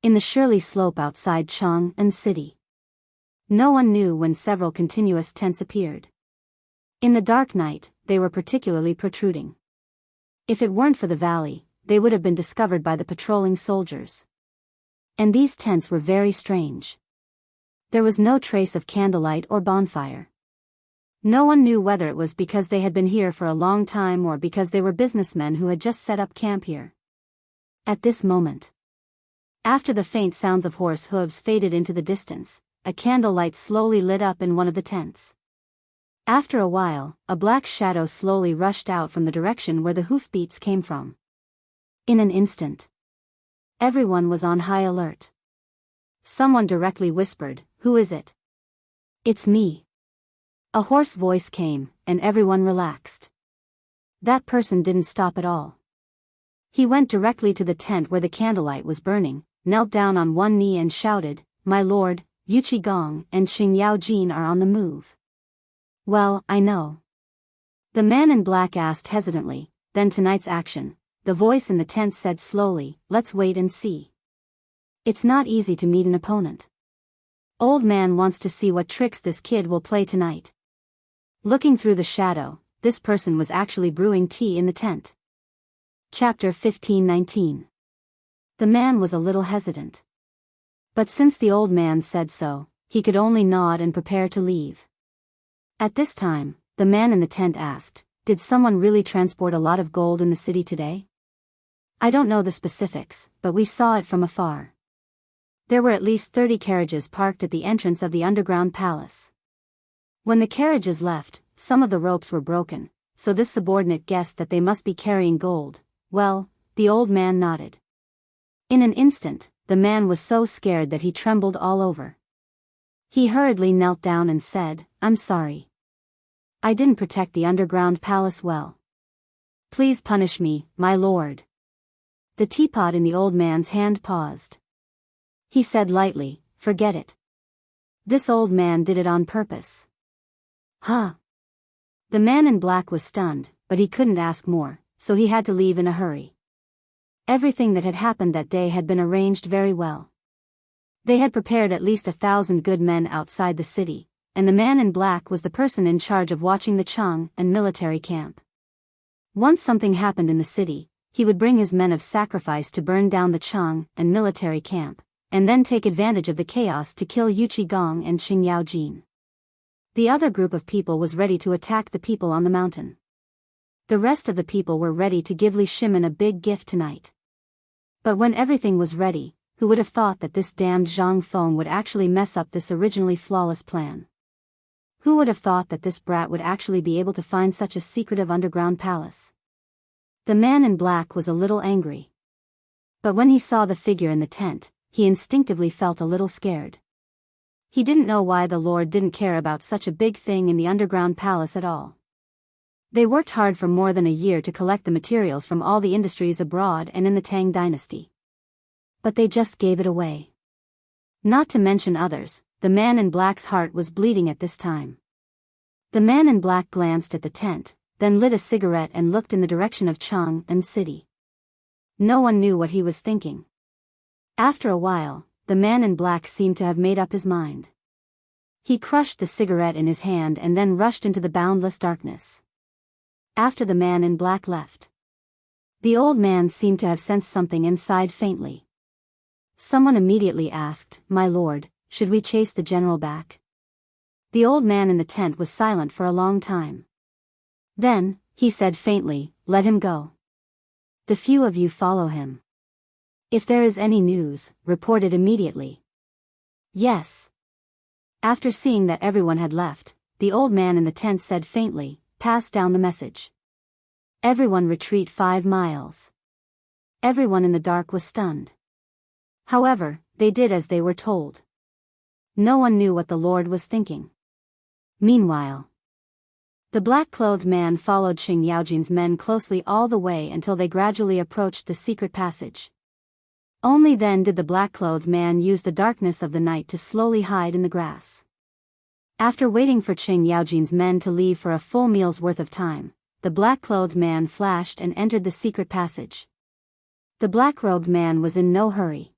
in the Shirley slope outside Chong and City, no one knew when several continuous tents appeared. In the dark night, they were particularly protruding. If it weren't for the valley, they would have been discovered by the patrolling soldiers. And these tents were very strange. There was no trace of candlelight or bonfire. No one knew whether it was because they had been here for a long time or because they were businessmen who had just set up camp here. At this moment, after the faint sounds of horse hooves faded into the distance, a candlelight slowly lit up in one of the tents. After a while, a black shadow slowly rushed out from the direction where the hoofbeats came from. In an instant, everyone was on high alert. Someone directly whispered, "Who is it?" "It's me." A hoarse voice came, and everyone relaxed. That person didn't stop at all. He went directly to the tent where the candlelight was burning, knelt down on one knee and shouted, "My lord, Yuchi Gong and Qing Yaojin are on the move." "Well, I know." The man in black asked hesitantly, "Then tonight's action?" The voice in the tent said slowly, "Let's wait and see. It's not easy to meet an opponent. Old man wants to see what tricks this kid will play tonight." Looking through the shadow, this person was actually brewing tea in the tent. Chapter 15:19. The man was a little hesitant. But since the old man said so, he could only nod and prepare to leave. At this time, the man in the tent asked, "Did someone really transport a lot of gold in the city today?" "I don't know the specifics, but we saw it from afar. There were at least 30 carriages parked at the entrance of the underground palace. When the carriages left, some of the ropes were broken, so this subordinate guessed that they must be carrying gold." "Well," the old man nodded. In an instant, the man was so scared that he trembled all over. He hurriedly knelt down and said, "I'm sorry. I didn't protect the underground palace well. Please punish me, my lord." The teapot in the old man's hand paused. He said lightly, "Forget it. This old man did it on purpose." "Huh?" The man in black was stunned, but he couldn't ask more, so he had to leave in a hurry. Everything that had happened that day had been arranged very well. They had prepared at least 1,000 good men outside the city, and the man in black was the person in charge of watching the Chang and military camp. Once something happened in the city, he would bring his men of sacrifice to burn down the Chang and military camp, and then take advantage of the chaos to kill Yuchi Gong and Qing Yaojin. The other group of people was ready to attack the people on the mountain. The rest of the people were ready to give Li Shimin a big gift tonight. But when everything was ready, who would have thought that this damned Zhang Feng would actually mess up this originally flawless plan? Who would have thought that this brat would actually be able to find such a secretive underground palace? The man in black was a little angry. But when he saw the figure in the tent, he instinctively felt a little scared. He didn't know why the Lord didn't care about such a big thing in the underground palace at all. They worked hard for more than a year to collect the materials from all the industries abroad and in the Tang dynasty. But they just gave it away. Not to mention others, the man in black's heart was bleeding at this time. The man in black glanced at the tent, then lit a cigarette and looked in the direction of Chang'an City. No one knew what he was thinking. After a while, the man in black seemed to have made up his mind. He crushed the cigarette in his hand and then rushed into the boundless darkness. After the man in black left, the old man seemed to have sensed something inside faintly. Someone immediately asked, "My lord, should we chase the general back?" The old man in the tent was silent for a long time. Then, he said faintly, "Let him go. The few of you follow him. If there is any news, report it immediately." "Yes." After seeing that everyone had left, the old man in the tent said faintly, "Pass down the message. Everyone retreat 5 miles." Everyone in the dark was stunned. However, they did as they were told. No one knew what the Lord was thinking. Meanwhile, the black-clothed man followed Xing Yaojin's men closely all the way until they gradually approached the secret passage. Only then did the black-clothed man use the darkness of the night to slowly hide in the grass. After waiting for Xing Yaojin's men to leave for a full meal's worth of time, the black-clothed man flashed and entered the secret passage. The black-robed man was in no hurry.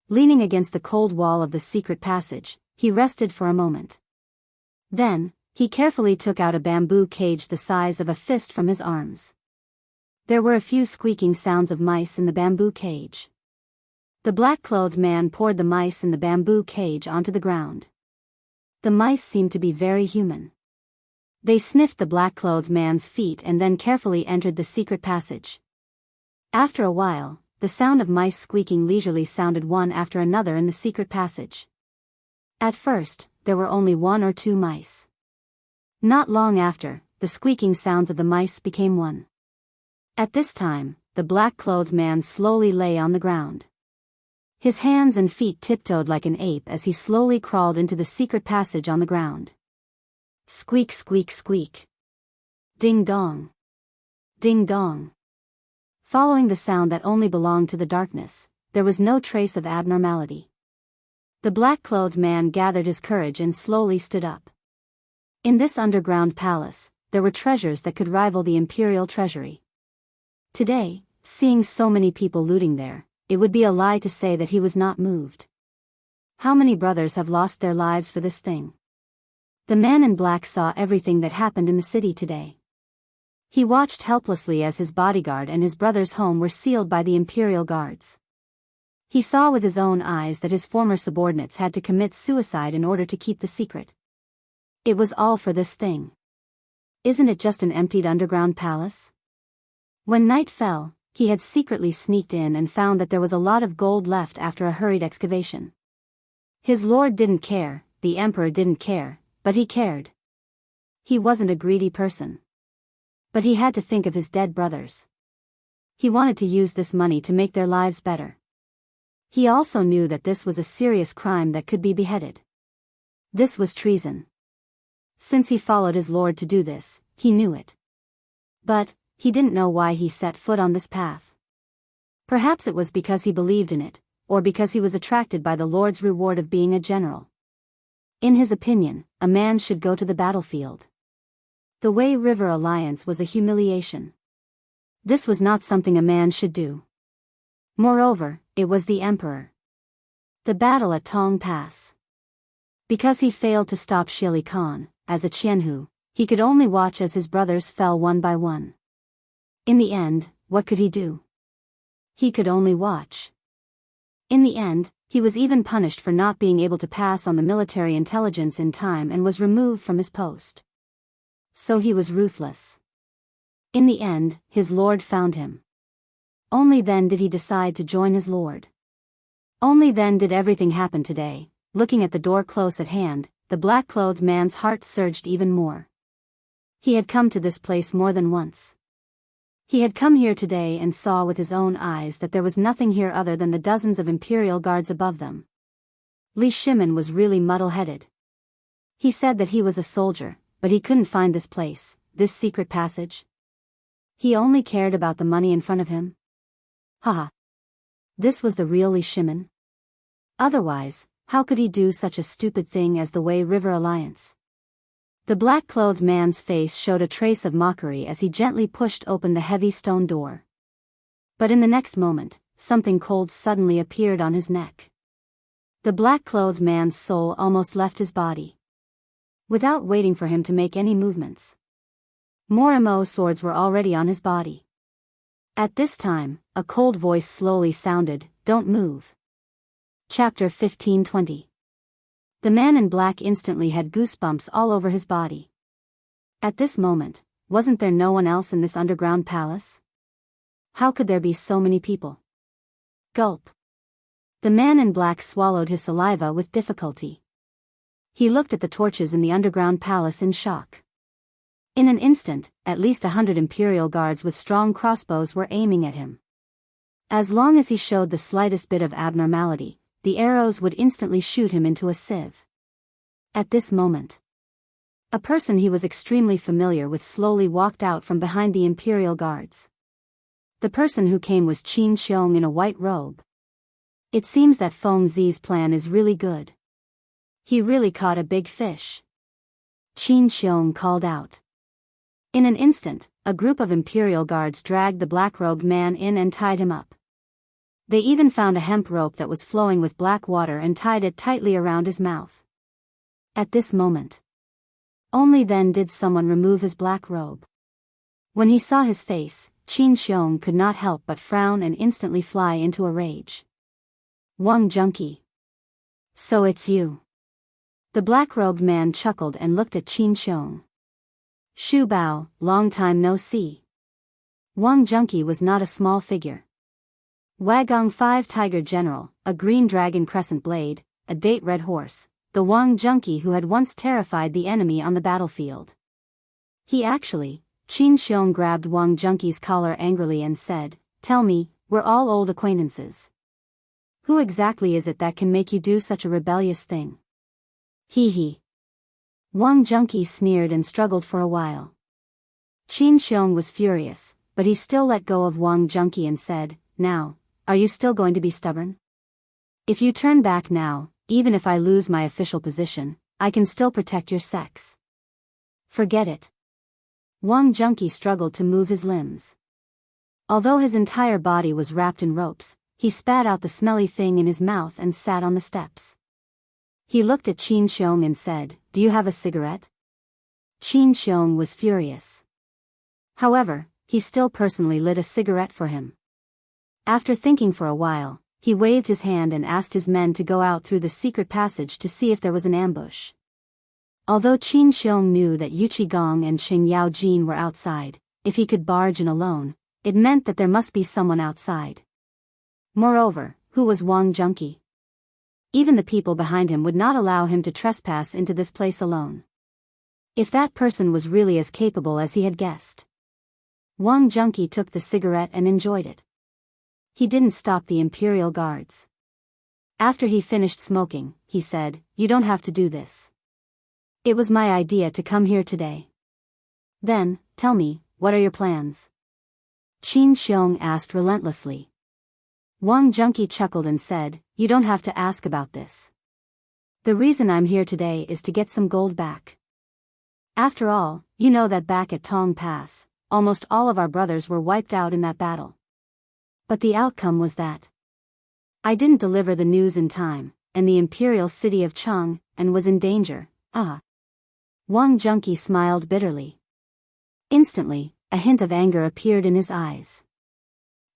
Leaning against the cold wall of the secret passage, he rested for a moment. Then, he carefully took out a bamboo cage the size of a fist from his arms. There were a few squeaking sounds of mice in the bamboo cage. The black-clothed man poured the mice in the bamboo cage onto the ground. The mice seemed to be very human. They sniffed the black-clothed man's feet and then carefully entered the secret passage. After a while, the sound of mice squeaking leisurely sounded one after another in the secret passage. At first, there were only 1 or 2 mice. Not long after, the squeaking sounds of the mice became one. At this time, the black-clothed man slowly lay on the ground. His hands and feet tiptoed like an ape as he slowly crawled into the secret passage on the ground. Squeak, squeak, squeak. Ding dong. Ding dong. Following the sound that only belonged to the darkness, there was no trace of abnormality. The black-clothed man gathered his courage and slowly stood up. In this underground palace, there were treasures that could rival the imperial treasury. Today, seeing so many people looting there, it would be a lie to say that he was not moved. How many brothers have lost their lives for this thing? The man in black saw everything that happened in the city today. He watched helplessly as his bodyguard and his brother's home were sealed by the imperial guards. He saw with his own eyes that his former subordinates had to commit suicide in order to keep the secret. It was all for this thing. Isn't it just an emptied underground palace? When night fell, he had secretly sneaked in and found that there was a lot of gold left after a hurried excavation. His lord didn't care, the emperor didn't care, but he cared. He wasn't a greedy person. But he had to think of his dead brothers. He wanted to use this money to make their lives better. He also knew that this was a serious crime that could be beheaded. This was treason. Since he followed his lord to do this, he knew it. But, he didn't know why he set foot on this path. Perhaps it was because he believed in it, or because he was attracted by the Lord's reward of being a general. In his opinion, a man should go to the battlefield. The Wei River Alliance was a humiliation. This was not something a man should do. Moreover, it was the emperor. The battle at Tong Pass. Because he failed to stop Shili Khan, as a Qianhu, he could only watch as his brothers fell one by one. In the end, what could he do? He could only watch. In the end, he was even punished for not being able to pass on the military intelligence in time and was removed from his post. So he was ruthless. In the end, his lord found him. Only then did he decide to join his lord. Only then did everything happen today. Looking at the door close at hand, the black-clothed man's heart surged even more. He had come to this place more than once. He had come here today and saw with his own eyes that there was nothing here other than the dozens of imperial guards above them. Li Shimin was really muddle-headed. He said that he was a soldier, but he couldn't find this place, this secret passage. He only cared about the money in front of him. Haha. This was the real Li Shimin? Otherwise, how could he do such a stupid thing as the Wei River Alliance? The black-clothed man's face showed a trace of mockery as he gently pushed open the heavy stone door. But in the next moment, something cold suddenly appeared on his neck. The black-clothed man's soul almost left his body. Without waiting for him to make any movements, more MO swords were already on his body. At this time, a cold voice slowly sounded, "Don't move." Chapter 15:20. The man in black instantly had goosebumps all over his body. At this moment, wasn't there no one else in this underground palace? How could there be so many people? Gulp. The man in black swallowed his saliva with difficulty. He looked at the torches in the underground palace in shock. In an instant, at least 100 imperial guards with strong crossbows were aiming at him. As long as he showed the slightest bit of abnormality, the arrows would instantly shoot him into a sieve. At this moment, a person he was extremely familiar with slowly walked out from behind the imperial guards. The person who came was Qin Xiong in a white robe. It seems that Feng Zi's plan is really good. He really caught a big fish. Qin Xiong called out. In an instant, a group of imperial guards dragged the black-robed man in and tied him up. They even found a hemp rope that was flowing with black water and tied it tightly around his mouth. At this moment, only then did someone remove his black robe. When he saw his face, Qin Xiong could not help but frown and instantly fly into a rage. "Wang Junkie. So it's you." The black-robed man chuckled and looked at Qin Xiong. "Shu Bao, long time no see." Wang Junkie was not a small figure. Wagong 5 Tiger General, a green dragon crescent blade, a date red horse, the Wang Junkie who had once terrified the enemy on the battlefield. Qin Xiong grabbed Wang Junkie's collar angrily and said, "Tell me, we're all old acquaintances. Who exactly is it that can make you do such a rebellious thing?" "Hee hee." Wang Junkie sneered and struggled for a while. Qin Xiong was furious, but he still let go of Wang Junkie and said, "Now, are you still going to be stubborn? If you turn back now, even if I lose my official position, I can still protect your sex." "Forget it." Wang Junkie struggled to move his limbs. Although his entire body was wrapped in ropes, he spat out the smelly thing in his mouth and sat on the steps. He looked at Qin Xiong and said, "Do you have a cigarette?" Qin Xiong was furious. However, he still personally lit a cigarette for him. After thinking for a while, he waved his hand and asked his men to go out through the secret passage to see if there was an ambush. Although Qin Xiong knew that Yu Qigong and Qing Yao Jin were outside, if he could barge in alone, it meant that there must be someone outside. Moreover, who was Wang Junkie? Even the people behind him would not allow him to trespass into this place alone. If that person was really as capable as he had guessed. Wang Junkie took the cigarette and enjoyed it. He didn't stop the imperial guards. After he finished smoking, he said, "You don't have to do this. It was my idea to come here today." "Then, tell me, what are your plans?" Qin Xiong asked relentlessly. Wang Junkie chuckled and said, "You don't have to ask about this. The reason I'm here today is to get some gold back. After all, you know that back at Tong Pass, almost all of our brothers were wiped out in that battle. But the outcome was that I didn't deliver the news in time, and the imperial city of Chang, and was in danger." Wang Junkie smiled bitterly. Instantly, a hint of anger appeared in his eyes.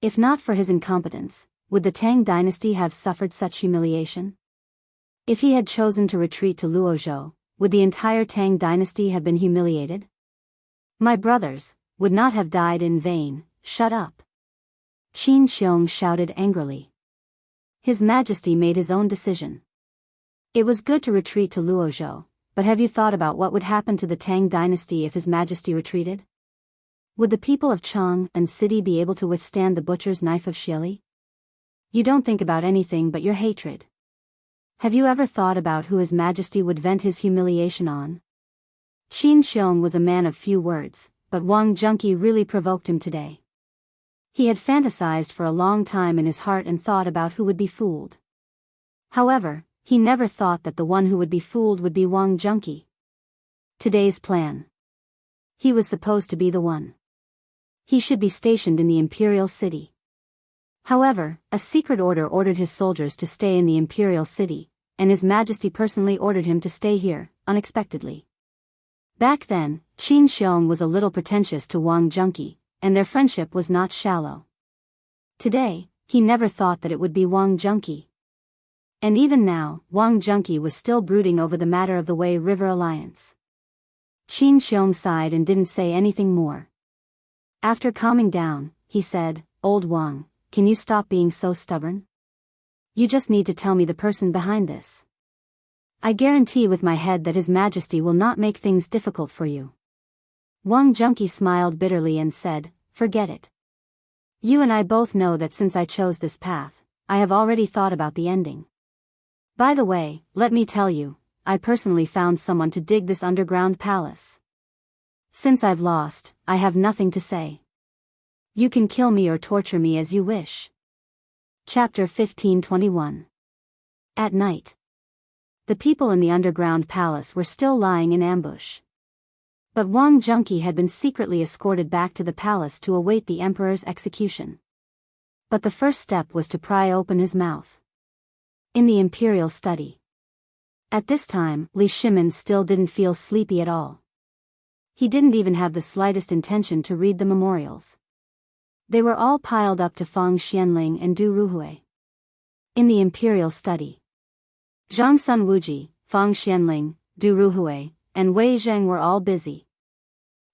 If not for his incompetence, would the Tang dynasty have suffered such humiliation? If he had chosen to retreat to Luozhou, would the entire Tang dynasty have been humiliated? My brothers would not have died in vain. Shut up. Qin Xiong shouted angrily. His Majesty made his own decision. It was good to retreat to Luozhou, but have you thought about what would happen to the Tang dynasty if His Majesty retreated? Would the people of Chang and city be able to withstand the butcher's knife of Shili? You don't think about anything but your hatred. Have you ever thought about who His Majesty would vent his humiliation on? Qin Xiong was a man of few words, but Wang Junqi really provoked him today. He had fantasized for a long time in his heart and thought about who would be fooled. However, he never thought that the one who would be fooled would be Wang Junqi. Today's plan. He was supposed to be the one. He should be stationed in the imperial city. However, a secret order ordered his soldiers to stay in the imperial city, and His Majesty personally ordered him to stay here, unexpectedly. Back then, Qin Xiong was a little pretentious to Wang Junqi, and their friendship was not shallow. Today, he never thought that it would be Wang Junqi. And even now, Wang Junqi was still brooding over the matter of the Wei River Alliance. Qin Xiong sighed and didn't say anything more. After calming down, he said, "Old Wang, can you stop being so stubborn? You just need to tell me the person behind this. I guarantee with my head that His Majesty will not make things difficult for you." Wang Junqi smiled bitterly and said, "Forget it. You and I both know that since I chose this path, I have already thought about the ending. By the way, let me tell you, I personally found someone to dig this underground palace. Since I've lost, I have nothing to say. You can kill me or torture me as you wish." Chapter 1521. At night. The people in the underground palace were still lying in ambush. But Wang Junqi had been secretly escorted back to the palace to await the emperor's execution. But the first step was to pry open his mouth. In the imperial study. At this time, Li Shimin still didn't feel sleepy at all. He didn't even have the slightest intention to read the memorials. They were all piled up to Fang Xianling and Du Ruhui. In the imperial study. Zhang Sun Wuji, Fang Xianling, Du Ruhui, and Wei Zheng were all busy.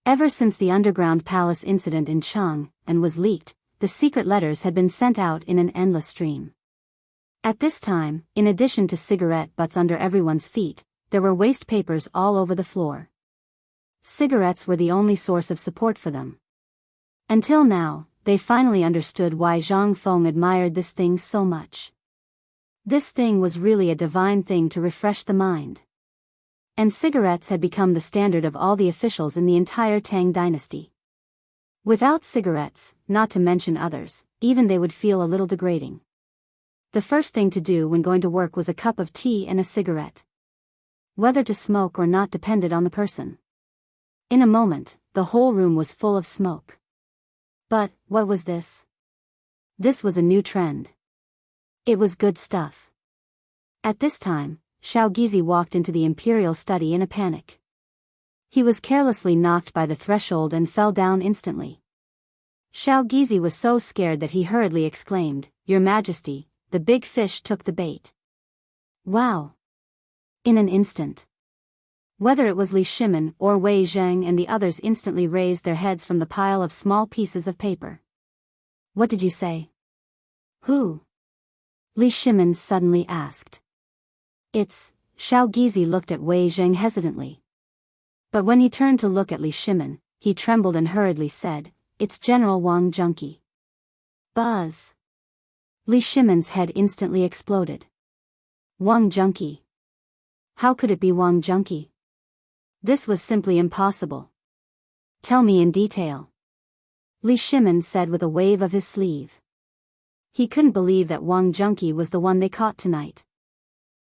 Ever since the underground palace incident in Chang, and was leaked, the secret letters had been sent out in an endless stream. At this time, in addition to cigarette butts under everyone's feet, there were waste papers all over the floor. Cigarettes were the only source of support for them. Until now, they finally understood why Zhang Feng admired this thing so much. This thing was really a divine thing to refresh the mind. And cigarettes had become the standard of all the officials in the entire Tang dynasty. Without cigarettes, not to mention others, even they would feel a little degrading. The first thing to do when going to work was a cup of tea and a cigarette. Whether to smoke or not depended on the person. In a moment, the whole room was full of smoke. But, what was this? This was a new trend. It was good stuff. At this time, Xiao Gizi walked into the imperial study in a panic. He was carelessly knocked by the threshold and fell down instantly. Xiao Gizi was so scared that he hurriedly exclaimed, "Your Majesty, the big fish took the bait." Wow! In an instant. Whether it was Li Shimin or Wei Zheng and the others instantly raised their heads from the pile of small pieces of paper. "What did you say?" "Who?" Li Shimin suddenly asked. "It's..." Xiao Gizi looked at Wei Zheng hesitantly. But when he turned to look at Li Shimin, he trembled and hurriedly said, "It's General Wang Junqi." Buzz! Li Shimin's head instantly exploded. Wang Junqi? How could it be Wang Junqi? This was simply impossible. "Tell me in detail," Li Shimin said with a wave of his sleeve. He couldn't believe that Wang Junqi was the one they caught tonight.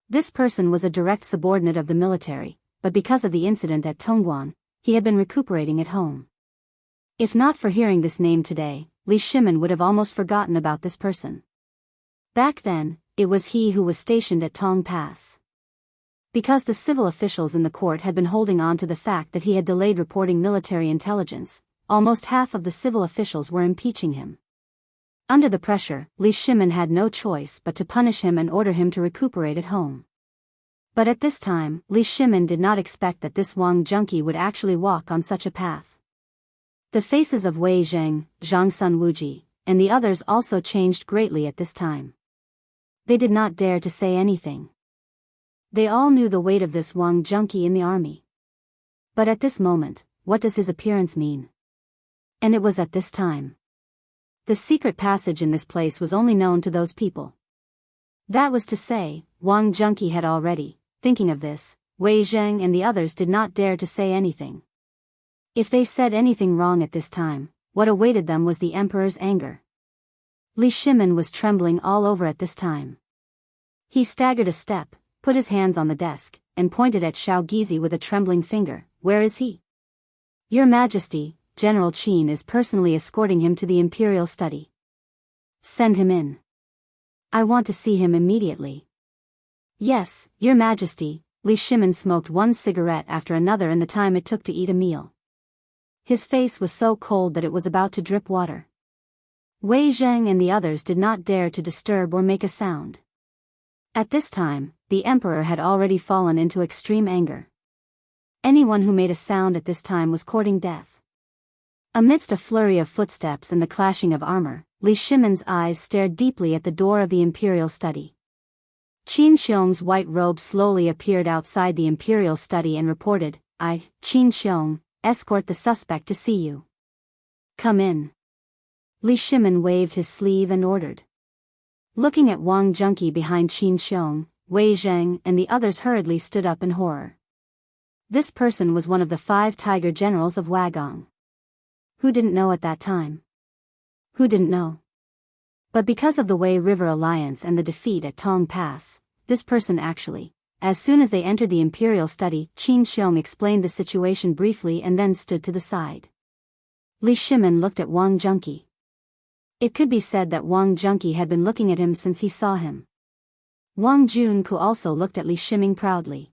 This person was a direct subordinate of the military, but because of the incident at Tongguan, he had been recuperating at home. If not for hearing this name today, Li Shimin would have almost forgotten about this person. Back then, it was he who was stationed at Tong Pass. Because the civil officials in the court had been holding on to the fact that he had delayed reporting military intelligence, almost half of the civil officials were impeaching him. Under the pressure, Li Shimin had no choice but to punish him and order him to recuperate at home. But at this time, Li Shimin did not expect that this Wang Junqi would actually walk on such a path. The faces of Wei Zheng, Zhang Sun Wuji, and the others also changed greatly at this time. They did not dare to say anything. They all knew the weight of this Wang Junqi in the army. But at this moment, what does his appearance mean? And it was at this time. The secret passage in this place was only known to those people. That was to say, Wang Junqi had already, thinking of this, Wei Zheng and the others did not dare to say anything. If they said anything wrong at this time, what awaited them was the emperor's anger. Li Shimin was trembling all over at this time. He staggered a step, put his hands on the desk, and pointed at Xiao Gizi with a trembling finger. Where is he? Your Majesty, General Qin is personally escorting him to the imperial study. Send him in. I want to see him immediately. Yes, Your Majesty. Li Shimin smoked one cigarette after another in the time it took to eat a meal. His face was so cold that it was about to drip water. Wei Zheng and the others did not dare to disturb or make a sound. At this time, the emperor had already fallen into extreme anger. Anyone who made a sound at this time was courting death. Amidst a flurry of footsteps and the clashing of armor, Li Shimin's eyes stared deeply at the door of the imperial study. Qin Xiong's white robe slowly appeared outside the imperial study and reported, I, Qin Xiong, escort the suspect to see you. Come in. Li Shimin waved his sleeve and ordered. Looking at Wang Junqi behind Qin Xiong, Wei Zheng and the others hurriedly stood up in horror. This person was one of the 5 tiger generals of Wagong. Who didn't know at that time? Who didn't know? But because of the Wei River Alliance and the defeat at Tong Pass, this person actually, as soon as they entered the imperial study, Qin Xiong explained the situation briefly and then stood to the side. Li Shimin looked at Wang Junqi. It could be said that Wang Junqi had been looking at him since he saw him. Wang Junku also looked at Li Shimin proudly.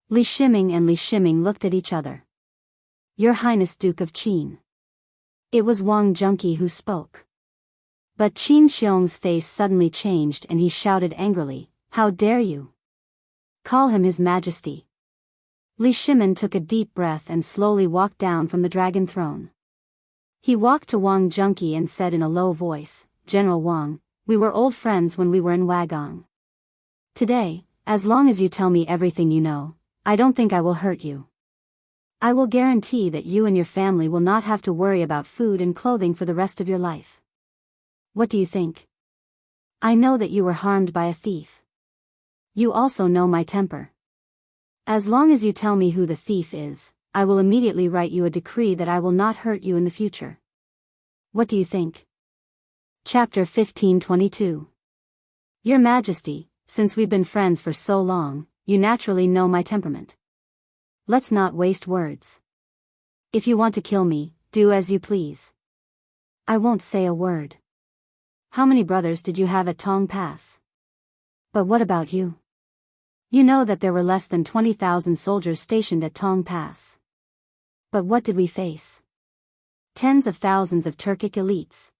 Li Shimin and Li Shimin looked at each other. Your Highness Duke of Qin. It was Wang Junqi who spoke. But Qin Xiong's face suddenly changed and he shouted angrily, How dare you? Call him His Majesty. Li Shimin took a deep breath and slowly walked down from the dragon throne. He walked to Wang Junqi and said in a low voice, General Wang, we were old friends when we were in Wagong. Today, as long as you tell me everything you know, I don't think I will hurt you. I will guarantee that you and your family will not have to worry about food and clothing for the rest of your life. What do you think? I know that you were harmed by a thief. You also know my temper. As long as you tell me who the thief is, I will immediately write you a decree that I will not hurt you in the future. What do you think? Chapter 1522. Your Majesty, since we've been friends for so long, you naturally know my temperament. Let's not waste words. If you want to kill me, do as you please. I won't say a word. How many brothers did you have at Tong Pass? But what about you? You know that there were less than 20,000 soldiers stationed at Tong Pass. But what did we face? Tens of thousands of Turkic elites.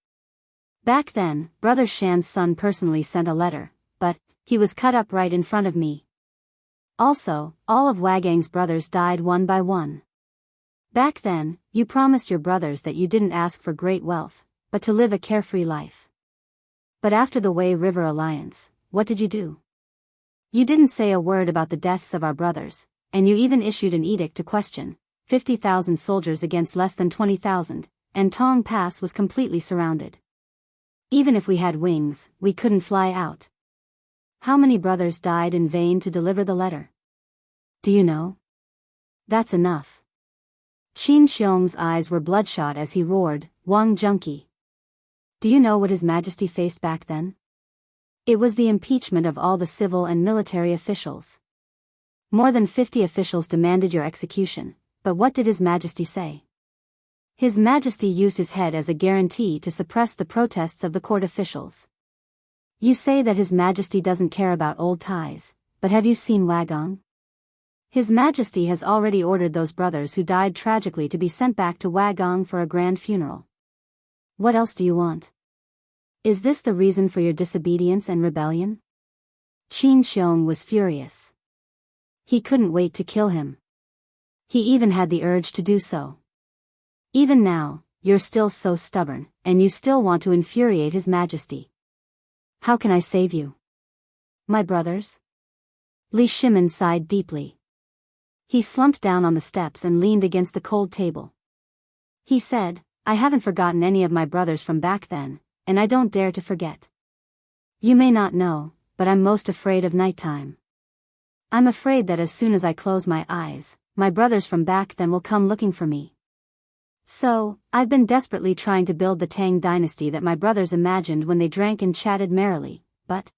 Back then, Brother Shan's son personally sent a letter, but he was cut up right in front of me. Also, all of Wagang's brothers died one by one. Back then, you promised your brothers that you didn't ask for great wealth, but to live a carefree life. But after the Wei River Alliance, what did you do? You didn't say a word about the deaths of our brothers, and you even issued an edict to question 50,000 soldiers against less than 20,000, and Tong Pass was completely surrounded. Even if we had wings, we couldn't fly out. How many brothers died in vain to deliver the letter? Do you know? That's enough. Qin Xiong's eyes were bloodshot as he roared, Wang Junqi. Do you know what His Majesty faced back then? It was the impeachment of all the civil and military officials. More than 50 officials demanded your execution, but what did His Majesty say? His Majesty used his head as a guarantee to suppress the protests of the court officials. You say that His Majesty doesn't care about old ties, but have you seen Wagong? His Majesty has already ordered those brothers who died tragically to be sent back to Wagong for a grand funeral. What else do you want? Is this the reason for your disobedience and rebellion? Qin Xiong was furious. He couldn't wait to kill him. He even had the urge to do so. Even now, you're still so stubborn, and you still want to infuriate His Majesty. How can I save you? My brothers? Li Shimin sighed deeply. He slumped down on the steps and leaned against the cold table. He said, I haven't forgotten any of my brothers from back then, and I don't dare to forget. You may not know, but I'm most afraid of nighttime. I'm afraid that as soon as I close my eyes, my brothers from back then will come looking for me. So, I've been desperately trying to build the Tang dynasty that my brothers imagined when they drank and chatted merrily, but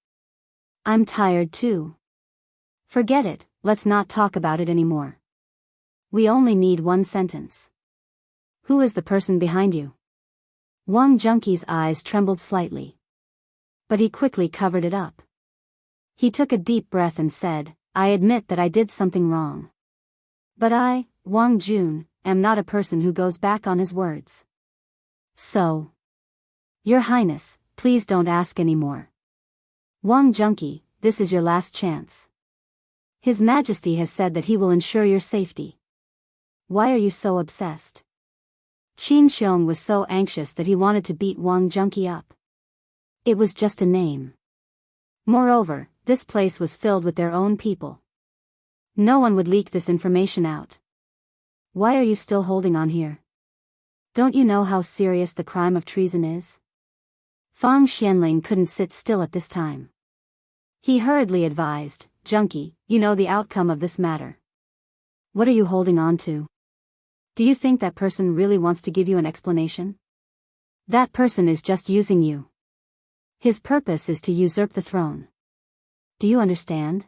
I'm tired too. Forget it, let's not talk about it anymore. We only need one sentence. Who is the person behind you? Wang Junqi's eyes trembled slightly. But he quickly covered it up. He took a deep breath and said, I admit that I did something wrong. But I, Wang Jun, am not a person who goes back on his words. So, Your Highness, please don't ask any more. Wang Junqi, this is your last chance. His Majesty has said that he will ensure your safety. Why are you so obsessed? Qin Xiong was so anxious that he wanted to beat Wang Junqi up. It was just a name. Moreover, this place was filled with their own people. No one would leak this information out. Why are you still holding on here? Don't you know how serious the crime of treason is? Fang Xianling couldn't sit still at this time. He hurriedly advised, Junqi, you know the outcome of this matter. What are you holding on to? Do you think that person really wants to give you an explanation? That person is just using you. His purpose is to usurp the throne. Do you understand?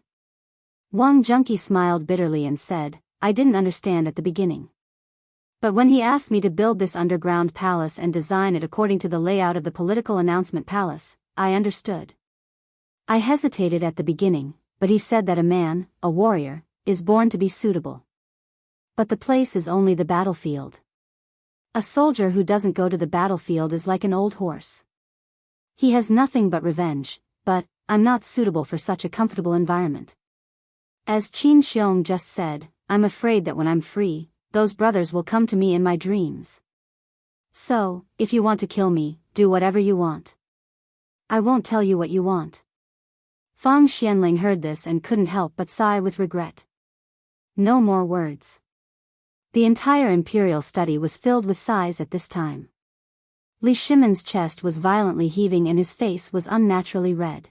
Wang Junqi smiled bitterly and said, I didn't understand at the beginning. But when he asked me to build this underground palace and design it according to the layout of the political announcement palace, I understood. I hesitated at the beginning, but he said that a man, a warrior, is born to be suitable. But the place is only the battlefield. A soldier who doesn't go to the battlefield is like an old horse. He has nothing but revenge, but I'm not suitable for such a comfortable environment. As Qin Xiong just said, I'm afraid that when I'm free, those brothers will come to me in my dreams. So, if you want to kill me, do whatever you want. I won't tell you what you want. Fang Xianling heard this and couldn't help but sigh with regret. No more words. The entire imperial study was filled with sighs at this time. Li Shimon's chest was violently heaving and his face was unnaturally red.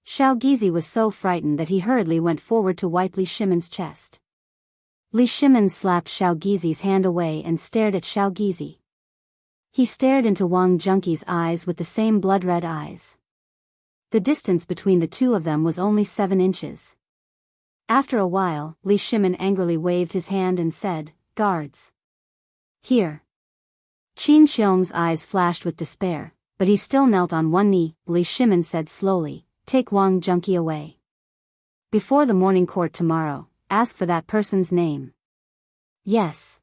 Xiao Gizi was so frightened that he hurriedly went forward to wipe Li Shimon's chest. Li Shimon slapped Xiao Gizi's hand away and stared at Xiao Gizi. He stared into Wang Junqi's eyes with the same blood-red eyes. The distance between the two of them was only 7 inches. After a while, Li Shimon angrily waved his hand and said, Guards. Here. Qin Xiong's eyes flashed with despair, but he still knelt on one knee. Li Shimon said slowly, Take Wang Junqi away. Before the morning court tomorrow, ask for that person's name. Yes.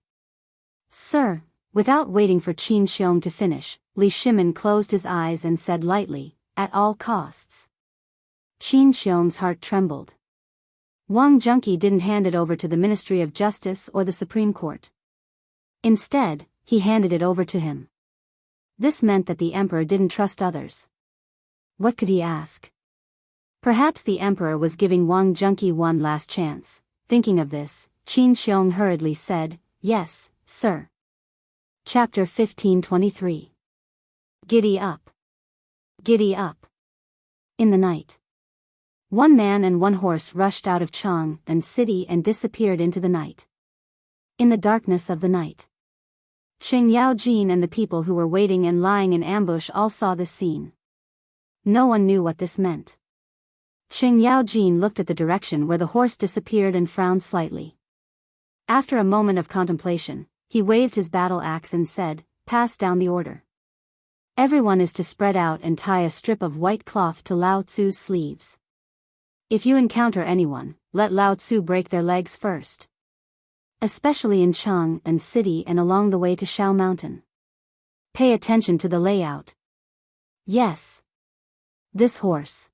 Sir. Without waiting for Qin Xiong to finish, Li Shimon closed his eyes and said lightly, At all costs. Qin Xiong's heart trembled. Wang Junqi didn't hand it over to the Ministry of Justice or the Supreme Court. Instead, he handed it over to him. This meant that the emperor didn't trust others. What could he ask? Perhaps the emperor was giving Wang Junqi one last chance. Thinking of this, Qin Xiong hurriedly said, Yes, sir. Chapter 1523. Giddy up. Giddy up. In the night. One man and one horse rushed out of Chang and city and disappeared into the night. In the darkness of the night, Qing Yaojin and the people who were waiting and lying in ambush all saw this scene. No one knew what this meant. Qing Yaojin looked at the direction where the horse disappeared and frowned slightly. After a moment of contemplation, he waved his battle axe and said, Pass down the order. Everyone is to spread out and tie a strip of white cloth to Lao Tzu's sleeves. If you encounter anyone, let Lao Tzu break their legs first. Especially in Chang and city and along the way to Shao Mountain. Pay attention to the layout. Yes. This horse.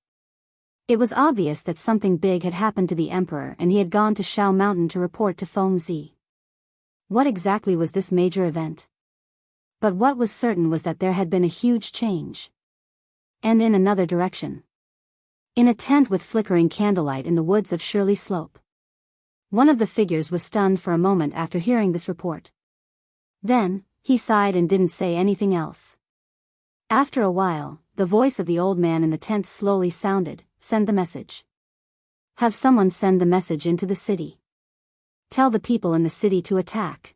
It was obvious that something big had happened to the emperor and he had gone to Shao Mountain to report to Feng Zi. What exactly was this major event? But what was certain was that there had been a huge change. And in another direction. In a tent with flickering candlelight in the woods of Shirley Slope. One of the figures was stunned for a moment after hearing this report. Then, he sighed and didn't say anything else. After a while, the voice of the old man in the tent slowly sounded, send the message. Have someone send the message into the city. Tell the people in the city to attack.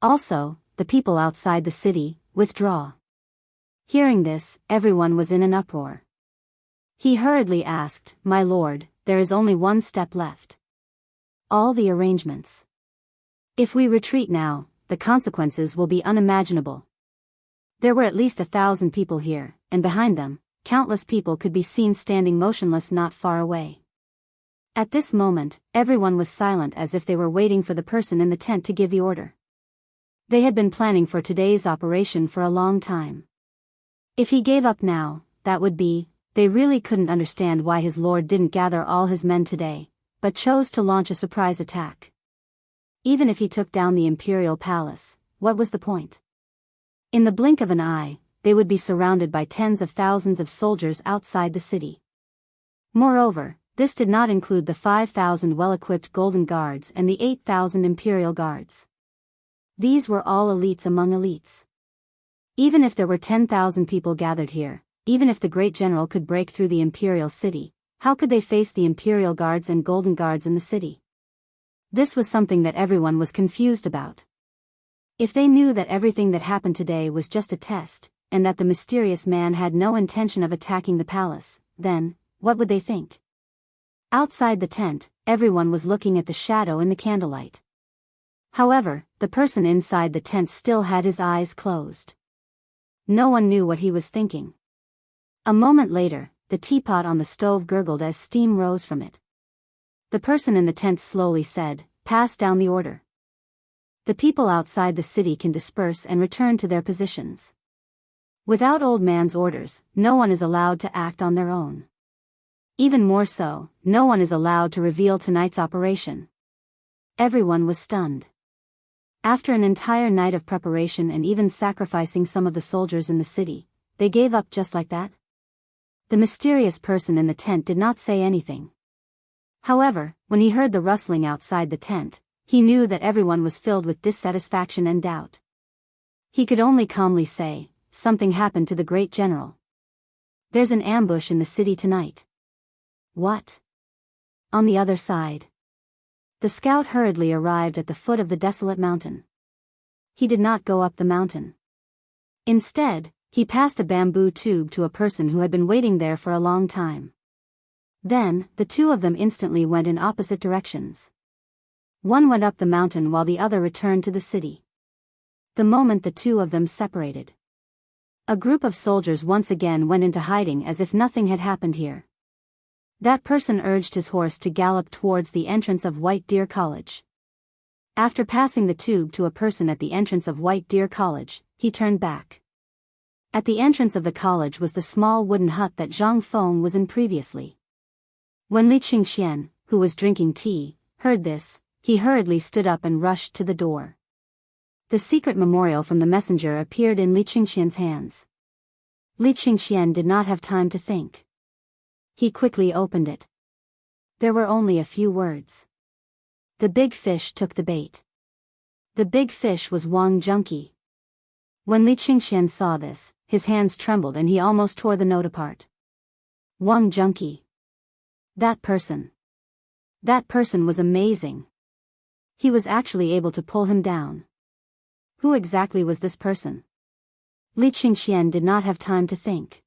Also, the people outside the city, withdraw. Hearing this, everyone was in an uproar. He hurriedly asked, "My lord, there is only one step left. All the arrangements. If we retreat now, the consequences will be unimaginable." There were at least 1,000 people here, and behind them, countless people could be seen standing motionless not far away. At this moment, everyone was silent as if they were waiting for the person in the tent to give the order. They had been planning for today's operation for a long time. If he gave up now, that would be, they really couldn't understand why his lord didn't gather all his men today, but chose to launch a surprise attack. Even if he took down the imperial palace, what was the point? In the blink of an eye, they would be surrounded by tens of thousands of soldiers outside the city. Moreover, this did not include the 5,000 well-equipped golden guards and the 8,000 imperial guards. These were all elites among elites. Even if there were 10,000 people gathered here, even if the great general could break through the imperial city, how could they face the imperial guards and golden guards in the city? This was something that everyone was confused about. If they knew that everything that happened today was just a test, and that the mysterious man had no intention of attacking the palace, then, what would they think? Outside the tent, everyone was looking at the shadow in the candlelight. However, the person inside the tent still had his eyes closed. No one knew what he was thinking. A moment later, the teapot on the stove gurgled as steam rose from it. The person in the tent slowly said, "Pass down the order. The people outside the city can disperse and return to their positions. Without old man's orders, no one is allowed to act on their own. Even more so, no one is allowed to reveal tonight's operation." Everyone was stunned. After an entire night of preparation and even sacrificing some of the soldiers in the city, they gave up just like that? The mysterious person in the tent did not say anything. However, when he heard the rustling outside the tent, he knew that everyone was filled with dissatisfaction and doubt. He could only calmly say, "Something happened to the great general. There's an ambush in the city tonight." What? On the other side. The scout hurriedly arrived at the foot of the desolate mountain. He did not go up the mountain. Instead, he passed a bamboo tube to a person who had been waiting there for a long time. Then, the two of them instantly went in opposite directions. One went up the mountain while the other returned to the city. The moment the two of them separated, a group of soldiers once again went into hiding as if nothing had happened here. That person urged his horse to gallop towards the entrance of White Deer College. After passing the tube to a person at the entrance of White Deer College, he turned back. At the entrance of the college was the small wooden hut that Zhang Feng was in previously. When Li Qingxian, who was drinking tea, heard this, he hurriedly stood up and rushed to the door. The secret memorial from the messenger appeared in Li Qingxian's hands. Li Qingxian did not have time to think. He quickly opened it. There were only a few words. The big fish took the bait. The big fish was Wang Junqi. When Li Qingxian saw this, his hands trembled and he almost tore the note apart. Wang Junqi. That person. That person was amazing. He was actually able to pull him down. Who exactly was this person? Li Qingxian did not have time to think.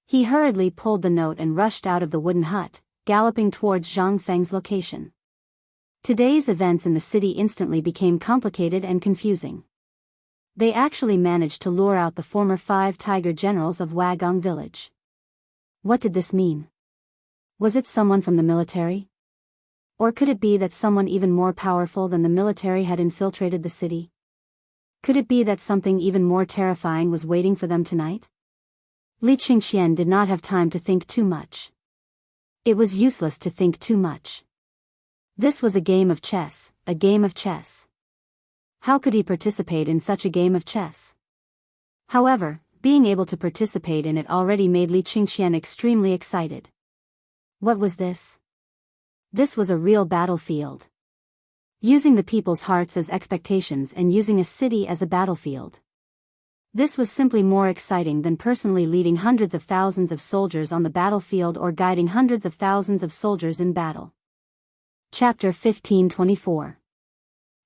He hurriedly pulled the note and rushed out of the wooden hut, galloping towards Zhang Feng's location. Today's events in the city instantly became complicated and confusing. They actually managed to lure out the former 5 tiger generals of Wagong village. What did this mean? Was it someone from the military? Or could it be that someone even more powerful than the military had infiltrated the city? Could it be that something even more terrifying was waiting for them tonight? Li Qingxian did not have time to think too much. It was useless to think too much. This was a game of chess, a game of chess. How could he participate in such a game of chess? However, being able to participate in it already made Li Qingxian extremely excited. What was this? This was a real battlefield. Using the people's hearts as expectations and using a city as a battlefield. This was simply more exciting than personally leading hundreds of thousands of soldiers on the battlefield or guiding hundreds of thousands of soldiers in battle. Chapter 1524.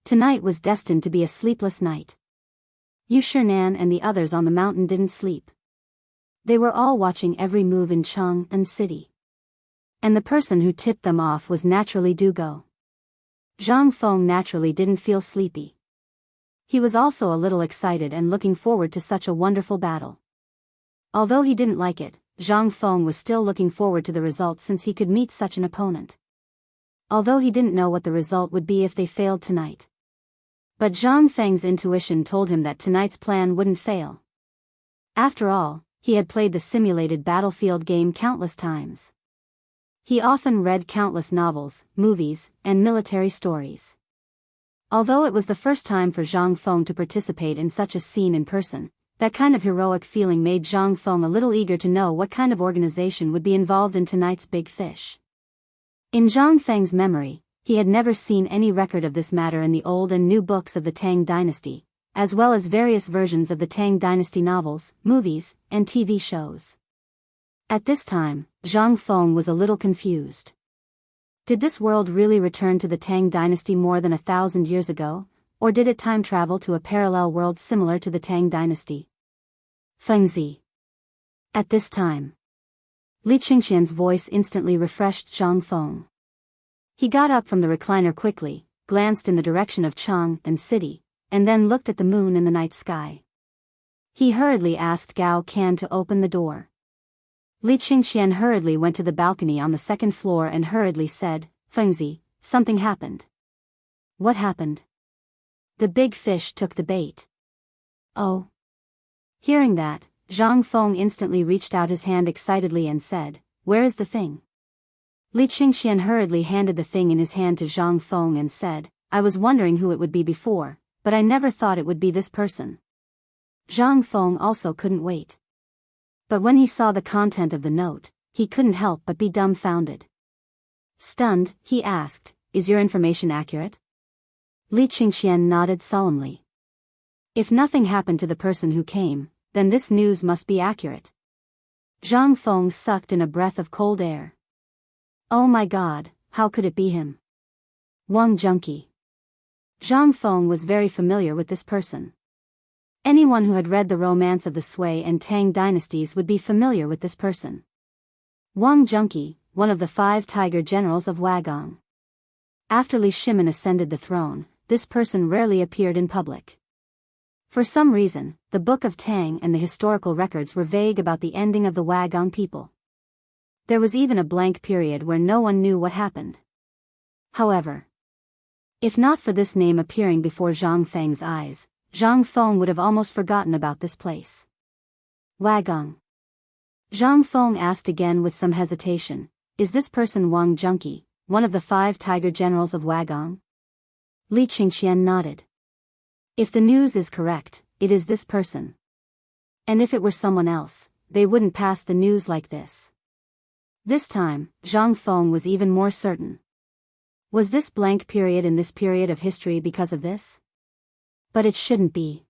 Tonight was destined to be a sleepless night. Yushernan and the others on the mountain didn't sleep. They were all watching every move in Chang'an City. And the person who tipped them off was naturally Dugo. Zhang Feng naturally didn't feel sleepy. He was also a little excited and looking forward to such a wonderful battle. Although he didn't like it, Zhang Feng was still looking forward to the result since he could meet such an opponent. Although he didn't know what the result would be if they failed tonight. But Zhang Feng's intuition told him that tonight's plan wouldn't fail. After all, he had played the simulated battlefield game countless times. He often read countless novels, movies, and military stories. Although it was the first time for Zhang Feng to participate in such a scene in person, that kind of heroic feeling made Zhang Feng a little eager to know what kind of organization would be involved in tonight's big fish. In Zhang Feng's memory, he had never seen any record of this matter in the old and new books of the Tang Dynasty, as well as various versions of the Tang Dynasty novels, movies, and TV shows. At this time, Zhang Feng was a little confused. Did this world really return to the Tang Dynasty more than 1,000 years ago, or did it time travel to a parallel world similar to the Tang Dynasty? Fengzi. At this time, Li Qingxian's voice instantly refreshed Zhang Feng. He got up from the recliner quickly, glanced in the direction of Chang'an City, and then looked at the moon in the night sky. He hurriedly asked Gao Can to open the door. Li Qingxian hurriedly went to the balcony on the second floor and hurriedly said, Fengzi, something happened. What happened? The big fish took the bait. Oh. Hearing that, Zhang Feng instantly reached out his hand excitedly and said, Where is the thing? Li Qingxian hurriedly handed the thing in his hand to Zhang Feng and said, I was wondering who it would be before, but I never thought it would be this person. Zhang Feng also couldn't wait. But when he saw the content of the note, he couldn't help but be dumbfounded. Stunned, he asked, Is your information accurate? Li Qingxian nodded solemnly. If nothing happened to the person who came, then this news must be accurate. Zhang Feng sucked in a breath of cold air. Oh my God, how could it be him? Wang Junqi. Zhang Feng was very familiar with this person. Anyone who had read the romance of the Sui and Tang dynasties would be familiar with this person. Wang Junqi, one of the 5 tiger generals of Wagong. After Li Shimin ascended the throne, this person rarely appeared in public. For some reason, the Book of Tang and the historical records were vague about the ending of the Wagong people. There was even a blank period where no one knew what happened. However, if not for this name appearing before Zhang Feng's eyes, Zhang Feng would have almost forgotten about this place. Wagong. Zhang Feng asked again with some hesitation, Is this person Wang Junqi, one of the 5 tiger generals of Wagong? Li Qingxian nodded. If the news is correct, it is this person. And if it were someone else, they wouldn't pass the news like this. This time, Zhang Feng was even more certain. Was this blank period in this period of history because of this? But it shouldn't be.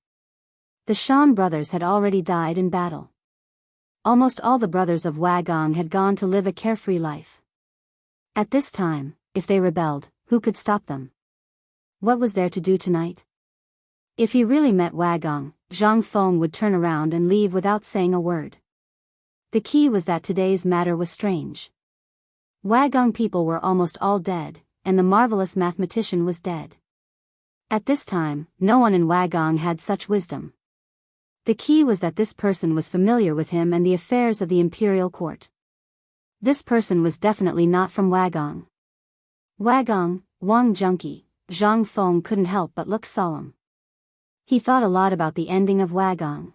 The Shan brothers had already died in battle. Almost all the brothers of Wagong had gone to live a carefree life. At this time, if they rebelled, who could stop them? What was there to do tonight? If he really met Wagong, Zhang Feng would turn around and leave without saying a word. The key was that today's matter was strange. Wagong people were almost all dead, and the marvelous mathematician was dead. At this time, no one in Wagong had such wisdom. The key was that this person was familiar with him and the affairs of the imperial court. This person was definitely not from Wagong. Wagong, Wang Junqi, Zhang Feng couldn't help but look solemn. He thought a lot about the ending of Wagong.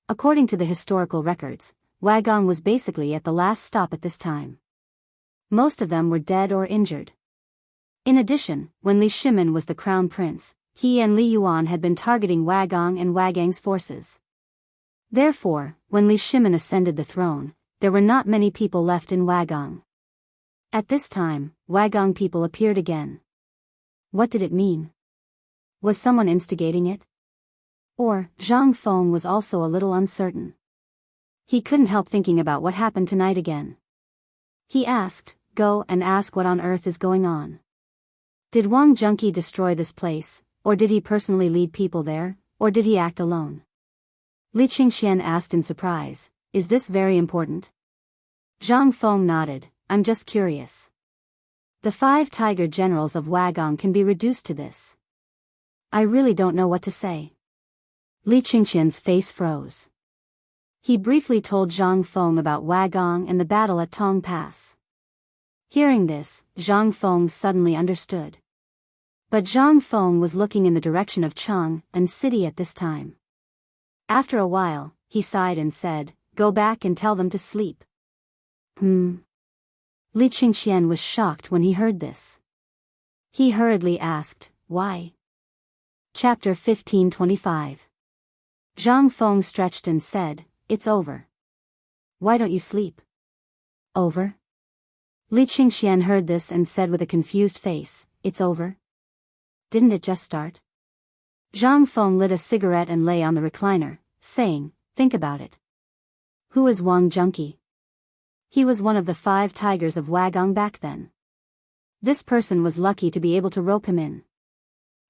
According to the historical records, Wagong was basically at the last stop at this time. Most of them were dead or injured. In addition, when Li Shimin was the crown prince, he and Li Yuan had been targeting Wagong and Wagang's forces. Therefore, when Li Shimin ascended the throne, there were not many people left in Wagong. At this time, Wagong people appeared again. What did it mean? Was someone instigating it? Or, Zhang Feng was also a little uncertain. He couldn't help thinking about what happened tonight again. He asked, go and ask what on earth is going on. Did Wang Junkie destroy this place, or did he personally lead people there, or did he act alone? Li Qingxian asked in surprise, is this very important? Zhang Feng nodded, I'm just curious. The 5 tiger generals of Wagong can be reduced to this. I really don't know what to say. Li Qingxian's face froze. He briefly told Zhang Feng about Wagong and the battle at Tong Pass. Hearing this, Zhang Feng suddenly understood. But Zhang Feng was looking in the direction of Cheng and city at this time. After a while, he sighed and said, go back and tell them to sleep. Li Qingxian was shocked when he heard this. He hurriedly asked, why? Chapter 1525. Zhang Feng stretched and said, it's over. Why don't you sleep? Over? Li Qingxian heard this and said with a confused face, it's over? Didn't it just start? Zhang Feng lit a cigarette and lay on the recliner, saying, think about it. Who is Wang Junkie? He was one of the 5 tigers of Wagong back then. This person was lucky to be able to rope him in.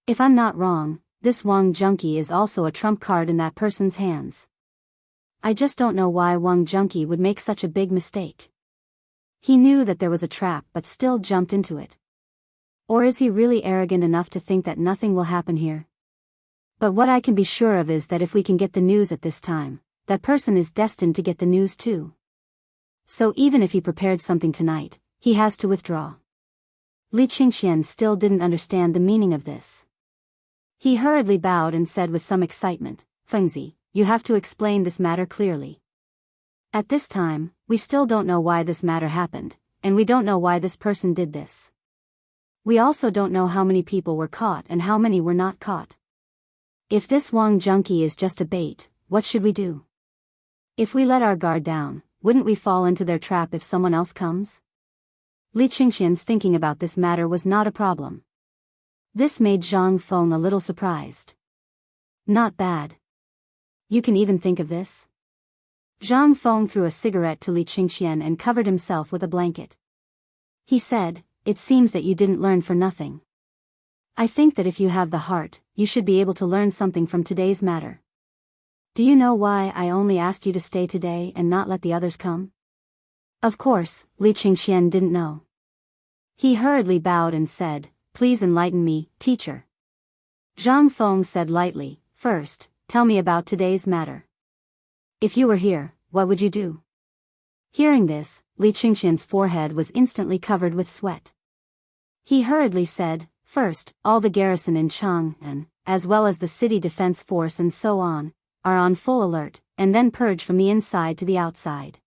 If I'm not wrong, this Wang Junkie is also a trump card in that person's hands. I just don't know why Wang Junkie would make such a big mistake. He knew that there was a trap but still jumped into it. Or is he really arrogant enough to think that nothing will happen here? But what I can be sure of is that if we can get the news at this time, that person is destined to get the news too. So even if he prepared something tonight, he has to withdraw. Li Qingxian still didn't understand the meaning of this. He hurriedly bowed and said with some excitement, Fengzi, you have to explain this matter clearly. At this time, we still don't know why this matter happened, and we don't know why this person did this. We also don't know how many people were caught and how many were not caught. If this Wang Junkie is just a bait, what should we do? If we let our guard down, wouldn't we fall into their trap if someone else comes? Li Qingxian's thinking about this matter was not a problem. This made Zhang Feng a little surprised. Not bad. You can even think of this? Zhang Feng threw a cigarette to Li Qingxian and covered himself with a blanket. He said, it seems that you didn't learn for nothing. I think that if you have the heart, you should be able to learn something from today's matter. Do you know why I only asked you to stay today and not let the others come? Of course, Li Qingxian didn't know. He hurriedly bowed and said, please enlighten me, teacher. Zhang Feng said lightly, first, tell me about today's matter. If you were here, what would you do? Hearing this, Li Qingxian's forehead was instantly covered with sweat. He hurriedly said, first, all the garrison in Chang'an, as well as the city defense force and so on, are on full alert, and then purge from the inside to the outside.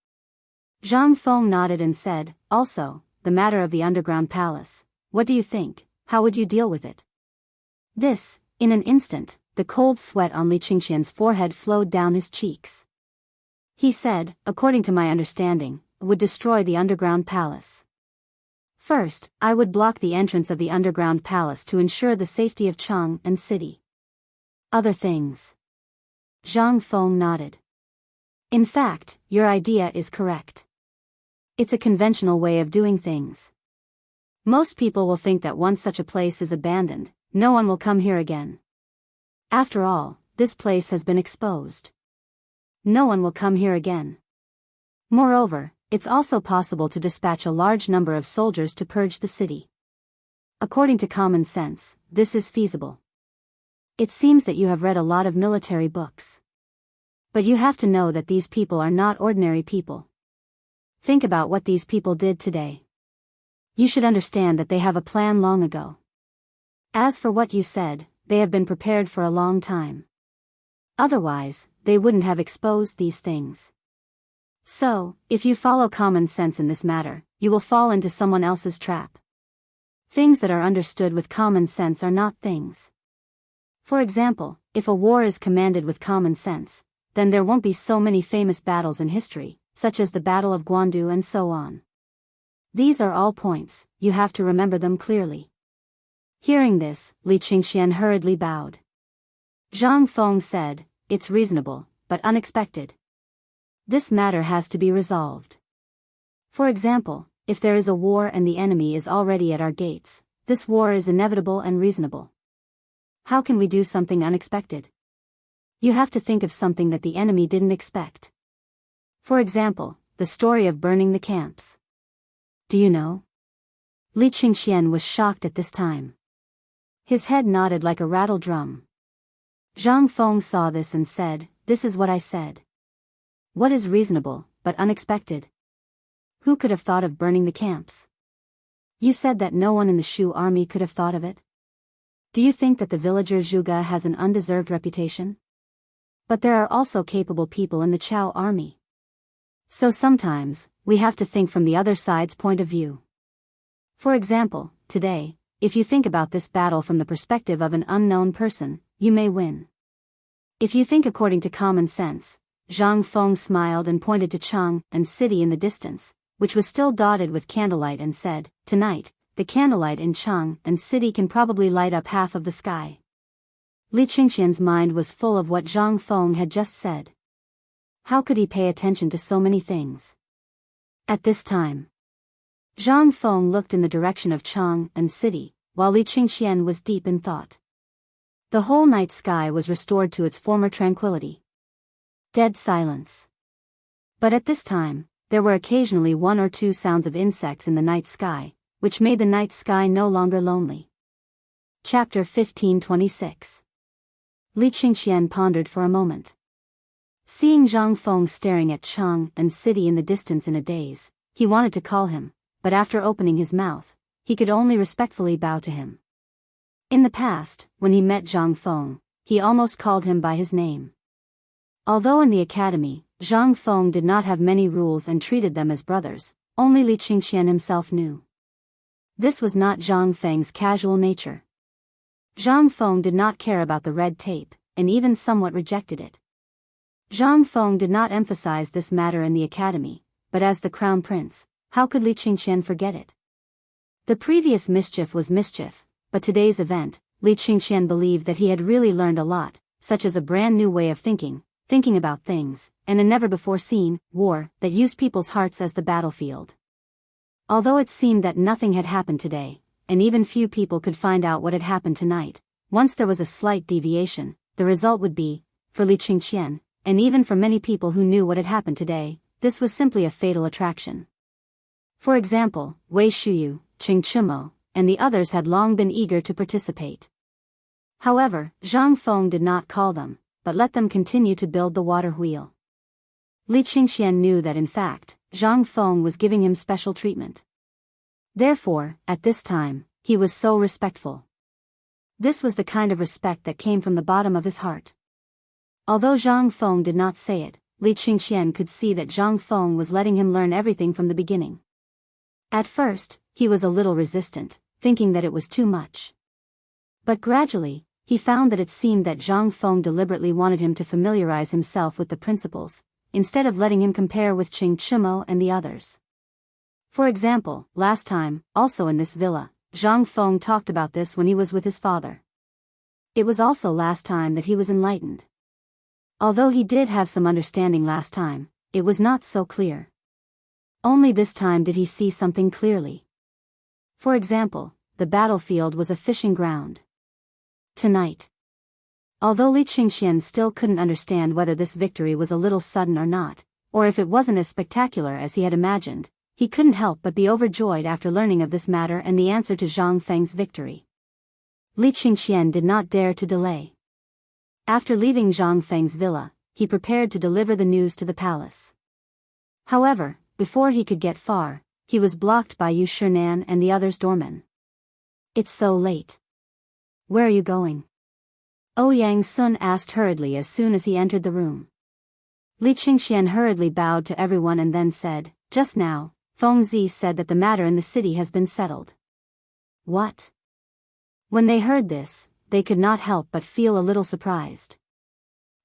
Zhang Feng nodded and said, also, the matter of the underground palace, what do you think, how would you deal with it? This, in an instant, the cold sweat on Li Qingxian's forehead flowed down his cheeks. He said, according to my understanding, would destroy the underground palace. First, I would block the entrance of the underground palace to ensure the safety of Chang and city. Other things. Zhang Feng nodded. In fact, your idea is correct. It's a conventional way of doing things. Most people will think that once such a place is abandoned, no one will come here again. After all, this place has been exposed. No one will come here again. Moreover, it's also possible to dispatch a large number of soldiers to purge the city. According to common sense, this is feasible. It seems that you have read a lot of military books. But you have to know that these people are not ordinary people. Think about what these people did today. You should understand that they have a plan long ago. As for what you said, they have been prepared for a long time. Otherwise, they wouldn't have exposed these things. So, if you follow common sense in this matter, you will fall into someone else's trap. Things that are understood with common sense are not things. For example, if a war is commanded with common sense, then there won't be so many famous battles in history, such as the Battle of Guandu and so on. These are all points, you have to remember them clearly. Hearing this, Li Qingxian hurriedly bowed. Zhang Feng said, "It's reasonable, but unexpected. This matter has to be resolved. For example, if there is a war and the enemy is already at our gates, this war is inevitable and reasonable. How can we do something unexpected? You have to think of something that the enemy didn't expect. For example, the story of burning the camps. Do you know?" Li Qingxian was shocked at this time. His head nodded like a rattle drum. Zhang Feng saw this and said, "This is what I said. What is reasonable, but unexpected? Who could have thought of burning the camps? You said that no one in the Shu army could have thought of it. Do you think that the villager Zhuge has an undeserved reputation? But there are also capable people in the Chao army. So sometimes, we have to think from the other side's point of view. For example, today, if you think about this battle from the perspective of an unknown person, you may win. If you think according to common sense." Zhang Feng smiled and pointed to Chang and city in the distance, which was still dotted with candlelight, and said, "Tonight, the candlelight in Chang and city can probably light up half of the sky." Li Qingxian's mind was full of what Zhang Feng had just said. How could he pay attention to so many things? At this time, Zhang Feng looked in the direction of Chang and city, while Li Qingxian was deep in thought. The whole night sky was restored to its former tranquility. Dead silence. But at this time, there were occasionally one or two sounds of insects in the night sky, which made the night sky no longer lonely. Chapter 1526. Li Qingxian pondered for a moment. Seeing Zhang Feng staring at Chang and city in the distance in a daze, he wanted to call him, but after opening his mouth, he could only respectfully bow to him. In the past, when he met Zhang Feng, he almost called him by his name. Although in the academy, Zhang Feng did not have many rules and treated them as brothers, only Li Qingxian himself knew. This was not Zhang Feng's casual nature. Zhang Feng did not care about the red tape, and even somewhat rejected it. Zhang Feng did not emphasize this matter in the academy, but as the crown prince, how could Li Qingxian forget it? The previous mischief was mischief, but today's event, Li Qingxian believed that he had really learned a lot, such as a brand new way of thinking about things, and a never-before-seen war that used people's hearts as the battlefield. Although it seemed that nothing had happened today, and even few people could find out what had happened tonight, once there was a slight deviation, the result would be, for Li Qingxian, and even for many people who knew what had happened today, this was simply a fatal attraction. For example, Wei Shuyu, Qing Chumo, and the others had long been eager to participate. However, Zhang Feng did not call them, but let them continue to build the water wheel. Li Qingxian knew that in fact, Zhang Feng was giving him special treatment. Therefore, at this time, he was so respectful. This was the kind of respect that came from the bottom of his heart. Although Zhang Feng did not say it, Li Qingxian could see that Zhang Feng was letting him learn everything from the beginning. At first, he was a little resistant, thinking that it was too much. But gradually, he found that it seemed that Zhang Feng deliberately wanted him to familiarize himself with the principles, instead of letting him compare with Qing Chumo and the others. For example, last time, also in this villa, Zhang Feng talked about this when he was with his father. It was also last time that he was enlightened. Although he did have some understanding last time, it was not so clear. Only this time did he see something clearly. For example, the battlefield was a fishing ground. Tonight. Although Li Qingxian still couldn't understand whether this victory was a little sudden or not, or if it wasn't as spectacular as he had imagined, he couldn't help but be overjoyed after learning of this matter and the answer to Zhang Feng's victory. Li Qingxian did not dare to delay. After leaving Zhang Feng's villa, he prepared to deliver the news to the palace. However, before he could get far, he was blocked by Yu Shinan and the others' doormen. "It's so late. Where are you going?" Ouyang Sun asked hurriedly as soon as he entered the room. Li Qingxian hurriedly bowed to everyone and then said, "Just now, Feng Zi said that the matter in the city has been settled." What? When they heard this, they could not help but feel a little surprised.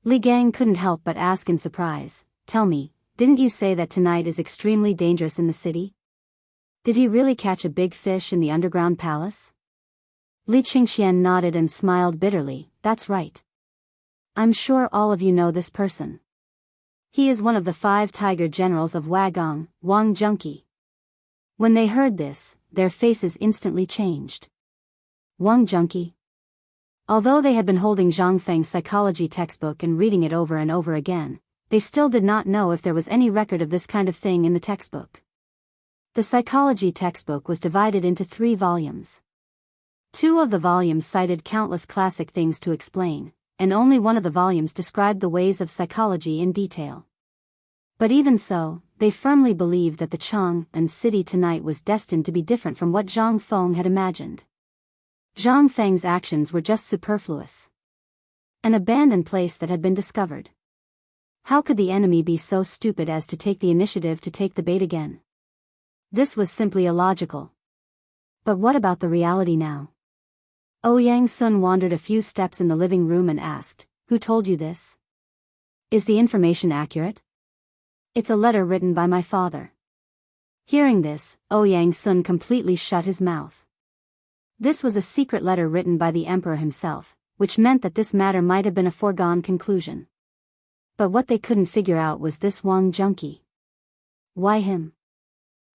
Li Gang couldn't help but ask in surprise, "Tell me, didn't you say that tonight is extremely dangerous in the city? Did he really catch a big fish in the underground palace?" Li Qingxian nodded and smiled bitterly, "That's right. I'm sure all of you know this person. He is one of the 5 tiger generals of Wagong, Wang Junki. When they heard this, their faces instantly changed. Wang Junki. Although they had been holding Zhang Feng's psychology textbook and reading it over and over again, they still did not know if there was any record of this kind of thing in the textbook. The psychology textbook was divided into 3 volumes. 2 of the volumes cited countless classic things to explain, and only one of the volumes described the ways of psychology in detail. But even so, they firmly believed that the Chang'an city tonight was destined to be different from what Zhang Feng had imagined. Zhang Feng's actions were just superfluous. An abandoned place that had been discovered. How could the enemy be so stupid as to take the initiative to take the bait again? This was simply illogical. But what about the reality now? Ouyang Sun wandered a few steps in the living room and asked, "Who told you this? Is the information accurate?" "It's a letter written by my father." Hearing this, Ouyang Sun completely shut his mouth. This was a secret letter written by the emperor himself, which meant that this matter might have been a foregone conclusion. But what they couldn't figure out was this Wang Junki. Why him?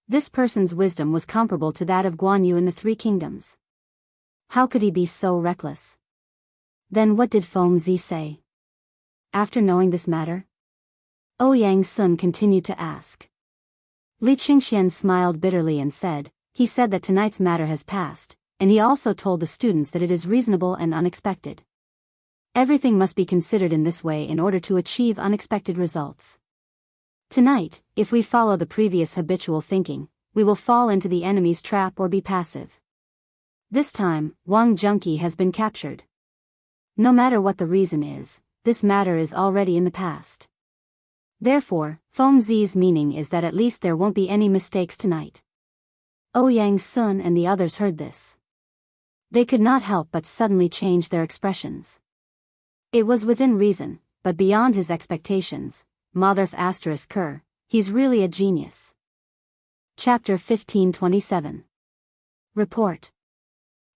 This person's wisdom was comparable to that of Guan Yu in the 3 kingdoms. How could he be so reckless? Then what did Feng Zi say? After knowing this matter? Ouyang Sun continued to ask. Li Qingxian smiled bitterly and said, "He said that tonight's matter has passed, and he also told the students that it is reasonable and unexpected. Everything must be considered in this way in order to achieve unexpected results. Tonight, if we follow the previous habitual thinking, we will fall into the enemy's trap or be passive. This time, Wang Junki has been captured. No matter what the reason is, this matter is already in the past. Therefore, Feng Zi's meaning is that at least there won't be any mistakes tonight." Ouyang Sun and the others heard this. They could not help but suddenly change their expressions. It was within reason, but beyond his expectations. Motherf ****, he's really a genius. Chapter 1527. Report.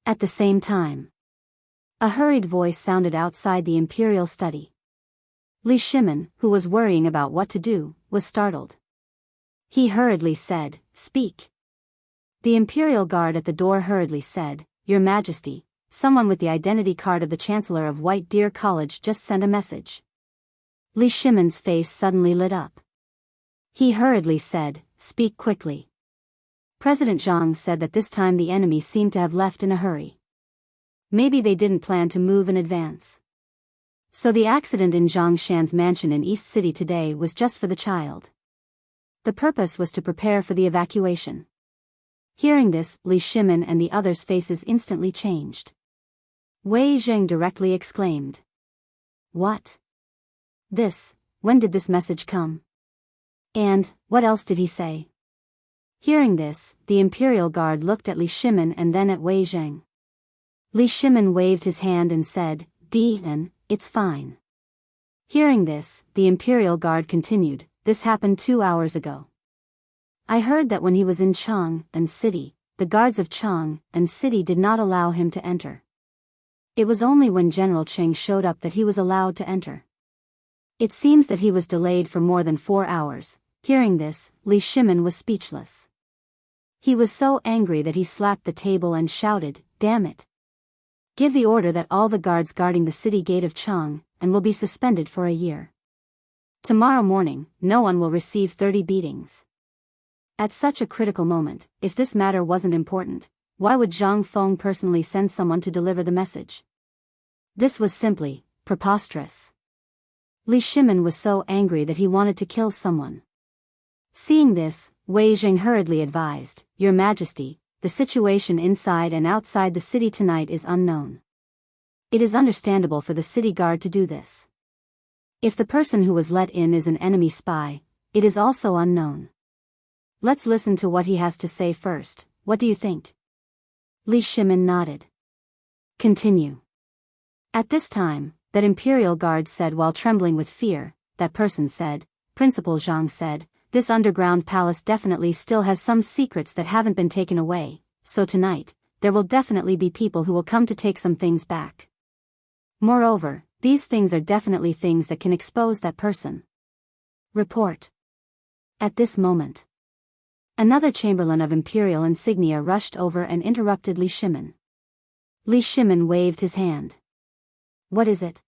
At the same time, a hurried voice sounded outside the imperial study. Li Shimin, who was worrying about what to do, was startled. He hurriedly said, "Speak." The imperial guard at the door hurriedly said, "Your Majesty, someone with the identity card of the Chancellor of White Deer College just sent a message." Li Shimin's face suddenly lit up. He hurriedly said, "Speak quickly." President Zhang said that this time the enemy seemed to have left in a hurry. Maybe they didn't plan to move in advance. So the accident in Zhang Shan's mansion in East City today was just for the child. The purpose was to prepare for the evacuation. Hearing this, Li Shimin and the others' faces instantly changed. Wei Zheng directly exclaimed. "What? When did this message come? And, what else did he say?" Hearing this, the imperial guard looked at Li Shimin and then at Wei Zheng. Li Shimin waved his hand and said, "Dian, it's fine." Hearing this, the imperial guard continued, "This happened 2 hours ago. I heard that when he was in Chang'an City, the guards of Chang'an City did not allow him to enter. It was only when General Cheng showed up that he was allowed to enter. It seems that he was delayed for more than 4 hours." Hearing this, Li Shimin was speechless. He was so angry that he slapped the table and shouted, "Damn it! Give the order that all the guards guarding the city gate of Chang'an will be suspended for a year. Tomorrow morning, no one will receive 30 beatings." At such a critical moment, if this matter wasn't important, why would Zhang Feng personally send someone to deliver the message? This was simply preposterous. Li Shimin was so angry that he wanted to kill someone. Seeing this, Wei Zheng hurriedly advised, "Your Majesty, the situation inside and outside the city tonight is unknown. It is understandable for the city guard to do this. If the person who was let in is an enemy spy, it is also unknown. Let's listen to what he has to say first. What do you think?" Li Shimin nodded. Continue. At this time, that imperial guard said while trembling with fear, that person said, "Principal Zhang said, this underground palace definitely still has some secrets that haven't been taken away, so tonight, there will definitely be people who will come to take some things back. Moreover, These things are definitely things that can expose that person. Report. At this moment, another chamberlain of imperial insignia rushed over and interrupted Li Shimin. Li Shimin waved his hand. What is it?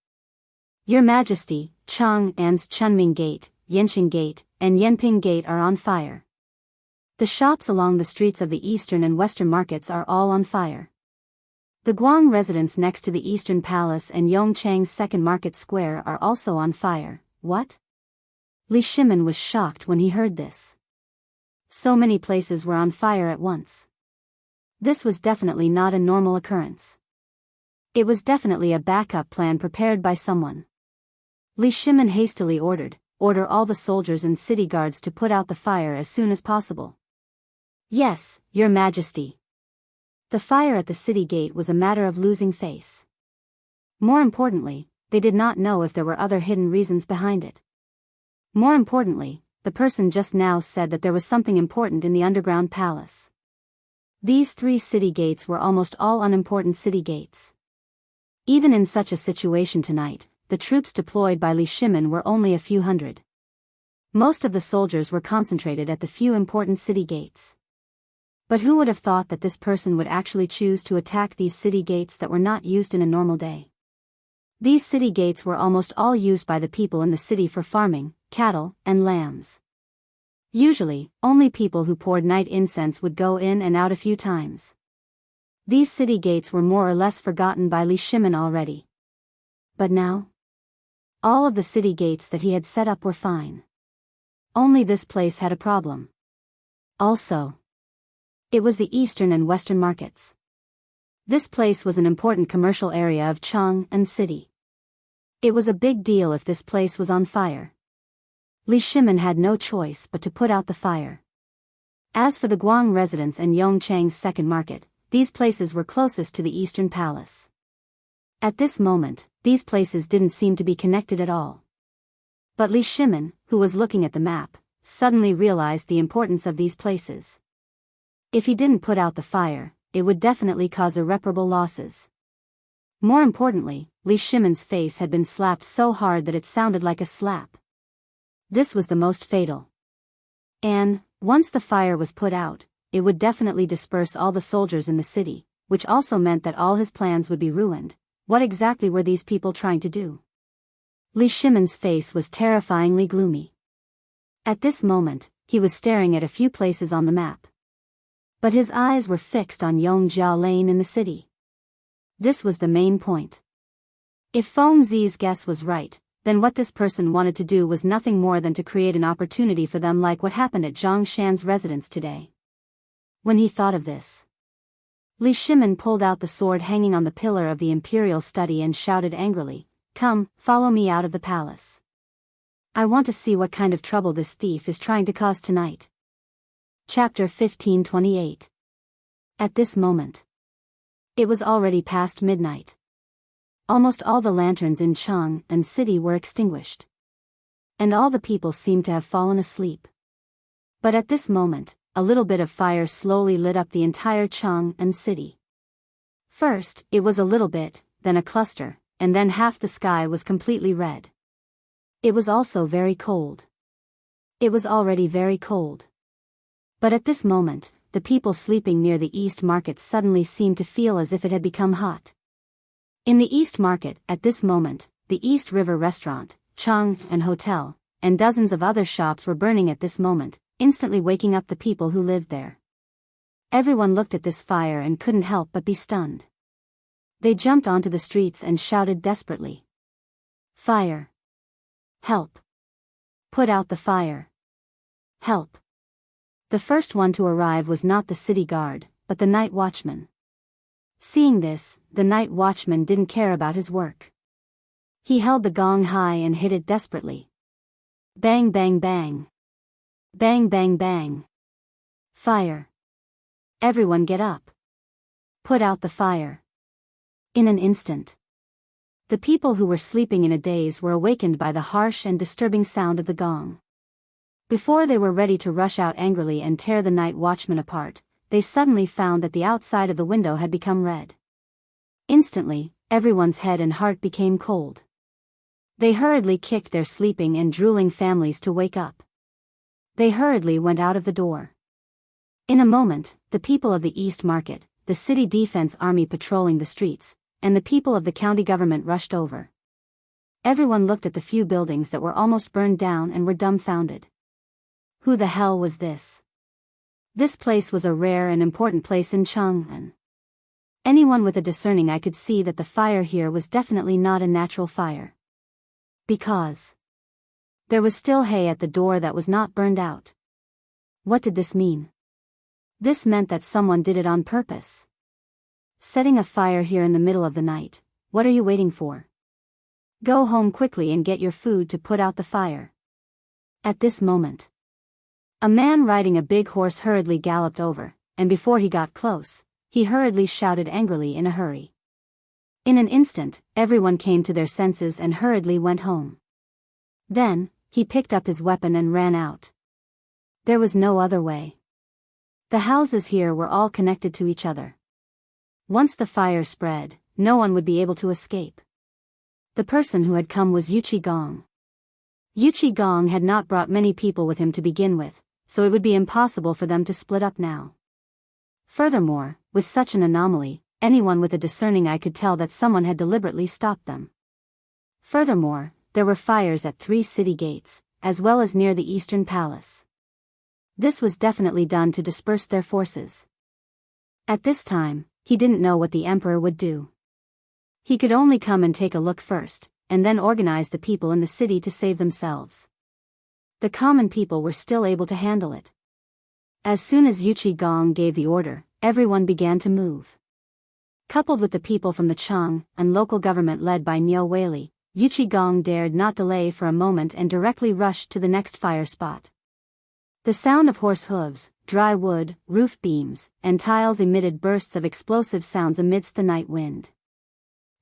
Your Majesty, Chang'an's Chunming Gate, Yanqing Gate, and Yanping Gate are on fire. The shops along the streets of the eastern and western markets are all on fire. The Guang residence next to the Eastern Palace and Yongchang's Second Market Square are also on fire. What? Li Shimin was shocked when he heard this. So many places were on fire at once. This was definitely not a normal occurrence. It was definitely a backup plan prepared by someone. Li Shimin hastily order all the soldiers and city guards to put out the fire as soon as possible. Yes, Your Majesty. The fire at the city gate was a matter of losing face. More importantly, they did not know if there were other hidden reasons behind it. More importantly, the person just now said that there was something important in the underground palace. These 3 city gates were almost all unimportant city gates. Even in such a situation tonight, the troops deployed by Li Shimin were only a few hundred. Most of the soldiers were concentrated at the few important city gates. But who would have thought that this person would actually choose to attack these city gates that were not used in a normal day? These city gates were almost all used by the people in the city for farming, cattle, and lambs. Usually, only people who poured night incense would go in and out a few times. These city gates were more or less forgotten by Li Shimin already. But now? All of the city gates that he had set up were fine. Only this place had a problem. Also, it was the eastern and western markets. This place was an important commercial area of Chang'an City. It was a big deal if this place was on fire. Li Shimin had no choice but to put out the fire. As for the Guang residence and Yongchang's Second Market, these places were closest to the Eastern Palace. At this moment, these places didn't seem to be connected at all. But Li Shimin, who was looking at the map, suddenly realized the importance of these places. If he didn't put out the fire, it would definitely cause irreparable losses. More importantly, Li Shimin's face had been slapped so hard that it sounded like a slap. This was the most fatal. And, once the fire was put out, it would definitely disperse all the soldiers in the city, which also meant that all his plans would be ruined. What exactly were these people trying to do? Li Shimin's face was terrifyingly gloomy. At this moment, he was staring at a few places on the map. But his eyes were fixed on Yongjia Lane in the city. This was the main point. If Feng Zi's guess was right, then what this person wanted to do was nothing more than to create an opportunity for them like what happened at Zhang Shan's residence today. When he thought of this, Li Shimin pulled out the sword hanging on the pillar of the imperial study and shouted angrily, "Come, follow me out of the palace. I want to see what kind of trouble this thief is trying to cause tonight." Chapter 1528. At this moment, it was already past midnight. Almost all the lanterns in Chang'an City were extinguished. And all the people seemed to have fallen asleep. But at this moment, a little bit of fire slowly lit up the entire Chang'an City. First, it was a little bit, then a cluster, and then half the sky was completely red. It was also very cold. It was already very cold. But at this moment, the people sleeping near the East Market suddenly seemed to feel as if it had become hot. In the East Market, at this moment, the East River Restaurant, Chang'an Hotel, and dozens of other shops were burning at this moment, instantly waking up the people who lived there. Everyone looked at this fire and couldn't help but be stunned. They jumped onto the streets and shouted desperately. "Fire! Help! Put out the fire! Help!" The first one to arrive was not the city guard, but the night watchman. Seeing this, the night watchman didn't care about his work. He held the gong high and hit it desperately. Bang bang bang. Bang bang bang. Fire. Everyone get up. Put out the fire. In an instant, the people who were sleeping in a daze were awakened by the harsh and disturbing sound of the gong. Before they were ready to rush out angrily and tear the night watchman apart, they suddenly found that the outside of the window had become red. Instantly, everyone's head and heart became cold. They hurriedly kicked their sleeping and drooling families to wake up. They hurriedly went out of the door. In a moment, the people of the East Market, the city defense army patrolling the streets, and the people of the county government rushed over. Everyone looked at the few buildings that were almost burned down and were dumbfounded. Who the hell was this? This place was a rare and important place in Chang'an. Anyone with a discerning eye could see that the fire here was definitely not a natural fire. Because there was still hay at the door that was not burned out. What did this mean? This meant that someone did it on purpose. Setting a fire here in the middle of the night, what are you waiting for? Go home quickly and get your food to put out the fire. At this moment, a man riding a big horse hurriedly galloped over, and before he got close, he hurriedly shouted angrily in a hurry. In an instant, everyone came to their senses and hurriedly went home. Then, he picked up his weapon and ran out. There was no other way. The houses here were all connected to each other. Once the fire spread, no one would be able to escape. The person who had come was Yuchi Gong. Yuchi Gong had not brought many people with him to begin with, so it would be impossible for them to split up now. Furthermore, with such an anomaly, anyone with a discerning eye could tell that someone had deliberately stopped them. Furthermore, there were fires at 3 city gates, as well as near the Eastern Palace. This was definitely done to disperse their forces. At this time, he didn't know what the emperor would do. He could only come and take a look first, and then organize the people in the city to save themselves. The common people were still able to handle it. As soon as Yuchi Gong gave the order, everyone began to move. Coupled with the people from the Chang and local government led by Niu Weili, Yuchi Gong dared not delay for a moment and directly rushed to the next fire spot. The sound of horse hooves, dry wood, roof beams, and tiles emitted bursts of explosive sounds amidst the night wind.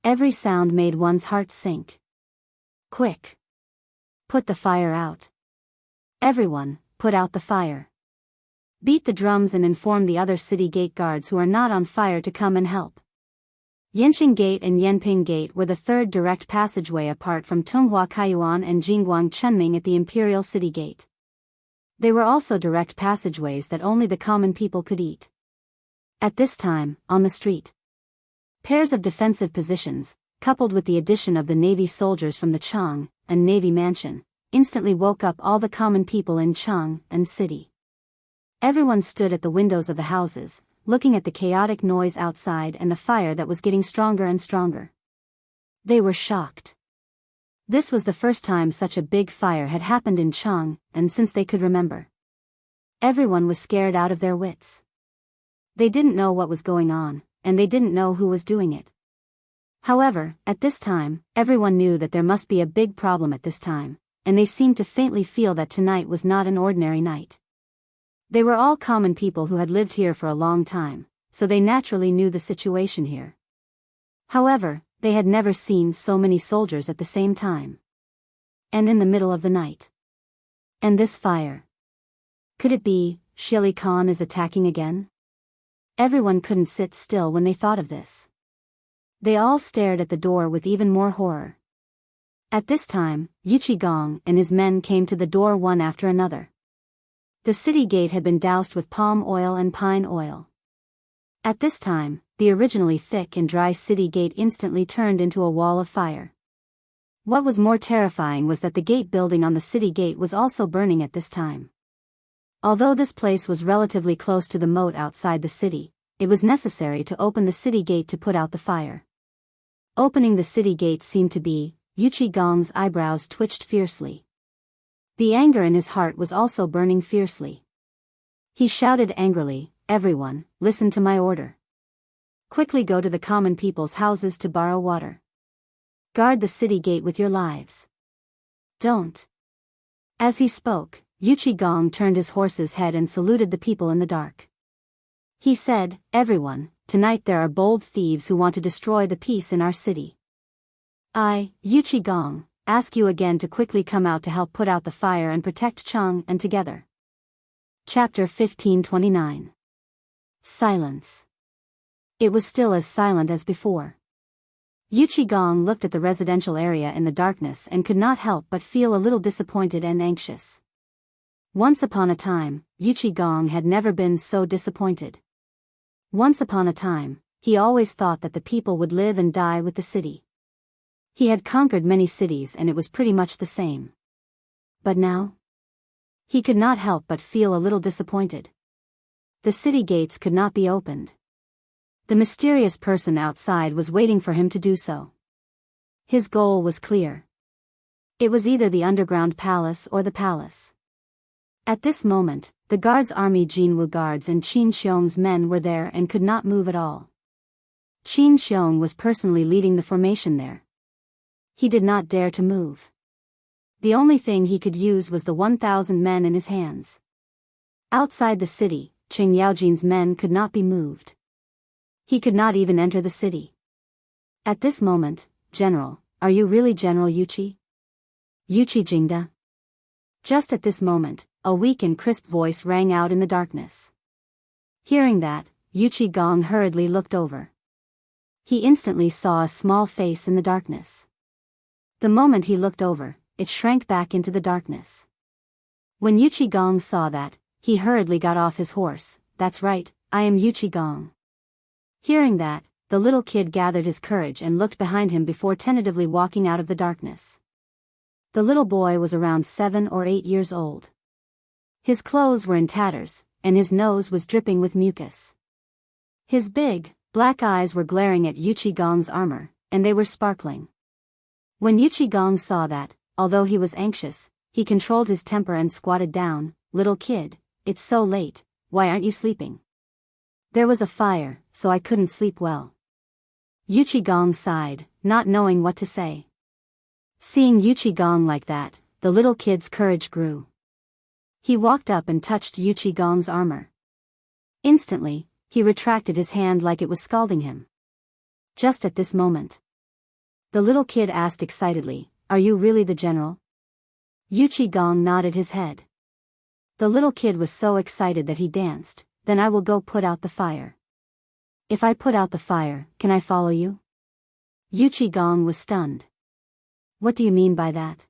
Every sound made one's heart sink. Quick! Put the fire out. Everyone, put out the fire. Beat the drums and inform the other city gate guards who are not on fire to come and help. Yanqing Gate and Yanping Gate were the third direct passageway apart from Tunghua Kaiyuan and Jingguang Chunming at the Imperial City Gate. They were also direct passageways that only the common people could eat. At this time, on the street, pairs of defensive positions, coupled with the addition of the Navy soldiers from the Chang and Navy Mansion, instantly woke up all the common people in Chang and City. Everyone stood at the windows of the houses, looking at the chaotic noise outside and the fire that was getting stronger and stronger. They were shocked. This was the first time such a big fire had happened in Chang, and since they could remember. Everyone was scared out of their wits. They didn't know what was going on, and they didn't know who was doing it. However, at this time, everyone knew that there must be a big problem at this time, and they seemed to faintly feel that tonight was not an ordinary night. They were all common people who had lived here for a long time, so they naturally knew the situation here. However, they had never seen so many soldiers at the same time. And in the middle of the night. And this fire. Could it be, Shili Khan is attacking again? Everyone couldn't sit still when they thought of this. They all stared at the door with even more horror. At this time, Yuchi Gong and his men came to the door one after another. The city gate had been doused with palm oil and pine oil. At this time, the originally thick and dry city gate instantly turned into a wall of fire. What was more terrifying was that the gate building on the city gate was also burning at this time. Although this place was relatively close to the moat outside the city, it was necessary to open the city gate to put out the fire. Opening the city gate seemed to be, Yuchi Gong's eyebrows twitched fiercely. The anger in his heart was also burning fiercely. He shouted angrily, "Everyone, listen to my order. Quickly go to the common people's houses to borrow water. Guard the city gate with your lives. Don't." As he spoke, Yuchi Gong turned his horse's head and saluted the people in the dark. He said, "Everyone, tonight there are bold thieves who want to destroy the peace in our city. I, Yuchi Gong, ask you again to quickly come out to help put out the fire and protect Chang and together." Chapter 1529. Silence. It was still as silent as before. Gong looked at the residential area in the darkness and could not help but feel a little disappointed and anxious. Once upon a time, Gong had never been so disappointed. Once upon a time, he always thought that the people would live and die with the city. He had conquered many cities and it was pretty much the same. But now? He could not help but feel a little disappointed. The city gates could not be opened. The mysterious person outside was waiting for him to do so. His goal was clear. It was either the underground palace or the palace. At this moment, the guards' army Jinwu guards and Qin Xiong's men were there and could not move at all. Qin Xiong was personally leading the formation there. He did not dare to move. The only thing he could use was the 1,000 men in his hands. Outside the city, Qing Yaojin's men could not be moved. He could not even enter the city. At this moment, General, are you really General Yuqi? Yuqi Jingda? Just at this moment, a weak and crisp voice rang out in the darkness. Hearing that, Gong hurriedly looked over. He instantly saw a small face in the darkness. The moment he looked over, it shrank back into the darkness. When Gong saw that, he hurriedly got off his horse. That's right, I am Gong. Hearing that, the little kid gathered his courage and looked behind him before tentatively walking out of the darkness. The little boy was around 7 or 8 years old. His clothes were in tatters, and his nose was dripping with mucus. His big, black eyes were glaring at Gong's armor, and they were sparkling. When Gong saw that, although he was anxious, he controlled his temper and squatted down. Little kid, it's so late, why aren't you sleeping? There was a fire, so I couldn't sleep well. Gong sighed, not knowing what to say. Seeing Gong like that, the little kid's courage grew. He walked up and touched Gong's armor. Instantly, he retracted his hand like it was scalding him. Just at this moment, the little kid asked excitedly, are you really the general? Gong nodded his head. The little kid was so excited that he danced. Then I will go put out the fire. If I put out the fire, can I follow you? Gong was stunned. What do you mean by that?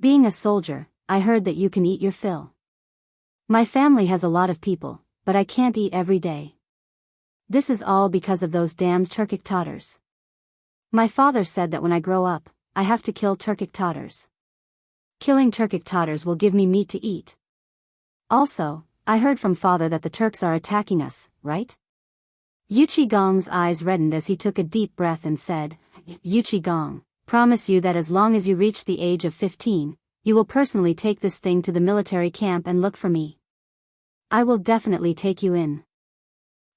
Being a soldier, I heard that you can eat your fill. My family has a lot of people, but I can't eat every day. This is all because of those damned Turkic Tatars. My father said that when I grow up, I have to kill Turkic Tatars. Killing Turkic Tatars will give me meat to eat. Also, I heard from father that the Turks are attacking us, right? Gong's eyes reddened as he took a deep breath and said, Gong, promise you that as long as you reach the age of 15, you will personally take this thing to the military camp and look for me. I will definitely take you in.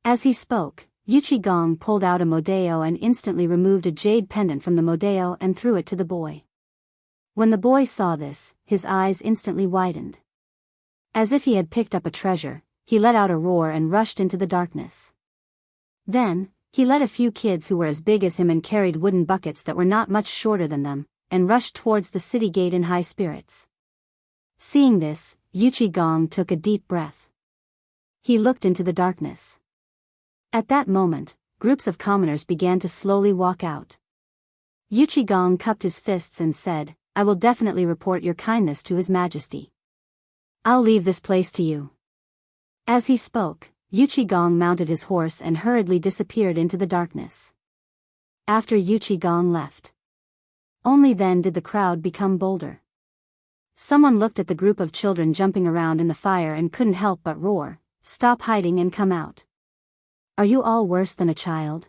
As he spoke, Gong pulled out a modeo and instantly removed a jade pendant from the modeo and threw it to the boy. When the boy saw this, his eyes instantly widened. As if he had picked up a treasure, he let out a roar and rushed into the darkness. Then, he led a few kids who were as big as him and carried wooden buckets that were not much shorter than them, and rushed towards the city gate in high spirits. Seeing this, Gong took a deep breath. He looked into the darkness. At that moment, groups of commoners began to slowly walk out. Gong cupped his fists and said, I will definitely report your kindness to His Majesty. I'll leave this place to you. As he spoke, Gong mounted his horse and hurriedly disappeared into the darkness. After Gong left, only then did the crowd become bolder. Someone looked at the group of children jumping around in the fire and couldn't help but roar, stop hiding and come out. Are you all worse than a child?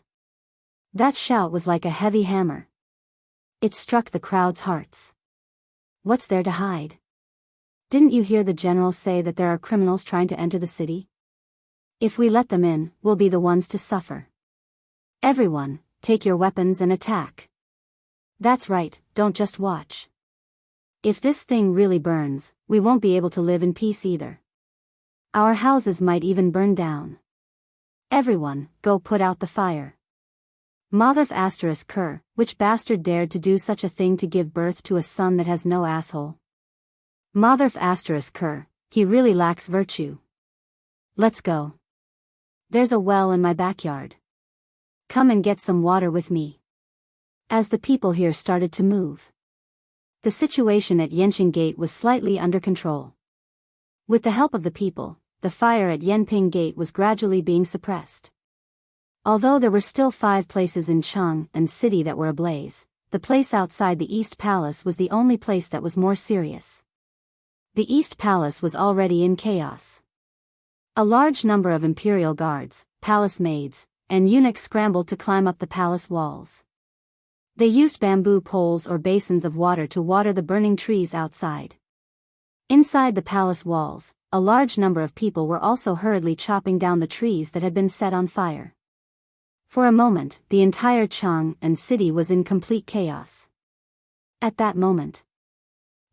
That shout was like a heavy hammer. It struck the crowd's hearts. What's there to hide? Didn't you hear the general say that there are criminals trying to enter the city? If we let them in, we'll be the ones to suffer. Everyone, take your weapons and attack. That's right, don't just watch. If this thing really burns, we won't be able to live in peace either. Our houses might even burn down. Everyone, go put out the fire. Motherf asterisk cur, which bastard dared to do such a thing to give birth to a son that has no asshole? Motherf asterisk cur, he really lacks virtue. Let's go. There's a well in my backyard. Come and get some water with me. as the people here started to move. The situation at Yanqing Gate was slightly under control. With the help of the people, the fire at Yanping Gate was gradually being suppressed. Although there were still 5 places in Chang'an City that were ablaze, the place outside the East Palace was the only place that was more serious. The East Palace was already in chaos. A large number of imperial guards, palace maids, and eunuchs scrambled to climb up the palace walls. They used bamboo poles or basins of water to water the burning trees outside. Inside the palace walls, a large number of people were also hurriedly chopping down the trees that had been set on fire. For a moment, the entire Chang'an City was in complete chaos. At that moment,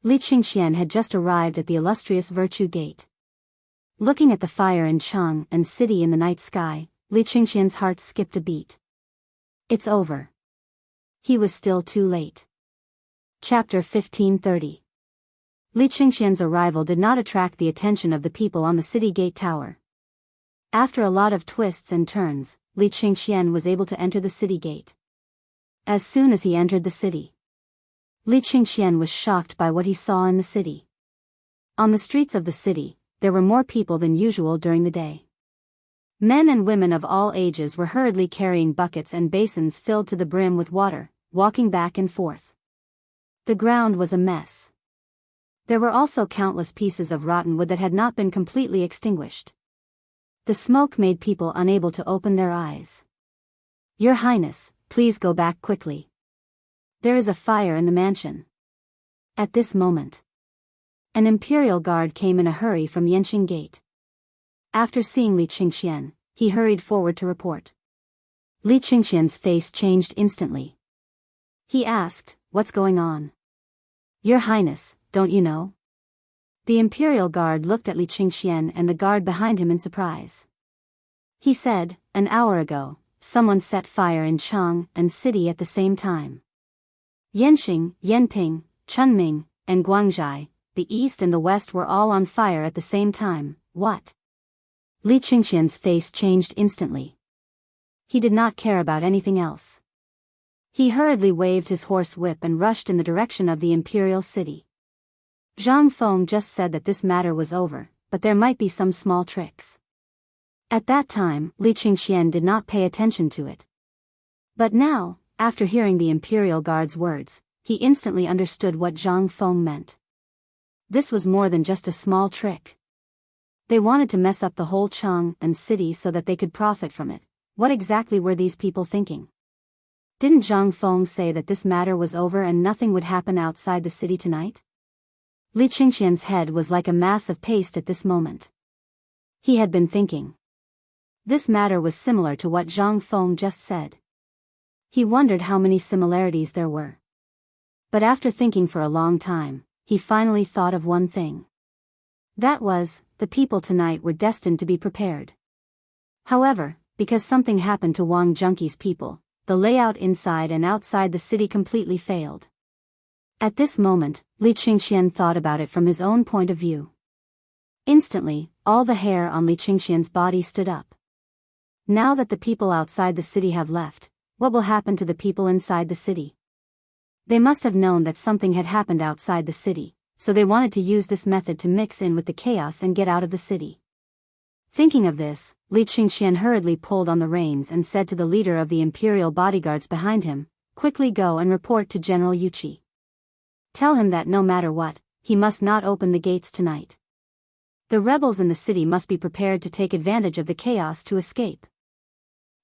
Li Qingxian had just arrived at the illustrious Virtue Gate. Looking at the fire in Chang'an City in the night sky, Li Qingxian's heart skipped a beat. It's over. He was still too late. Chapter 1530. Li Qingxian's arrival did not attract the attention of the people on the city gate tower. After a lot of twists and turns, Li Qingxian was able to enter the city gate. As soon as he entered the city, Li Qingxian was shocked by what he saw in the city. On the streets of the city, there were more people than usual during the day. Men and women of all ages were hurriedly carrying buckets and basins filled to the brim with water, walking back and forth. The ground was a mess. There were also countless pieces of rotten wood that had not been completely extinguished. The smoke made people unable to open their eyes. Your Highness, please go back quickly. There is a fire in the mansion. At this moment, an imperial guard came in a hurry from Yanqing Gate. After seeing Li Qingxian, he hurried forward to report. Li Qingxian's face changed instantly. He asked, "What's going on?" "Your Highness, don't you know?" The imperial guard looked at Li Qingxian and the guard behind him in surprise. He said, "An hour ago, someone set fire in Chang'an City at the same time. Yanqing, Yanping, Chunming, and Guangzhai, the east and the west were all on fire at the same time." "What?" Li Qingxian's face changed instantly. He did not care about anything else. He hurriedly waved his horse whip and rushed in the direction of the imperial city. Zhang Feng just said that this matter was over, but there might be some small tricks. At that time, Li Qingxian did not pay attention to it. But now, after hearing the imperial guard's words, he instantly understood what Zhang Feng meant. This was more than just a small trick. They wanted to mess up the whole Chang'an City so that they could profit from it. What exactly were these people thinking? Didn't Zhang Feng say that this matter was over and nothing would happen outside the city tonight? Li Qingxian's head was like a mass of paste at this moment. He had been thinking. This matter was similar to what Zhang Feng just said. He wondered how many similarities there were. But after thinking for a long time, he finally thought of one thing. That was, the people tonight were destined to be prepared. However, because something happened to Wang Junqi's people, the layout inside and outside the city completely failed. At this moment, Li Qingxian thought about it from his own point of view. Instantly, all the hair on Li Qingxian's body stood up. Now that the people outside the city have left, what will happen to the people inside the city? They must have known that something had happened outside the city, so they wanted to use this method to mix in with the chaos and get out of the city. Thinking of this, Li Qingxian hurriedly pulled on the reins and said to the leader of the imperial bodyguards behind him, "Quickly go and report to General Yuqi. Tell him that no matter what, he must not open the gates tonight. The rebels in the city must be prepared to take advantage of the chaos to escape."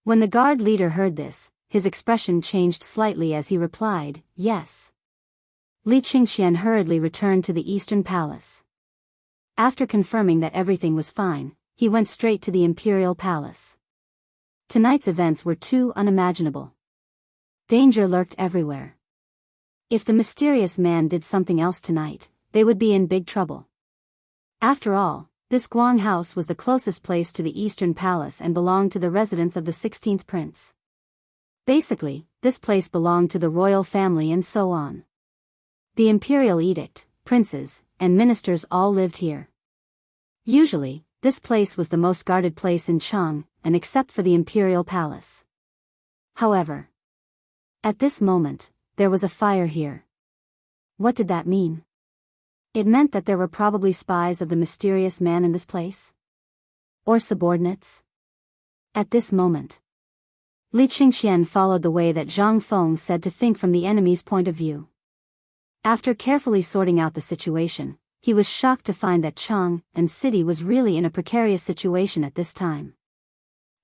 When the guard leader heard this, his expression changed slightly as he replied, "Yes." Li Qingxian hurriedly returned to the Eastern Palace. After confirming that everything was fine, he went straight to the Imperial Palace. Tonight's events were too unimaginable. Danger lurked everywhere. If the mysterious man did something else tonight, they would be in big trouble. After all, this Guang house was the closest place to the Eastern Palace and belonged to the residence of the 16th prince. Basically, this place belonged to the royal family and so on. The imperial edict, princes, and ministers all lived here. Usually, this place was the most guarded place in Chang'an, except for the imperial palace. However, At this moment, there was a fire here. What did that mean? It meant that there were probably spies of the mysterious man in this place? Or subordinates? At this moment, Li Qingxian followed the way that Zhang Feng said to think from the enemy's point of view. After carefully sorting out the situation, he was shocked to find that Chang and city was really in a precarious situation at this time.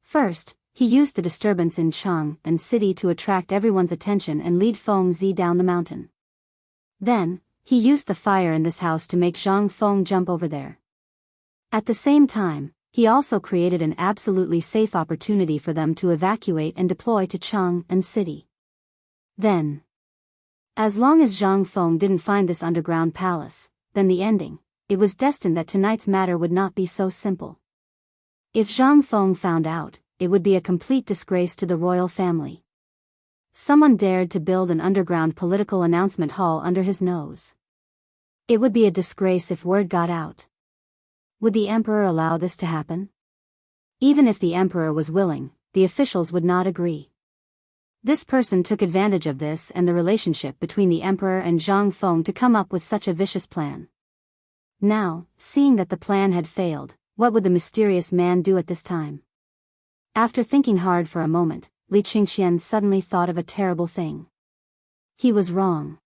First, he used the disturbance in Chang and city to attract everyone's attention and lead Feng Zi down the mountain. Then, he used the fire in this house to make Zhang Feng jump over there. At the same time, he also created an absolutely safe opportunity for them to evacuate and deploy to Chang and city. Then, as long as Zhang Feng didn't find this underground palace, then the ending, it was destined that tonight's matter would not be so simple. If Zhang Feng found out, it would be a complete disgrace to the royal family. Someone dared to build an underground political announcement hall under his nose. It would be a disgrace if word got out. Would the emperor allow this to happen? Even if the emperor was willing, the officials would not agree. This person took advantage of this and the relationship between the emperor and Zhang Feng to come up with such a vicious plan. Now, seeing that the plan had failed, what would the mysterious man do at this time? After thinking hard for a moment, Li Qingxian suddenly thought of a terrible thing. He was wrong.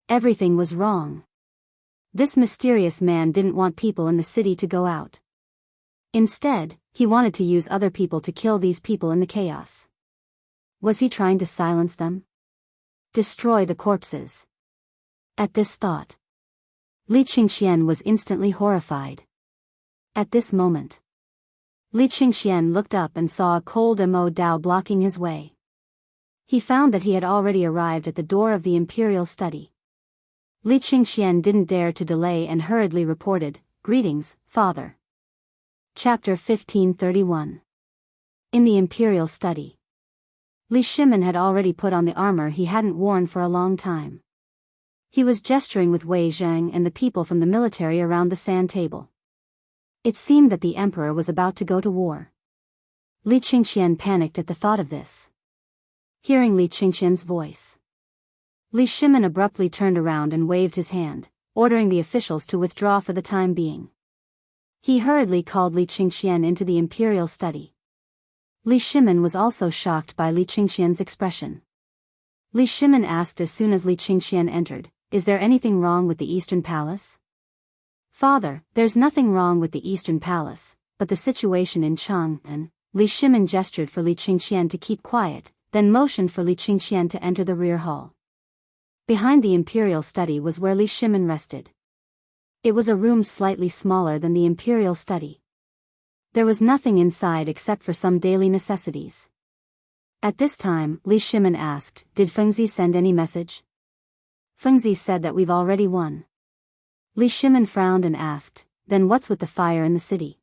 Everything was wrong. This mysterious man didn't want people in the city to go out. Instead, he wanted to use other people to kill these people in the chaos. Was he trying to silence them? Destroy the corpses? At this thought, Li Qingxian was instantly horrified. At this moment, Li Qingxian looked up and saw a cold Mo Dao blocking his way. He found that he had already arrived at the door of the imperial study. Li Qingxian didn't dare to delay and hurriedly reported, "Greetings, father." Chapter 1531. In the imperial study, Li Shimin had already put on the armor he hadn't worn for a long time. He was gesturing with Wei Zhang and the people from the military around the sand table. It seemed that the emperor was about to go to war. Li Qingxian panicked at the thought of this. Hearing Li Qingxian's voice, Li Shimin abruptly turned around and waved his hand, ordering the officials to withdraw for the time being. He hurriedly called Li Qingxian into the imperial study. Li Shimin was also shocked by Li Qingxian's expression. Li Shimin asked as soon as Li Qingxian entered, "Is there anything wrong with the Eastern Palace?" "Father, there's nothing wrong with the Eastern Palace, but the situation in Chang'an." Li Shimin gestured for Li Qingxian to keep quiet, then motioned for Li Qingxian to enter the rear hall. Behind the imperial study was where Li Shimin rested. It was a room slightly smaller than the imperial study. There was nothing inside except for some daily necessities. At this time, Li Shimin asked, "Did Fengzi send any message?" "Fengzi said that we've already won." Li Shimin frowned and asked, "Then what's with the fire in the city?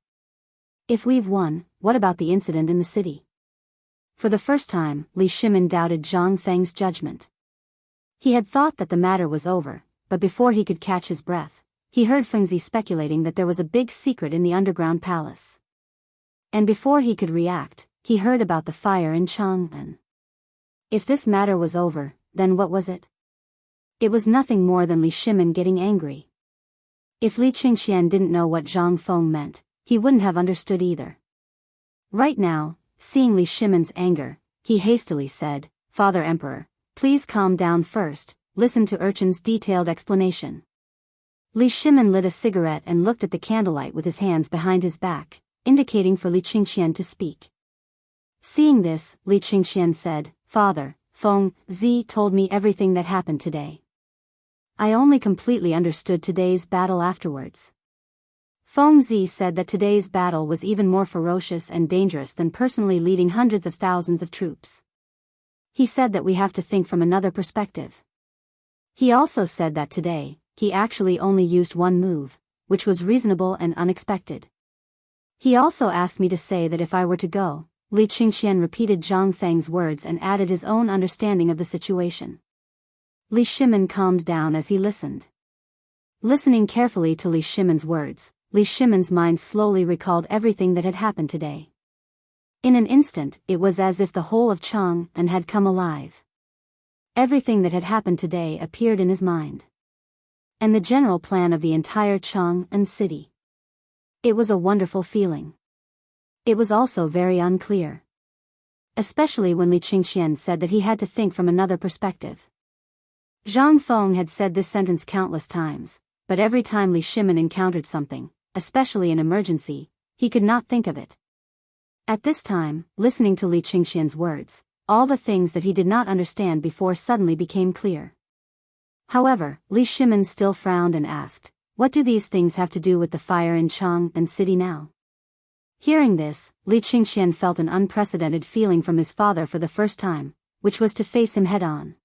If we've won, what about the incident in the city?" For the first time, Li Shimin doubted Zhang Feng's judgment. He had thought that the matter was over, but before he could catch his breath, he heard Fengzi speculating that there was a big secret in the underground palace. And before he could react, he heard about the fire in Chang'an. If this matter was over, then what was it? It was nothing more than Li Shimin getting angry. If Li Qingxian didn't know what Zhang Feng meant, he wouldn't have understood either. Right now, seeing Li Shimin's anger, he hastily said, "Father Emperor, please calm down first, listen to Urchin's detailed explanation." Li Shimin lit a cigarette and looked at the candlelight with his hands behind his back, indicating for Li Qingxian to speak. Seeing this, Li Qingxian said, "Father, Feng Zi told me everything that happened today. I only completely understood today's battle afterwards. Feng Zi said that today's battle was even more ferocious and dangerous than personally leading hundreds of thousands of troops. He said that we have to think from another perspective. He also said that today, he actually only used one move, which was reasonable and unexpected. He also asked me to say that if I were to go." Li Qingxian repeated Zhang Feng's words and added his own understanding of the situation. Li Shimin calmed down as he listened. Listening carefully to Li Shimin's words, Li Shimin's mind slowly recalled everything that had happened today. In an instant, it was as if the whole of Chang'an had come alive. Everything that had happened today appeared in his mind. And the general plan of the entire Chang'an city. It was a wonderful feeling. It was also very unclear. Especially when Li Qingxian said that he had to think from another perspective. Zhang Feng had said this sentence countless times, but every time Li Shimin encountered something, especially an emergency, he could not think of it. At this time, listening to Li Qingxian's words, all the things that he did not understand before suddenly became clear. However, Li Shimin still frowned and asked, "What do these things have to do with the fire in Chang'an city now?" Hearing this, Li Qingxian felt an unprecedented feeling from his father for the first time, which was to face him head-on.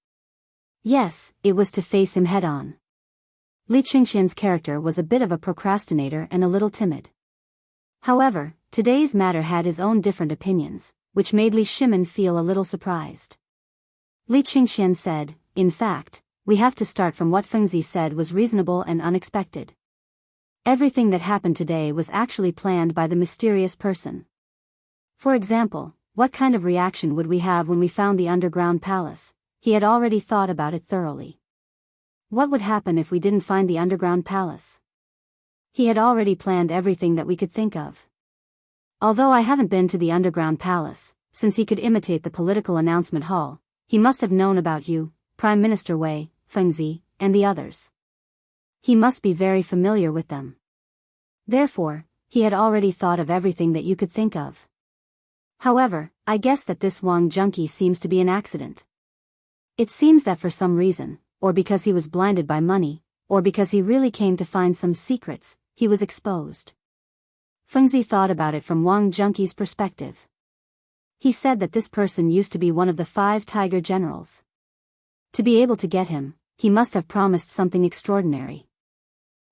Yes, it was to face him head-on. Li Qingxian's character was a bit of a procrastinator and a little timid. However, today's matter had his own different opinions, which made Li Shimin feel a little surprised. Li Qingxian said, "In fact, we have to start from what Fengzi said was reasonable and unexpected. Everything that happened today was actually planned by the mysterious person. For example, what kind of reaction would we have when we found the underground palace? He had already thought about it thoroughly. What would happen if we didn't find the underground palace? He had already planned everything that we could think of. Although I haven't been to the underground palace, since he could imitate the political announcement hall, he must have known about you, Prime Minister Wei, Fengzi, and the others. He must be very familiar with them. Therefore, he had already thought of everything that you could think of. However, I guess that this Wang junkie seems to be an accident. It seems that for some reason, or because he was blinded by money, or because he really came to find some secrets, he was exposed." Fengzi thought about it from Wang junkie's perspective. He said that this person used to be one of the 5 tiger generals. To be able to get him, he must have promised something extraordinary.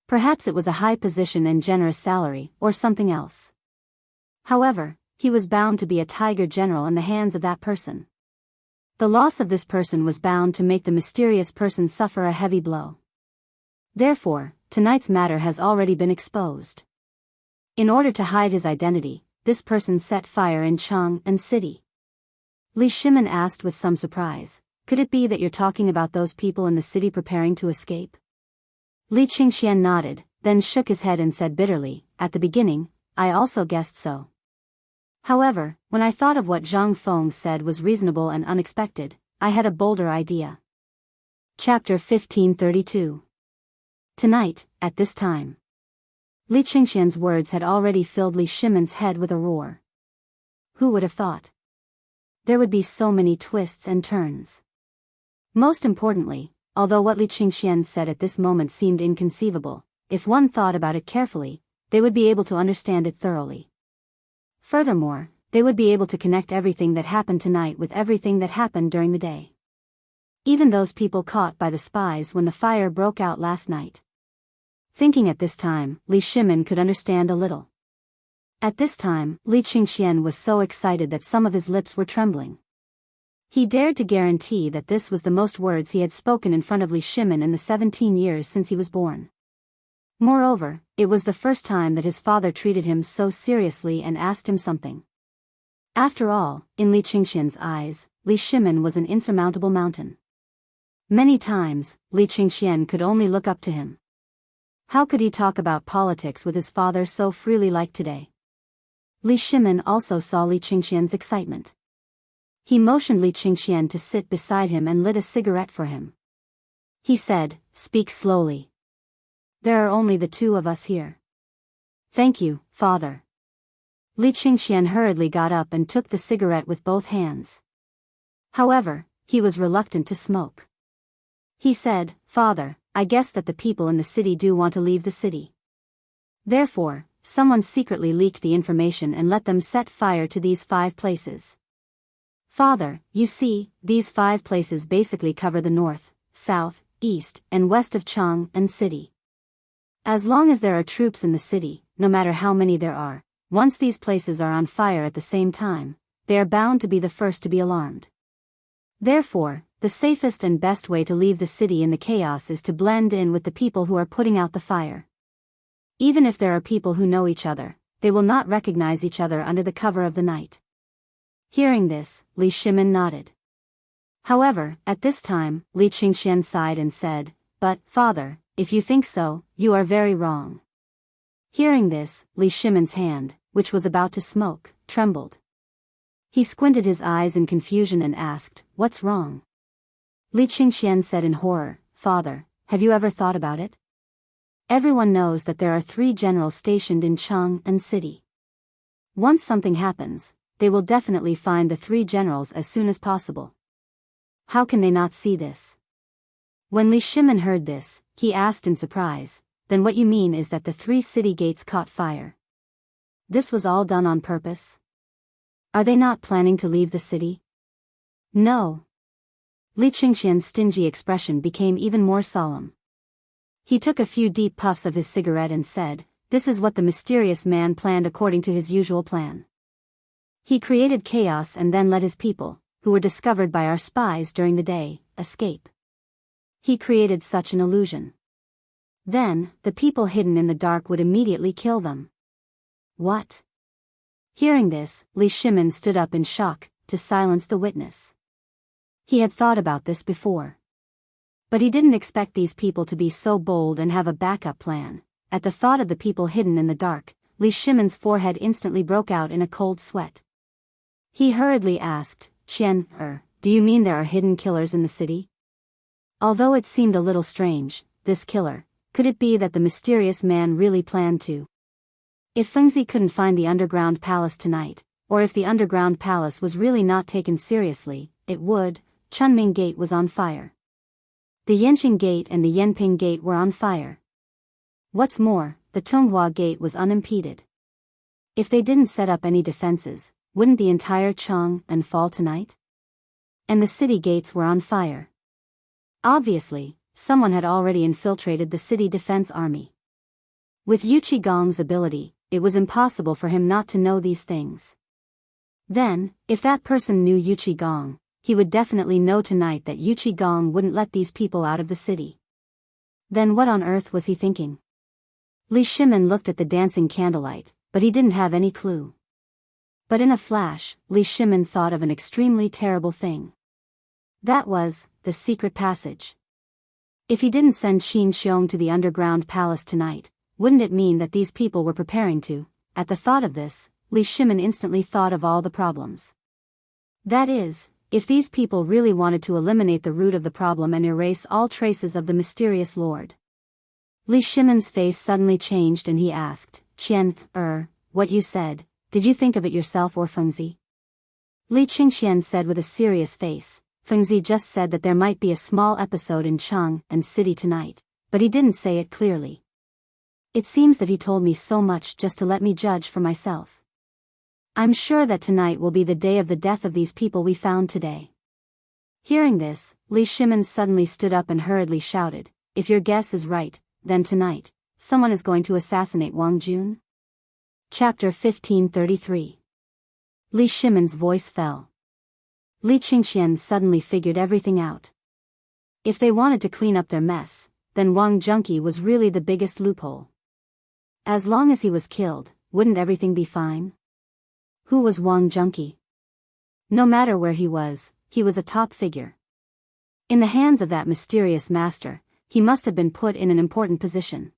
Perhaps it was a high position and generous salary, or something else. However, he was bound to be a tiger general in the hands of that person. The loss of this person was bound to make the mysterious person suffer a heavy blow. Therefore, tonight's matter has already been exposed. In order to hide his identity, this person set fire in Chang'an city. Li Shimin asked with some surprise, "Could it be that you're talking about those people in the city preparing to escape?" Li Qingxian nodded, then shook his head and said bitterly, "At the beginning, I also guessed so. However, when I thought of what Zhang Feng said was reasonable and unexpected, I had a bolder idea." Chapter 1532. Tonight, at this time. Li Qingxian's words had already filled Li Shimin's head with a roar. Who would have thought? There would be so many twists and turns. Most importantly, although what Li Qingxian said at this moment seemed inconceivable, if one thought about it carefully, they would be able to understand it thoroughly. Furthermore, they would be able to connect everything that happened tonight with everything that happened during the day. Even those people caught by the spies when the fire broke out last night. Thinking at this time, Li Shimin could understand a little. At this time, Li Qingxian was so excited that some of his lips were trembling. He dared to guarantee that this was the most words he had spoken in front of Li Shimin in the 17 years since he was born. Moreover, it was the first time that his father treated him so seriously and asked him something. After all, in Li Qingxian's eyes, Li Shimin was an insurmountable mountain. Many times, Li Qingxian could only look up to him. How could he talk about politics with his father so freely like today? Li Shimin also saw Li Qingxian's excitement. He motioned Li Qingxian to sit beside him and lit a cigarette for him. He said, "Speak slowly. There are only the 2 of us here." "Thank you, father." Li Qingxian hurriedly got up and took the cigarette with both hands. However, he was reluctant to smoke. He said, "Father, I guess that the people in the city do want to leave the city. Therefore, someone secretly leaked the information and let them set fire to these 5 places. Father, you see, these 5 places basically cover the north, south, east, and west of Chang'an city. As long as there are troops in the city, no matter how many there are, once these places are on fire at the same time, they are bound to be the first to be alarmed. Therefore, the safest and best way to leave the city in the chaos is to blend in with the people who are putting out the fire. Even if there are people who know each other, they will not recognize each other under the cover of the night." Hearing this, Li Shimin nodded. However, at this time, Li Qingxian sighed and said, "But, father, if you think so, you are very wrong." Hearing this, Li Shimon's hand, which was about to smoke, trembled. He squinted his eyes in confusion and asked, "What's wrong?" Li Qingxian said in horror, "Father, have you ever thought about it? Everyone knows that there are 3 generals stationed in Chang'an City. Once something happens, they will definitely find the 3 generals as soon as possible. How can they not see this?" When Li Shimon heard this, he asked in surprise, "Then what you mean is that the 3 city gates caught fire? This was all done on purpose? Are they not planning to leave the city?" "No." Li Qingxian's stingy expression became even more solemn. He took a few deep puffs of his cigarette and said, "This is what the mysterious man planned according to his usual plan. He created chaos and then let his people, who were discovered by our spies during the day, escape. He created such an illusion. Then, the people hidden in the dark would immediately kill them." "What?" Hearing this, Li Shimon stood up in shock, to silence the witness. He had thought about this before. But he didn't expect these people to be so bold and have a backup plan. At the thought of the people hidden in the dark, Li Shimon's forehead instantly broke out in a cold sweat. He hurriedly asked, do you mean there are hidden killers in the city?" Although it seemed a little strange, this killer, could it be that the mysterious man really planned to? If Fengzi couldn't find the underground palace tonight, or if the underground palace was really not taken seriously, it would. Chunming Gate was on fire. The Yanqing Gate and the Yanping Gate were on fire. What's more, the Tonghua Gate was unimpeded. If they didn't set up any defenses, wouldn't the entire Chang'an fall tonight? And the city gates were on fire. Obviously, someone had already infiltrated the city defense army. With Yu Qigong's ability, it was impossible for him not to know these things. Then, if that person knew Yu Qigong, he would definitely know tonight that Yu Qigong wouldn't let these people out of the city. Then what on earth was he thinking? Li Shimon looked at the dancing candlelight, but he didn't have any clue. But in a flash, Li Shimon thought of an extremely terrible thing. That was, the secret passage. If he didn't send Qin Xiong to the underground palace tonight, wouldn't it mean that these people were preparing to? At the thought of this, Li Shimon instantly thought of all the problems. That is, if these people really wanted to eliminate the root of the problem and erase all traces of the mysterious lord. Li Shimon's face suddenly changed and he asked, what you said, did you think of it yourself or Fengzi?" Li Qingxian said with a serious face, "Fengzi just said that there might be a small episode in Chang'an City tonight, but he didn't say it clearly. It seems that he told me so much just to let me judge for myself. I'm sure that tonight will be the day of the death of these people we found today." Hearing this, Li Shimon suddenly stood up and hurriedly shouted, "If your guess is right, then tonight, someone is going to assassinate Wang Jun?" Chapter 1533. Li Shimon's voice fell. Li Qingxian suddenly figured everything out. If they wanted to clean up their mess, then Wang Junqi was really the biggest loophole. As long as he was killed, wouldn't everything be fine? Who was Wang Junqi? No matter where he was a top figure. In the hands of that mysterious master, he must have been put in an important position.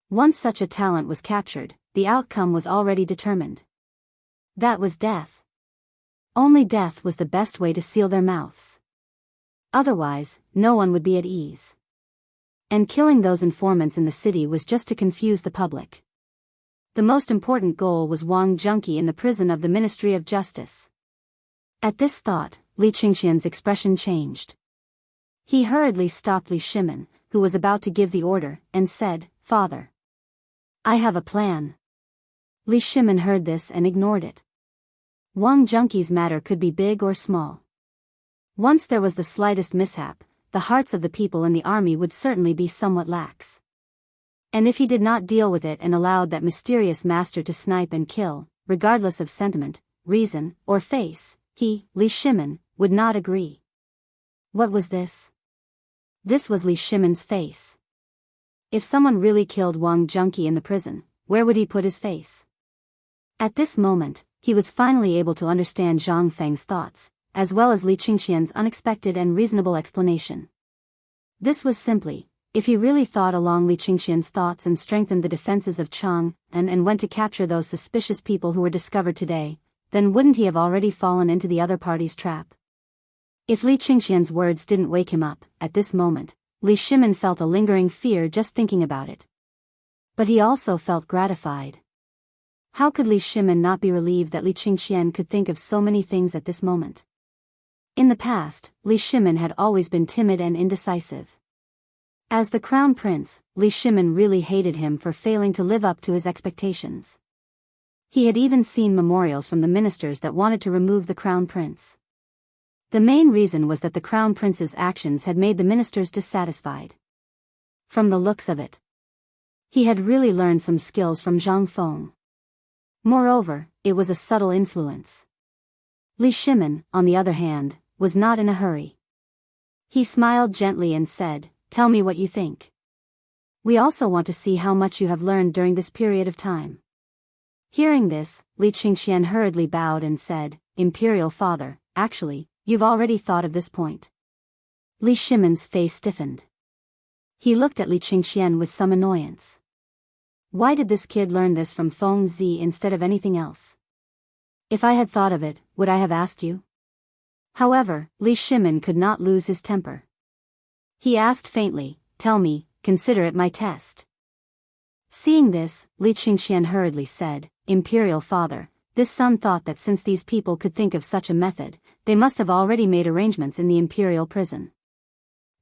Once such a talent was captured, the outcome was already determined. That was death. Only death was the best way to seal their mouths. Otherwise, no one would be at ease. And killing those informants in the city was just to confuse the public. The most important goal was Wang Junqi in the prison of the Ministry of Justice. At this thought, Li Qingxian's expression changed. He hurriedly stopped Li Shimon, who was about to give the order, and said, "Father, I have a plan." Li Shimon heard this and ignored it. Wang Junqi's matter could be big or small. Once there was the slightest mishap, the hearts of the people in the army would certainly be somewhat lax. And if he did not deal with it and allowed that mysterious master to snipe and kill, regardless of sentiment, reason, or face, he, Li Shimon, would not agree. What was this? This was Li Shimon's face. If someone really killed Wang Junqi in the prison, where would he put his face? At this moment, he was finally able to understand Zhang Feng's thoughts. as well as Li Qingxian's unexpected and reasonable explanation. This was simply, if he really thought along Li Qingxian's thoughts and strengthened the defenses of Chang and went to capture those suspicious people who were discovered today, then wouldn't he have already fallen into the other party's trap? If Li Qingxian's words didn't wake him up, at this moment, Li Shimin felt a lingering fear just thinking about it. But he also felt gratified. How could Li Shimin not be relieved that Li Qingxian could think of so many things at this moment? In the past, Li Shimin had always been timid and indecisive. As the crown prince, Li Shimin really hated him for failing to live up to his expectations. He had even seen memorials from the ministers that wanted to remove the crown prince. The main reason was that the crown prince's actions had made the ministers dissatisfied. From the looks of it, he had really learned some skills from Zhang Feng. Moreover, it was a subtle influence. Li Shimin, on the other hand, was not in a hurry. He smiled gently and said, "Tell me what you think. We also want to see how much you have learned during this period of time." Hearing this, Li Qingxian hurriedly bowed and said, "Imperial father, actually, you've already thought of this point." Li Shimin's face stiffened. He looked at Li Qingxian with some annoyance. Why did this kid learn this from Feng Zi instead of anything else? If I had thought of it, would I have asked you? However, Li Shimin could not lose his temper. He asked faintly, "Tell me, consider it my test." Seeing this, Li Qingxian hurriedly said, "Imperial father, this son thought that since these people could think of such a method, they must have already made arrangements in the imperial prison.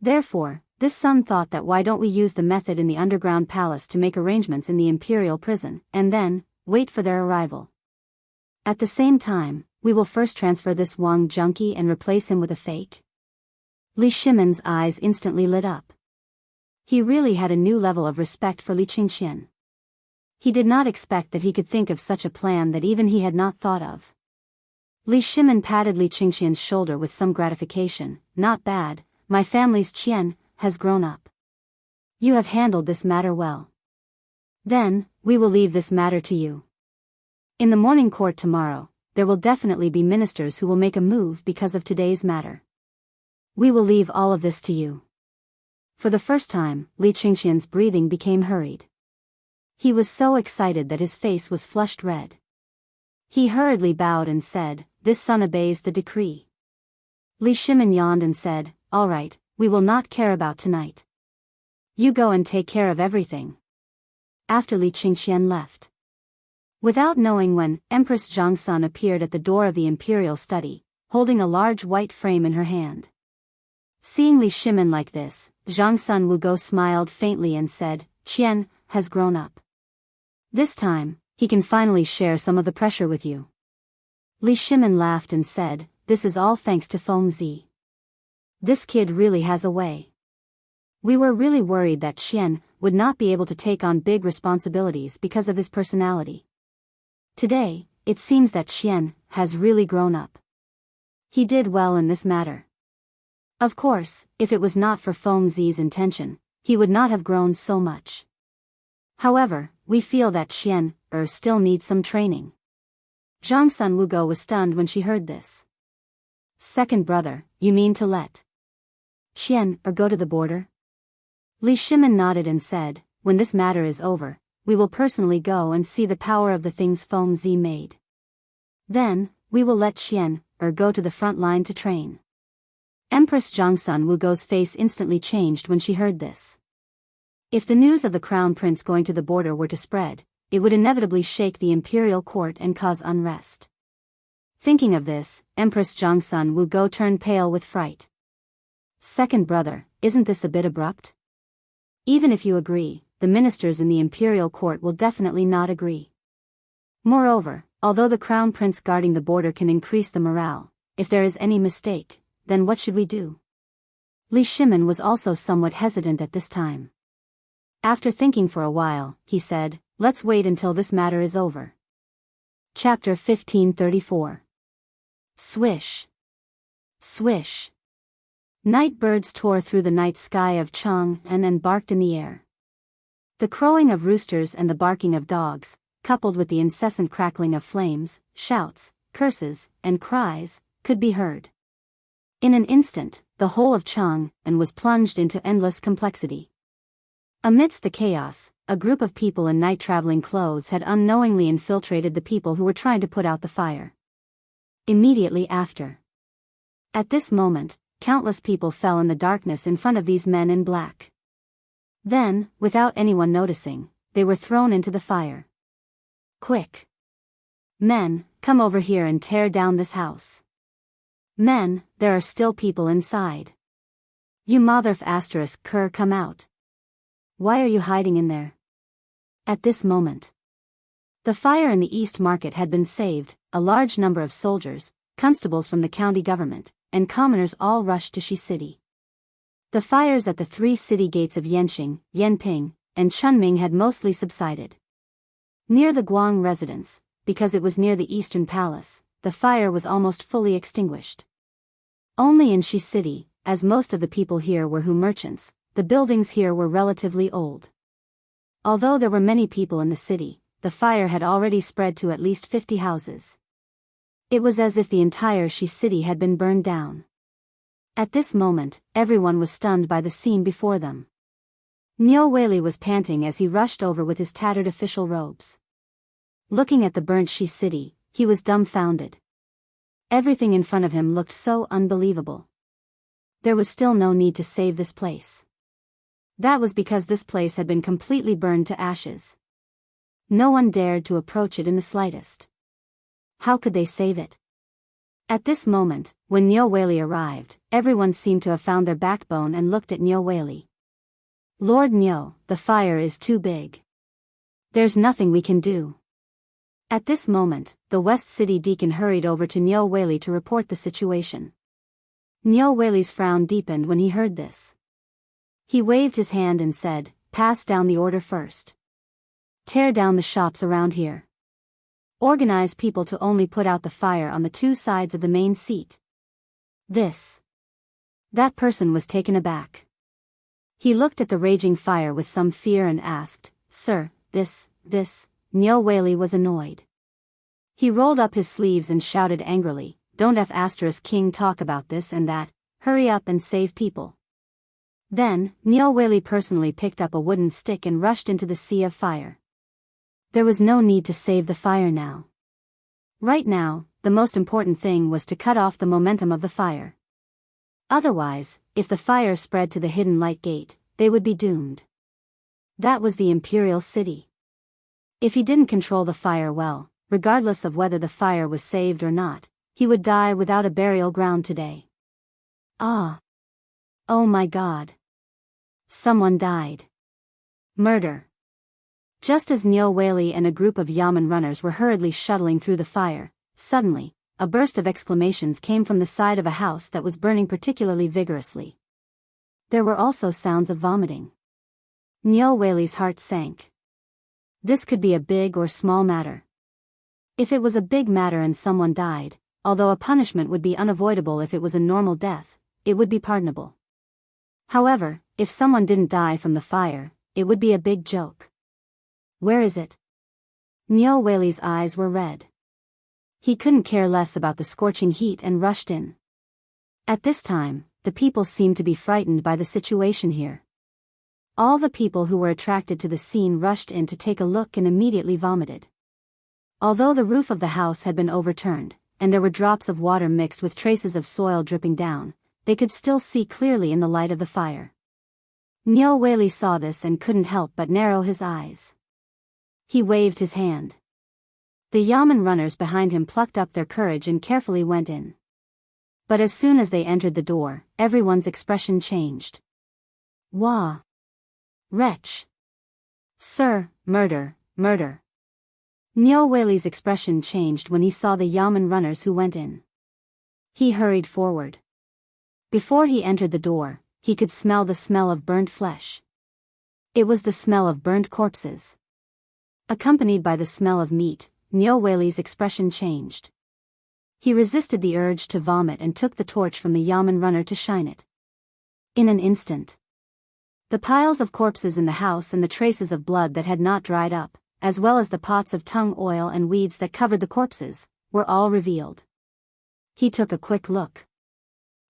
Therefore, this son thought that why don't we use the method in the underground palace to make arrangements in the imperial prison, and then, wait for their arrival. At the same time, we will first transfer this Wang junkie and replace him with a fake." Li Shimin's eyes instantly lit up. He really had a new level of respect for Li Qingxian. He did not expect that he could think of such a plan that even he had not thought of. Li Shimin patted Li Qingxian's shoulder with some gratification. "Not bad, my family's Qian has grown up. You have handled this matter well. Then, we will leave this matter to you. In the morning court tomorrow, there will definitely be ministers who will make a move because of today's matter. We will leave all of this to you." For the first time, Li Qingxian's breathing became hurried. He was so excited that his face was flushed red. He hurriedly bowed and said, "This son obeys the decree." Li Shimin yawned and said, "All right, we will not care about tonight. You go and take care of everything." After Li Qingxian left. Without knowing when, Empress Zhang Sun appeared at the door of the imperial study, holding a large white frame in her hand. Seeing Li Shimin like this, Zhang Sun Wugo smiled faintly and said, "Qian has grown up. This time, he can finally share some of the pressure with you." Li Shimin laughed and said, "This is all thanks to Feng Zi. This kid really has a way. We were really worried that Qian would not be able to take on big responsibilities because of his personality. Today, it seems that Qian has really grown up. He did well in this matter. Of course, if it was not for Feng Zi's intention, he would not have grown so much. However, we feel that Qian still needs some training." Zhang Sun Wugo was stunned when she heard this. "Second brother, you mean to let Qian go to the border?" Li Shimin nodded and said, "When this matter is over, we will personally go and see the power of the things Feng Zi made. Then, we will let Qian go to the front line to train." Empress Zhang Sun Wugo's face instantly changed when she heard this. If the news of the crown prince going to the border were to spread, it would inevitably shake the imperial court and cause unrest. Thinking of this, Empress Zhang Sun Wugo turned pale with fright. "Second brother, isn't this a bit abrupt? Even if you agree, the ministers in the imperial court will definitely not agree. Moreover, although the crown prince guarding the border can increase the morale, if there is any mistake, then what should we do?" Li Shimin was also somewhat hesitant at this time. After thinking for a while, he said, "Let's wait until this matter is over." Chapter 1534. Swish. Swish. Night birds tore through the night sky of Chang and barked in the air. The crowing of roosters and the barking of dogs, coupled with the incessant crackling of flames, shouts, curses, and cries, could be heard. In an instant, the whole of Chang'an was plunged into endless complexity. Amidst the chaos, a group of people in night-traveling clothes had unknowingly infiltrated the people who were trying to put out the fire. Immediately after. At this moment, countless people fell in the darkness in front of these men in black. Then, without anyone noticing, they were thrown into the fire. Quick! Men, come over here and tear down this house. Men, there are still people inside. You motherf asterisk cur, come out. Why are you hiding in there? At this moment, the fire in the East Market had been saved. A large number of soldiers, constables from the county government, and commoners all rushed to Shi City. The fires at the 3 city gates of Yanqing, Yanping, and Chunming had mostly subsided. Near the Guang residence, because it was near the Eastern Palace, the fire was almost fully extinguished. Only in Shi City, as most of the people here were merchants, the buildings here were relatively old. Although there were many people in the city, the fire had already spread to at least 50 houses. It was as if the entire Shi City had been burned down. At this moment, everyone was stunned by the scene before them. Niu Weili was panting as he rushed over with his tattered official robes. Looking at the burnt Shi City, he was dumbfounded. Everything in front of him looked so unbelievable. There was still no need to save this place. That was because this place had been completely burned to ashes. No one dared to approach it in the slightest. How could they save it? At this moment, when Niu Weili arrived, everyone seemed to have found their backbone and looked at Niu Weili. Lord Niu, the fire is too big. There's nothing we can do. At this moment, the West City deacon hurried over to Niu Weili to report the situation. Niu Weili's frown deepened when he heard this. He waved his hand and said, "Pass down the order first. Tear down the shops around here. Organize people to only put out the fire on the 2 sides of the main seat." That person was taken aback. He looked at the raging fire with some fear and asked, "Sir, this. Niu Weili was annoyed. He rolled up his sleeves and shouted angrily, "Don't *king talk about this and that, hurry up and save people." Then, Niu Weili personally picked up a wooden stick and rushed into the sea of fire. There was no need to save the fire now. Right now, the most important thing was to cut off the momentum of the fire. Otherwise, if the fire spread to the hidden light gate, they would be doomed. That was the imperial city. If he didn't control the fire well, regardless of whether the fire was saved or not, he would die without a burial ground today. Ah! Oh my God! Someone died. Murder. Just as Niu Weili and a group of Yamen runners were hurriedly shuttling through the fire, suddenly, a burst of exclamations came from the side of a house that was burning particularly vigorously. There were also sounds of vomiting. Niu Weili's heart sank. This could be a big or small matter. If it was a big matter and someone died, although a punishment would be unavoidable if it was a normal death, it would be pardonable. However, if someone didn't die from the fire, it would be a big joke. Where is it? Niu Weili's eyes were red. He couldn't care less about the scorching heat and rushed in. At this time, the people seemed to be frightened by the situation here. All the people who were attracted to the scene rushed in to take a look and immediately vomited. Although the roof of the house had been overturned, and there were drops of water mixed with traces of soil dripping down, they could still see clearly in the light of the fire. Niu Weili saw this and couldn't help but narrow his eyes. He waved his hand. The Yamen runners behind him plucked up their courage and carefully went in. But as soon as they entered the door, everyone's expression changed. Wah! Wretch! Sir, murder, murder! Niu Weili's expression changed when he saw the Yamen runners who went in. He hurried forward. Before he entered the door, he could smell the smell of burnt flesh. It was the smell of burnt corpses. Accompanied by the smell of meat, Niu Weili's expression changed. He resisted the urge to vomit and took the torch from the Yamen runner to shine it. In an instant, the piles of corpses in the house and the traces of blood that had not dried up, as well as the pots of tung oil and weeds that covered the corpses, were all revealed. He took a quick look.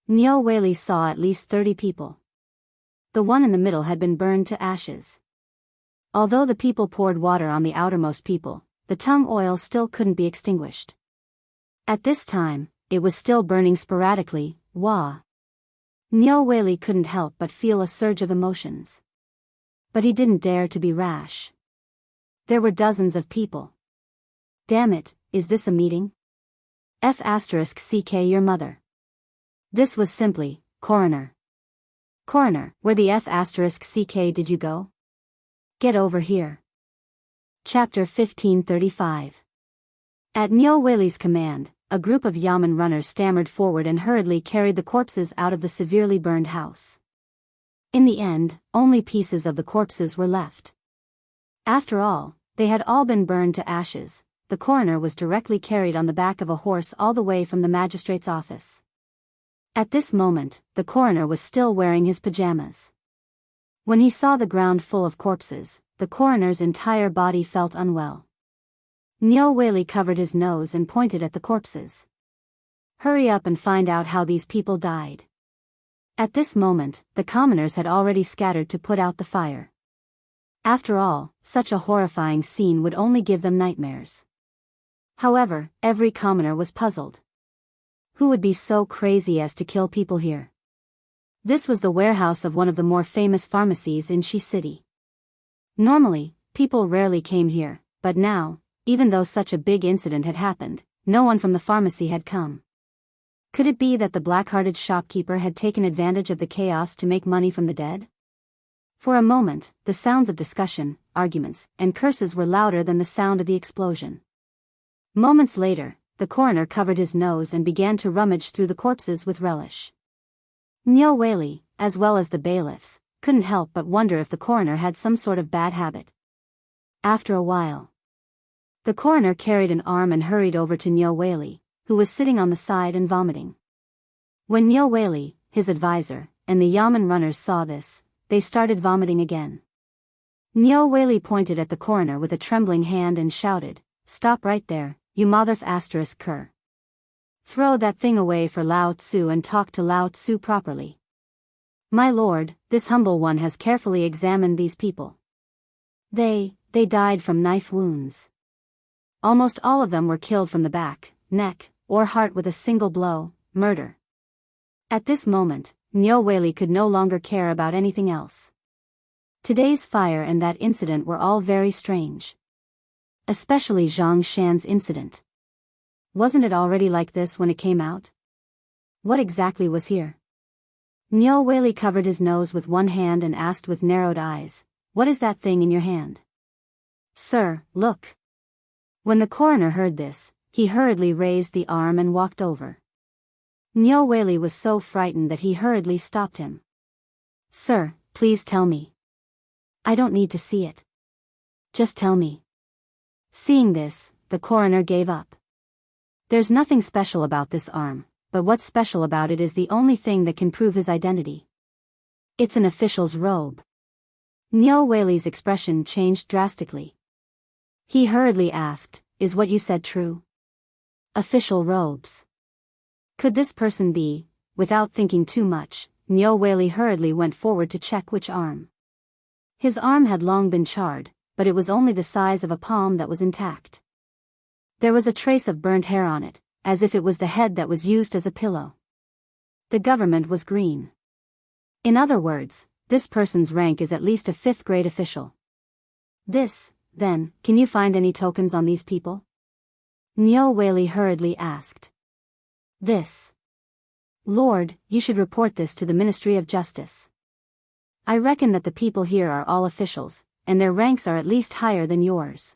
Nyo Whaley saw at least 30 people. The one in the middle had been burned to ashes. Although the people poured water on the outermost people, the tung oil still couldn't be extinguished. At this time, it was still burning sporadically. Wah! Nyo Whaley couldn't help but feel a surge of emotions. But he didn't dare to be rash. There were dozens of people. Damn it, is this a meeting? F***ck your mother. This was simply, coroner. Coroner, where the F***ck did you go? Get over here. Chapter 1535. At Nyo Whaley's command, a group of yamen runners stammered forward and hurriedly carried the corpses out of the severely burned house. In the end, only pieces of the corpses were left. After all, they had all been burned to ashes. The coroner was directly carried on the back of a horse all the way from the magistrate's office. At this moment, the coroner was still wearing his pajamas. When he saw the ground full of corpses, the coroner's entire body felt unwell. Nyo Whaley covered his nose and pointed at the corpses. Hurry up and find out how these people died. At this moment, the commoners had already scattered to put out the fire. After all, such a horrifying scene would only give them nightmares. However, every commoner was puzzled. Who would be so crazy as to kill people here? This was the warehouse of one of the more famous pharmacies in Shi City. Normally, people rarely came here, but now, even though such a big incident had happened, no one from the pharmacy had come. Could it be that the black-hearted shopkeeper had taken advantage of the chaos to make money from the dead? For a moment, the sounds of discussion, arguments, and curses were louder than the sound of the explosion. Moments later, the coroner covered his nose and began to rummage through the corpses with relish. Nyo Whaley, as well as the bailiffs, couldn't help but wonder if the coroner had some sort of bad habit. After a while, the coroner carried an arm and hurried over to Nyo Whaley, who was sitting on the side and vomiting. When Nyo Whaley, his advisor, and the yamen runners saw this, they started vomiting again. Nyo Whaley pointed at the coroner with a trembling hand and shouted, "Stop right there, you mother*****. Throw that thing away for Lao Tzu and talk to Lao Tzu properly. My lord, this humble one has carefully examined these people. They died from knife wounds. Almost all of them were killed from the back, neck, or heart with a single blow, murder." At this moment, Nyo Whaley could no longer care about anything else. Today's fire and that incident were all very strange. Especially Zhang Shan's incident. Wasn't it already like this when it came out? What exactly was here? Nyo Whaley covered his nose with one hand and asked with narrowed eyes, "What is that thing in your hand?" "Sir, look." When the coroner heard this, he hurriedly raised the arm and walked over. Nyo Whaley was so frightened that he hurriedly stopped him. "Sir, please tell me. I don't need to see it. Just tell me." Seeing this, the coroner gave up. There's nothing special about this arm, but what's special about it is the only thing that can prove his identity. It's an official's robe. Nyo Whaley's expression changed drastically. He hurriedly asked, "Is what you said true? Official robes. Could this person be?" Without thinking too much, Nyo Whaley hurriedly went forward to check which arm. His arm had long been charred, but it was only the size of a palm that was intact. There was a trace of burnt hair on it, as if it was the head that was used as a pillow. The government was green. In other words, this person's rank is at least a 5th-grade official. Then, can you find any tokens on these people? Nyo Whaley hurriedly asked. Lord, you should report this to the Ministry of Justice. I reckon that the people here are all officials, and their ranks are at least higher than yours.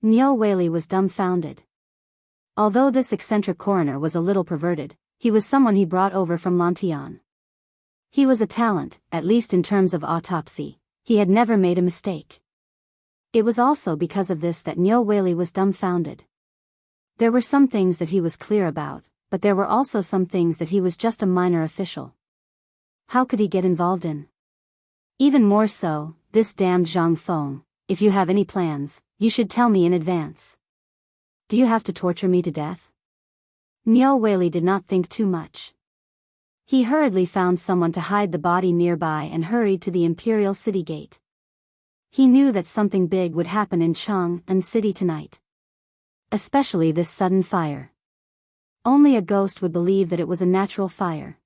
Nyo Whaley was dumbfounded. Although this eccentric coroner was a little perverted, he was someone he brought over from Lantian. He was a talent, at least in terms of autopsy. He had never made a mistake. It was also because of this that Nyo Whaley was dumbfounded. There were some things that he was clear about, but there were also some things that he was just a minor official. How could he get involved in? Even more so, this damned Zhang Feng. If you have any plans, you should tell me in advance. Do you have to torture me to death? Nyo Whaley did not think too much. He hurriedly found someone to hide the body nearby and hurried to the imperial city gate. He knew that something big would happen in Chang'an City tonight. Especially this sudden fire. Only a ghost would believe that it was a natural fire.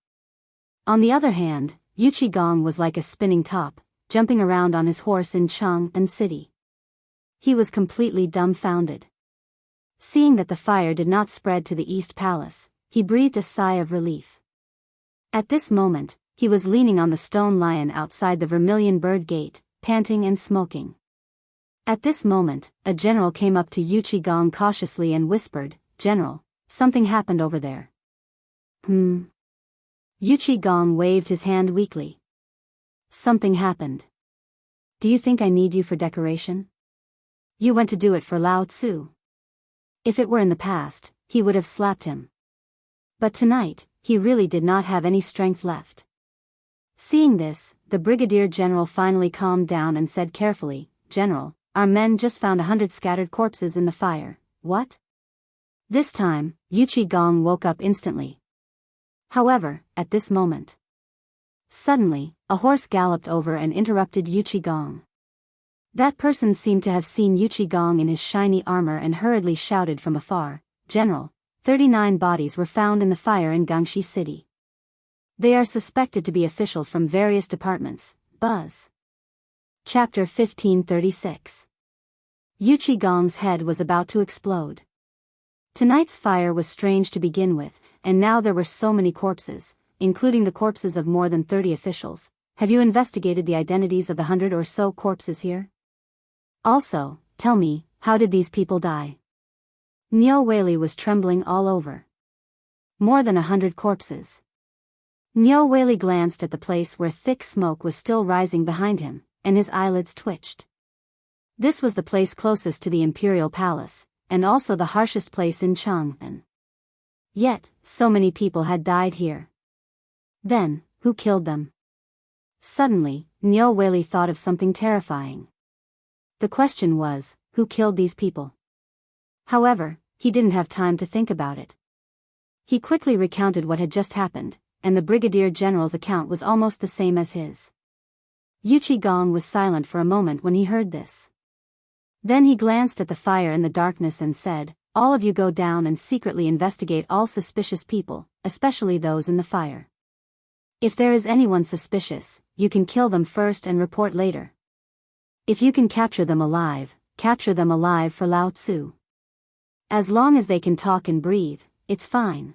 On the other hand, Yuqigong was like a spinning top, jumping around on his horse in Chang'an City. He was completely dumbfounded. Seeing that the fire did not spread to the East Palace, he breathed a sigh of relief. At this moment, he was leaning on the stone lion outside the Vermilion Bird Gate, panting and smoking. At this moment, a general came up to Yuqigong cautiously and whispered, "General, something happened over there." Yuqigong waved his hand weakly. "Something happened. Do you think I need you for decoration? You went to do it for Lao Tzu." If it were in the past, he would have slapped him. But tonight, he really did not have any strength left. Seeing this, the brigadier general finally calmed down and said carefully, "General, our men just found 100 scattered corpses in the fire." "What?" This time, Yuqigong woke up instantly. However, at this moment, suddenly, a horse galloped over and interrupted Yuqigong. That person seemed to have seen Yuqigong in his shiny armor and hurriedly shouted from afar, "General, 39 bodies were found in the fire in Gangxi City. They are suspected to be officials from various departments." Buzz. Chapter 1536. Yuqigong's head was about to explode. Tonight's fire was strange to begin with, and now there were so many corpses, including the corpses of more than 30 officials. "Have you investigated the identities of the 100 or so corpses here? Also, tell me, how did these people die?" Niu Weili was trembling all over. More than 100 corpses. Niu Weili glanced at the place where thick smoke was still rising behind him, and his eyelids twitched. This was the place closest to the imperial palace, and also the harshest place in Chang'an. Yet, so many people had died here. Then, who killed them? Suddenly, Niu Weili thought of something terrifying. The question was, who killed these people? However, he didn't have time to think about it. He quickly recounted what had just happened, and the brigadier general's account was almost the same as his. Yuqigong was silent for a moment when he heard this. Then he glanced at the fire in the darkness and said, "All of you go down and secretly investigate all suspicious people, especially those in the fire. If there is anyone suspicious, you can kill them first and report later. If you can capture them alive for Lao Tzu. As long as they can talk and breathe, it's fine."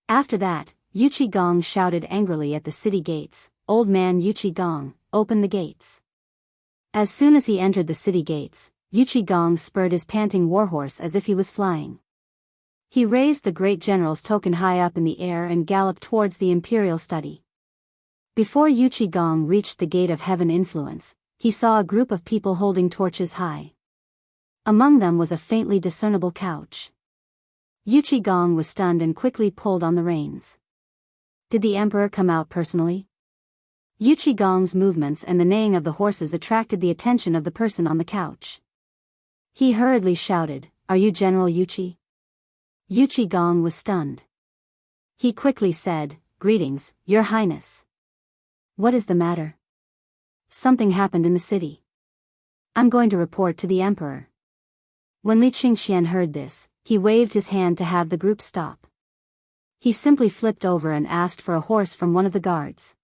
After that, Yuqigong shouted angrily at the city gates, "Old man Yuqigong, open the gates." As soon as he entered the city gates, Yuqigong spurred his panting warhorse as if he was flying. He raised the great general's token high up in the air and galloped towards the imperial study. Before Yuqigong reached the gate of heaven influence, he saw a group of people holding torches high. Among them was a faintly discernible couch. Yuqigong was stunned and quickly pulled on the reins. Did the emperor come out personally? Yuqigong's movements and the neighing of the horses attracted the attention of the person on the couch. He hurriedly shouted, "Are you General Yuqi?" Yuqigong was stunned. He quickly said, "Greetings, Your Highness." "What is the matter?" "Something happened in the city. I'm going to report to the emperor." When Li Qingxian heard this, he waved his hand to have the group stop. He simply flipped over and asked for a horse from one of the guards.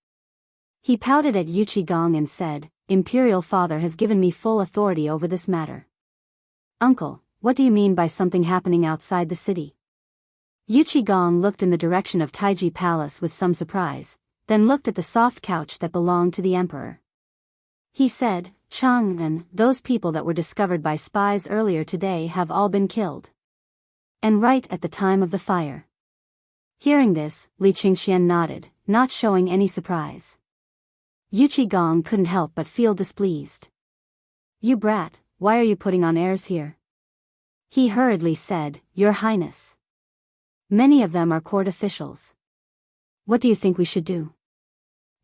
He pouted at Yuqigong and said, "Imperial father has given me full authority over this matter." "Uncle, what do you mean by something happening outside the city?" Yuqigong looked in the direction of Taiji Palace with some surprise, then looked at the soft couch that belonged to the emperor. He said, "Chang'an, those people that were discovered by spies earlier today have all been killed. And right at the time of the fire." Hearing this, Li Qingxian nodded, not showing any surprise. Yuqigong couldn't help but feel displeased. "You brat, why are you putting on airs here?" He hurriedly said, "Your Highness. Many of them are court officials. What do you think we should do?"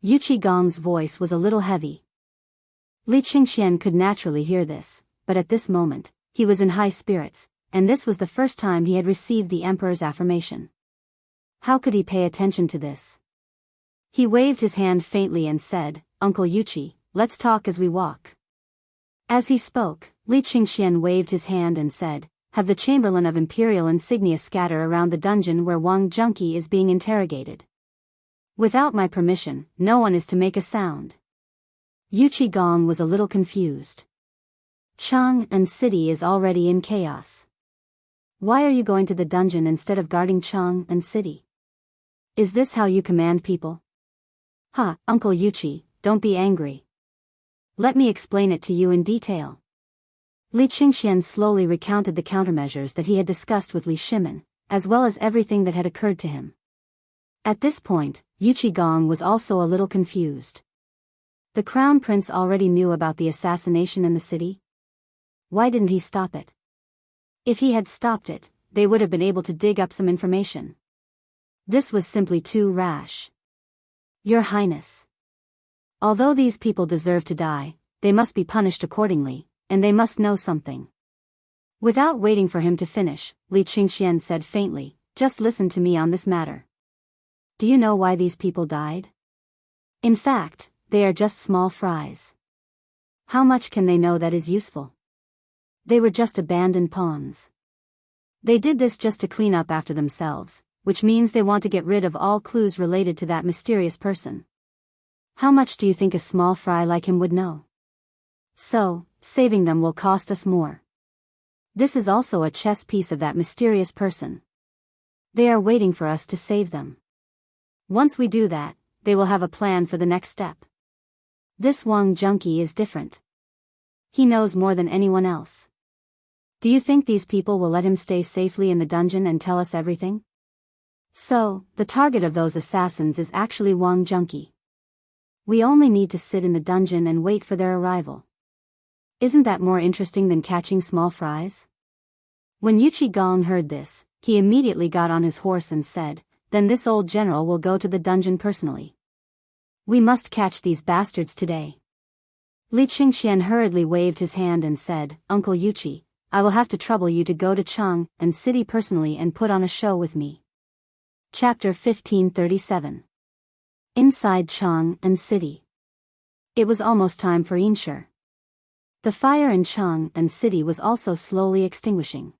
Yuqigong's voice was a little heavy. Li Qingxian could naturally hear this, but at this moment, he was in high spirits, and this was the first time he had received the emperor's affirmation. How could he pay attention to this? He waved his hand faintly and said, "Uncle Yuchi, let's talk as we walk." As he spoke, Li Qingxian waved his hand and said, "Have the Chamberlain of Imperial insignia scatter around the dungeon where Wang Junqi is being interrogated. Without my permission, no one is to make a sound." Yuchi Gong was a little confused. Chang and city is already in chaos. Why are you going to the dungeon instead of guarding Chang and city? Is this how you command people? Uncle Yuchi, don't be angry. Let me explain it to you in detail. Li Qingxian slowly recounted the countermeasures that he had discussed with Li Shimin, as well as everything that had occurred to him. At this point, Yuchi Gong was also a little confused. The Crown Prince already knew about the assassination in the city? Why didn't he stop it? If he had stopped it, they would have been able to dig up some information. This was simply too rash. Your Highness. Although these people deserve to die, they must be punished accordingly, and they must know something. Without waiting for him to finish, Li Qingxian said faintly, "Just listen to me on this matter. Do you know why these people died? In fact, they are just small fries. How much can they know that is useful? They were just abandoned pawns. They did this just to clean up after themselves, which means they want to get rid of all clues related to that mysterious person. How much do you think a small fry like him would know? So, saving them will cost us more. This is also a chess piece of that mysterious person. They are waiting for us to save them. Once we do that, they will have a plan for the next step. This Wang Junqi is different. He knows more than anyone else. Do you think these people will let him stay safely in the dungeon and tell us everything? So, the target of those assassins is actually Wang Junqi. We only need to sit in the dungeon and wait for their arrival. Isn't that more interesting than catching small fries?" When Yuchi Gong heard this, he immediately got on his horse and said, "Then this old general will go to the dungeon personally. We must catch these bastards today." Li Qingxian hurriedly waved his hand and said, "Uncle Yuchi, I will have to trouble you to go to Chang and city personally and put on a show with me." Chapter 1537. Inside Chang and city. It was almost time for Inshur. The fire in Chang and city was also slowly extinguishing.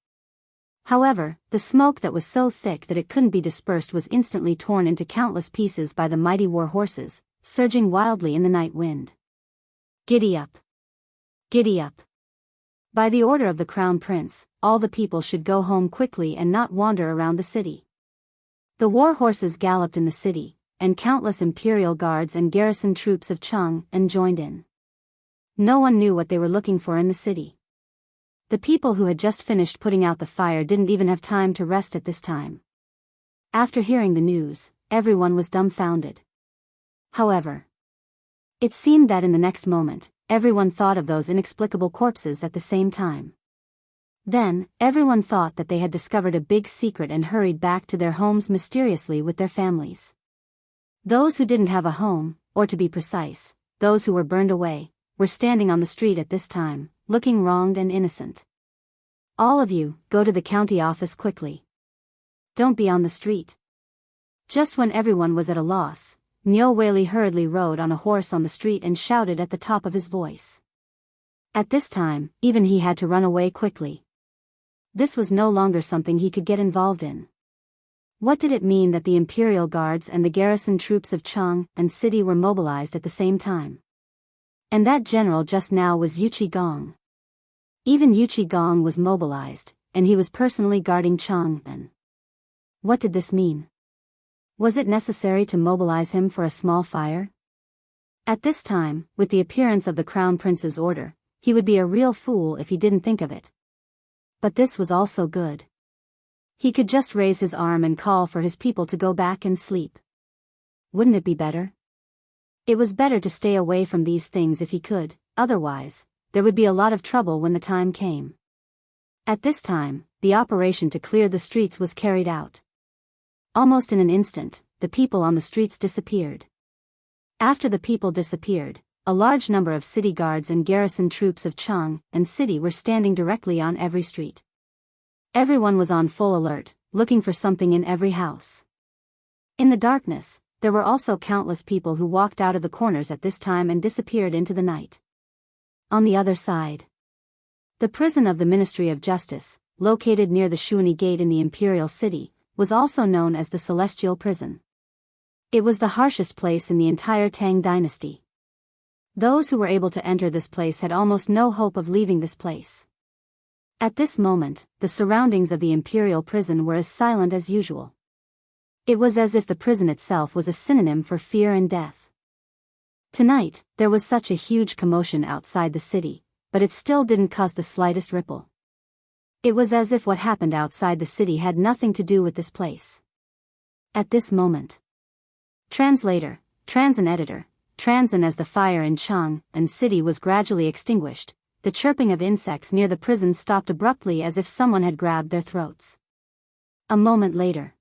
However, the smoke that was so thick that it couldn't be dispersed was instantly torn into countless pieces by the mighty war horses, surging wildly in the night wind. Giddy up! Giddy up! By the order of the Crown Prince, all the people should go home quickly and not wander around the city. The war horses galloped in the city, and countless imperial guards and garrison troops of Chang and joined in. No one knew what they were looking for in the city. The people who had just finished putting out the fire didn't even have time to rest at this time. After hearing the news, everyone was dumbfounded. However, it seemed that in the next moment, everyone thought of those inexplicable corpses at the same time. Then, everyone thought that they had discovered a big secret and hurried back to their homes mysteriously with their families. Those who didn't have a home, or to be precise, those who were burned away, were standing on the street at this time, looking wronged and innocent. "All of you, go to the county office quickly. Don't be on the street." Just when everyone was at a loss, Niu Weili hurriedly rode on a horse on the street and shouted at the top of his voice. At this time, even he had to run away quickly. This was no longer something he could get involved in. What did it mean that the imperial guards and the garrison troops of Chang and city were mobilized at the same time? And that general just now was Yuchi Gong. Even Yuchi Gong was mobilized, and he was personally guarding Chang and. What did this mean? Was it necessary to mobilize him for a small fire? At this time, with the appearance of the Crown Prince's order, he would be a real fool if he didn't think of it. But this was also good. He could just raise his arm and call for his people to go back and sleep. Wouldn't it be better? It was better to stay away from these things if he could, otherwise, there would be a lot of trouble when the time came. At this time, the operation to clear the streets was carried out. Almost in an instant, the people on the streets disappeared. After the people disappeared, a large number of city guards and garrison troops of Chang and city were standing directly on every street. Everyone was on full alert, looking for something in every house. In the darkness, there were also countless people who walked out of the corners at this time and disappeared into the night. On the other side, the prison of the Ministry of Justice, located near the Shuani Gate in the Imperial City, was also known as the Celestial Prison. It was the harshest place in the entire Tang dynasty. Those who were able to enter this place had almost no hope of leaving this place. At this moment, the surroundings of the Imperial Prison were as silent as usual. It was as if the prison itself was a synonym for fear and death. Tonight, there was such a huge commotion outside the city, but it still didn't cause the slightest ripple. It was as if what happened outside the city had nothing to do with this place. At this moment, translator, Transin editor, Transin as the fire in Chang and city was gradually extinguished, the chirping of insects near the prison stopped abruptly as if someone had grabbed their throats. A moment later,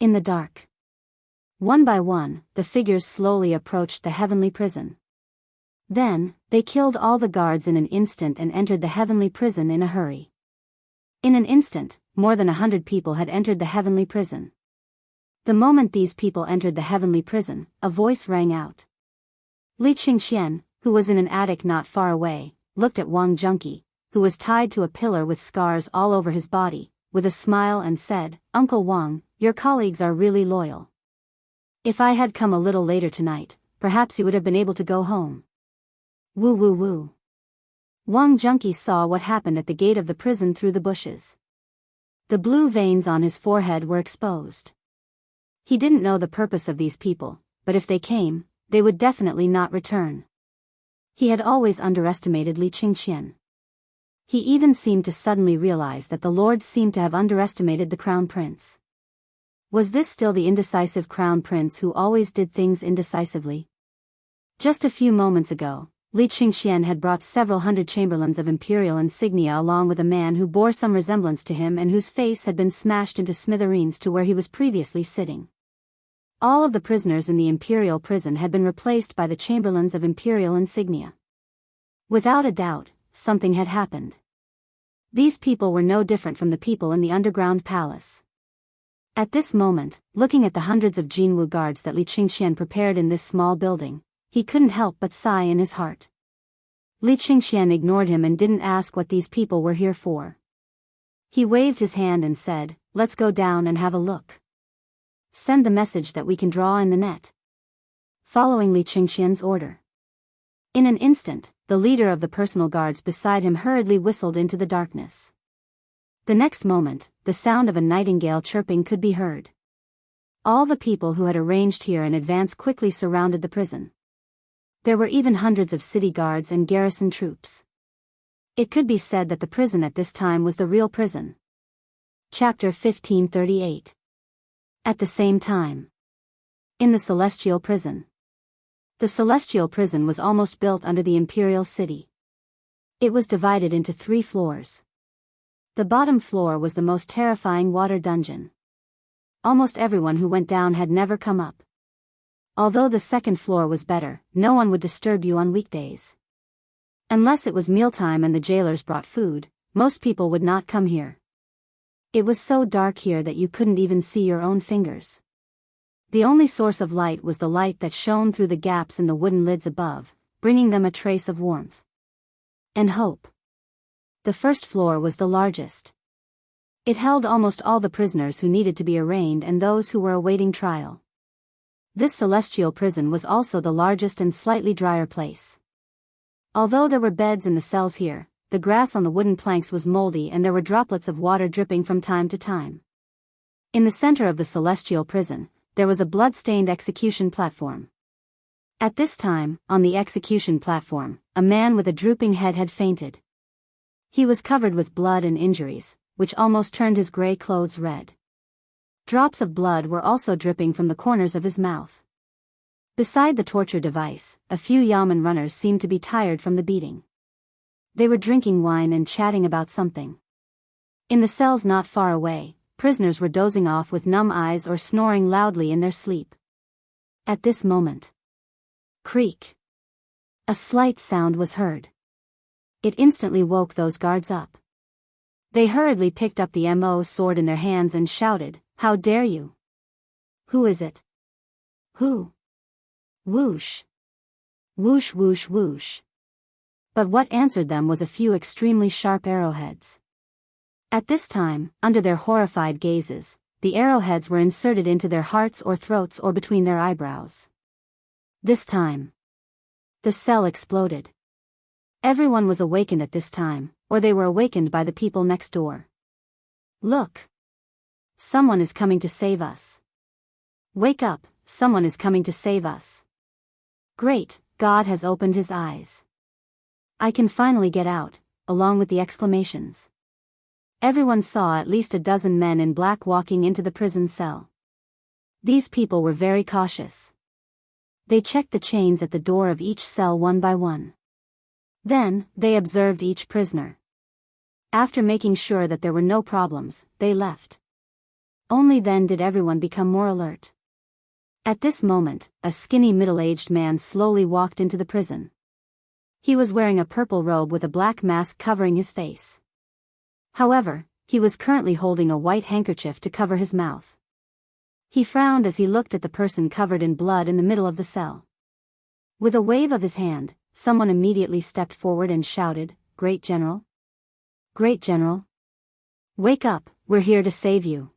in the dark, one by one, the figures slowly approached the heavenly prison. Then, they killed all the guards in an instant and entered the heavenly prison in a hurry. In an instant, more than 100 people had entered the heavenly prison. The moment these people entered the heavenly prison, a voice rang out. Li Qingxian, who was in an attic not far away, looked at Wang Junqi, who was tied to a pillar with scars all over his body, with a smile and said, "Uncle Wang, your colleagues are really loyal. If I had come a little later tonight, perhaps you would have been able to go home." Woo woo woo. Wang Junqi saw what happened at the gate of the prison through the bushes. The blue veins on his forehead were exposed. He didn't know the purpose of these people, but if they came, they would definitely not return. He had always underestimated Li Qingxian. He even seemed to suddenly realize that the lords seemed to have underestimated the crown prince. Was this still the indecisive crown prince who always did things indecisively? Just a few moments ago, Li Qingxian had brought several hundred chamberlains of imperial insignia along with a man who bore some resemblance to him and whose face had been smashed into smithereens to where he was previously sitting. All of the prisoners in the imperial prison had been replaced by the chamberlains of imperial insignia. Without a doubt, something had happened. These people were no different from the people in the underground palace. At this moment, looking at the hundreds of Jinwu guards that Li Qingxian prepared in this small building, he couldn't help but sigh in his heart. Li Qingxian ignored him and didn't ask what these people were here for. He waved his hand and said, "Let's go down and have a look. Send the message that we can draw in the net." Following Li Qingxian's order, in an instant, the leader of the personal guards beside him hurriedly whistled into the darkness. The next moment, the sound of a nightingale chirping could be heard. All the people who had arranged here in advance quickly surrounded the prison. There were even hundreds of city guards and garrison troops. It could be said that the prison at this time was the real prison. Chapter 1538. At the same time, in the Celestial Prison. The Celestial Prison was almost built under the Imperial City. It was divided into 3 floors. The bottom floor was the most terrifying water dungeon. Almost everyone who went down had never come up. Although the second floor was better, no one would disturb you on weekdays. Unless it was mealtime and the jailers brought food, most people would not come here. It was so dark here that you couldn't even see your own fingers. The only source of light was the light that shone through the gaps in the wooden lids above, bringing them a trace of warmth and hope. The first floor was the largest. It held almost all the prisoners who needed to be arraigned and those who were awaiting trial. This celestial prison was also the largest and slightly drier place. Although there were beds in the cells here, the grass on the wooden planks was moldy and there were droplets of water dripping from time to time. In the center of the celestial prison, there was a blood-stained execution platform. At this time, on the execution platform, a man with a drooping head had fainted. He was covered with blood and injuries, which almost turned his gray clothes red. Drops of blood were also dripping from the corners of his mouth. Beside the torture device, a few yamen runners seemed to be tired from the beating. They were drinking wine and chatting about something. In the cells not far away, prisoners were dozing off with numb eyes or snoring loudly in their sleep. At this moment, creak! A slight sound was heard. It instantly woke those guards up. They hurriedly picked up the MO sword in their hands and shouted, "How dare you? Who is it? Who? Whoosh. Whoosh whoosh whoosh. But what answered them was a few extremely sharp arrowheads. At this time, under their horrified gazes, the arrowheads were inserted into their hearts or throats or between their eyebrows. This time, the cell exploded. Everyone was awakened at this time, or they were awakened by the people next door. Look! Someone is coming to save us. Wake up, someone is coming to save us. Great, God has opened his eyes. I can finally get out, along with the exclamations. Everyone saw at least a dozen men in black walking into the prison cell. These people were very cautious. They checked the chains at the door of each cell one by one. Then, they observed each prisoner. After making sure that there were no problems, they left. Only then did everyone become more alert. At this moment, a skinny middle-aged man slowly walked into the prison. He was wearing a purple robe with a black mask covering his face. However, he was currently holding a white handkerchief to cover his mouth. He frowned as he looked at the person covered in blood in the middle of the cell. With a wave of his hand, someone immediately stepped forward and shouted, "Great General! Great General! Wake up, we're here to save you."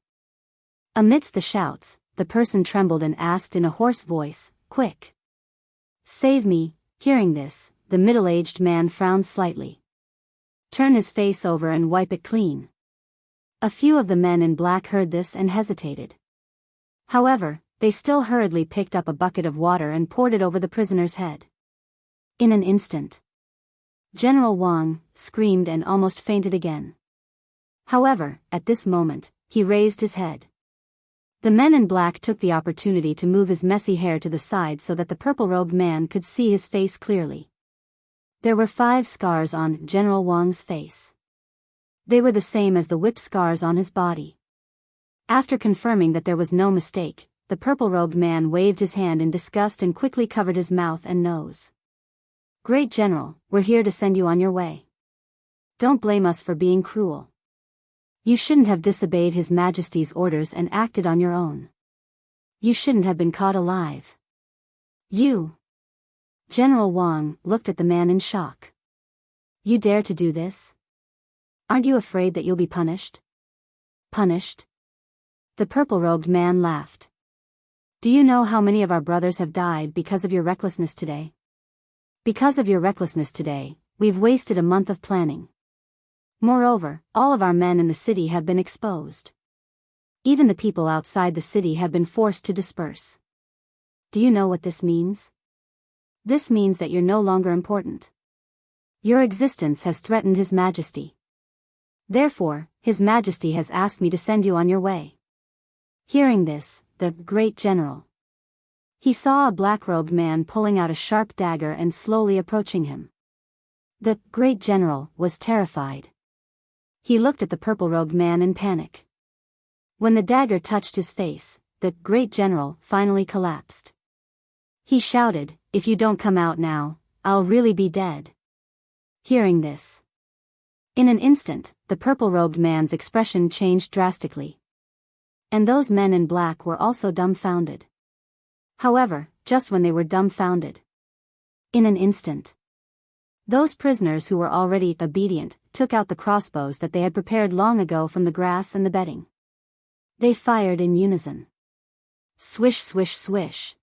Amidst the shouts, the person trembled and asked in a hoarse voice, "Quick! Save me." Hearing this, the middle-aged man frowned slightly. "Turn his face over and wipe it clean." A few of the men in black heard this and hesitated. However, they still hurriedly picked up a bucket of water and poured it over the prisoner's head. In an instant, General Wang screamed and almost fainted again. However, at this moment, he raised his head. The men in black took the opportunity to move his messy hair to the side so that the purple-robed man could see his face clearly. There were 5 scars on General Wang's face. They were the same as the whip scars on his body. After confirming that there was no mistake, the purple-robed man waved his hand in disgust and quickly covered his mouth and nose. "Great General, we're here to send you on your way. Don't blame us for being cruel. You shouldn't have disobeyed His Majesty's orders and acted on your own. You shouldn't have been caught alive. You..." General Wang looked at the man in shock. "You dare to do this? Aren't you afraid that you'll be punished?" "Punished?" The purple-robed man laughed. "Do you know how many of our brothers have died because of your recklessness today? Because of your recklessness today, we've wasted a month of planning. Moreover, all of our men in the city have been exposed. Even the people outside the city have been forced to disperse. Do you know what this means? This means that you're no longer important. Your existence has threatened His Majesty. Therefore, His Majesty has asked me to send you on your way." Hearing this, the great general. He saw a black-robed man pulling out a sharp dagger and slowly approaching him. The great general was terrified. He looked at the purple-robed man in panic. When the dagger touched his face, the great general finally collapsed. He shouted, "If you don't come out now, I'll really be dead." Hearing this, in an instant, the purple-robed man's expression changed drastically. And those men in black were also dumbfounded. However, just when they were dumbfounded, in an instant, those prisoners who were already obedient took out the crossbows that they had prepared long ago from the grass and the bedding. They fired in unison. Swish swish swish.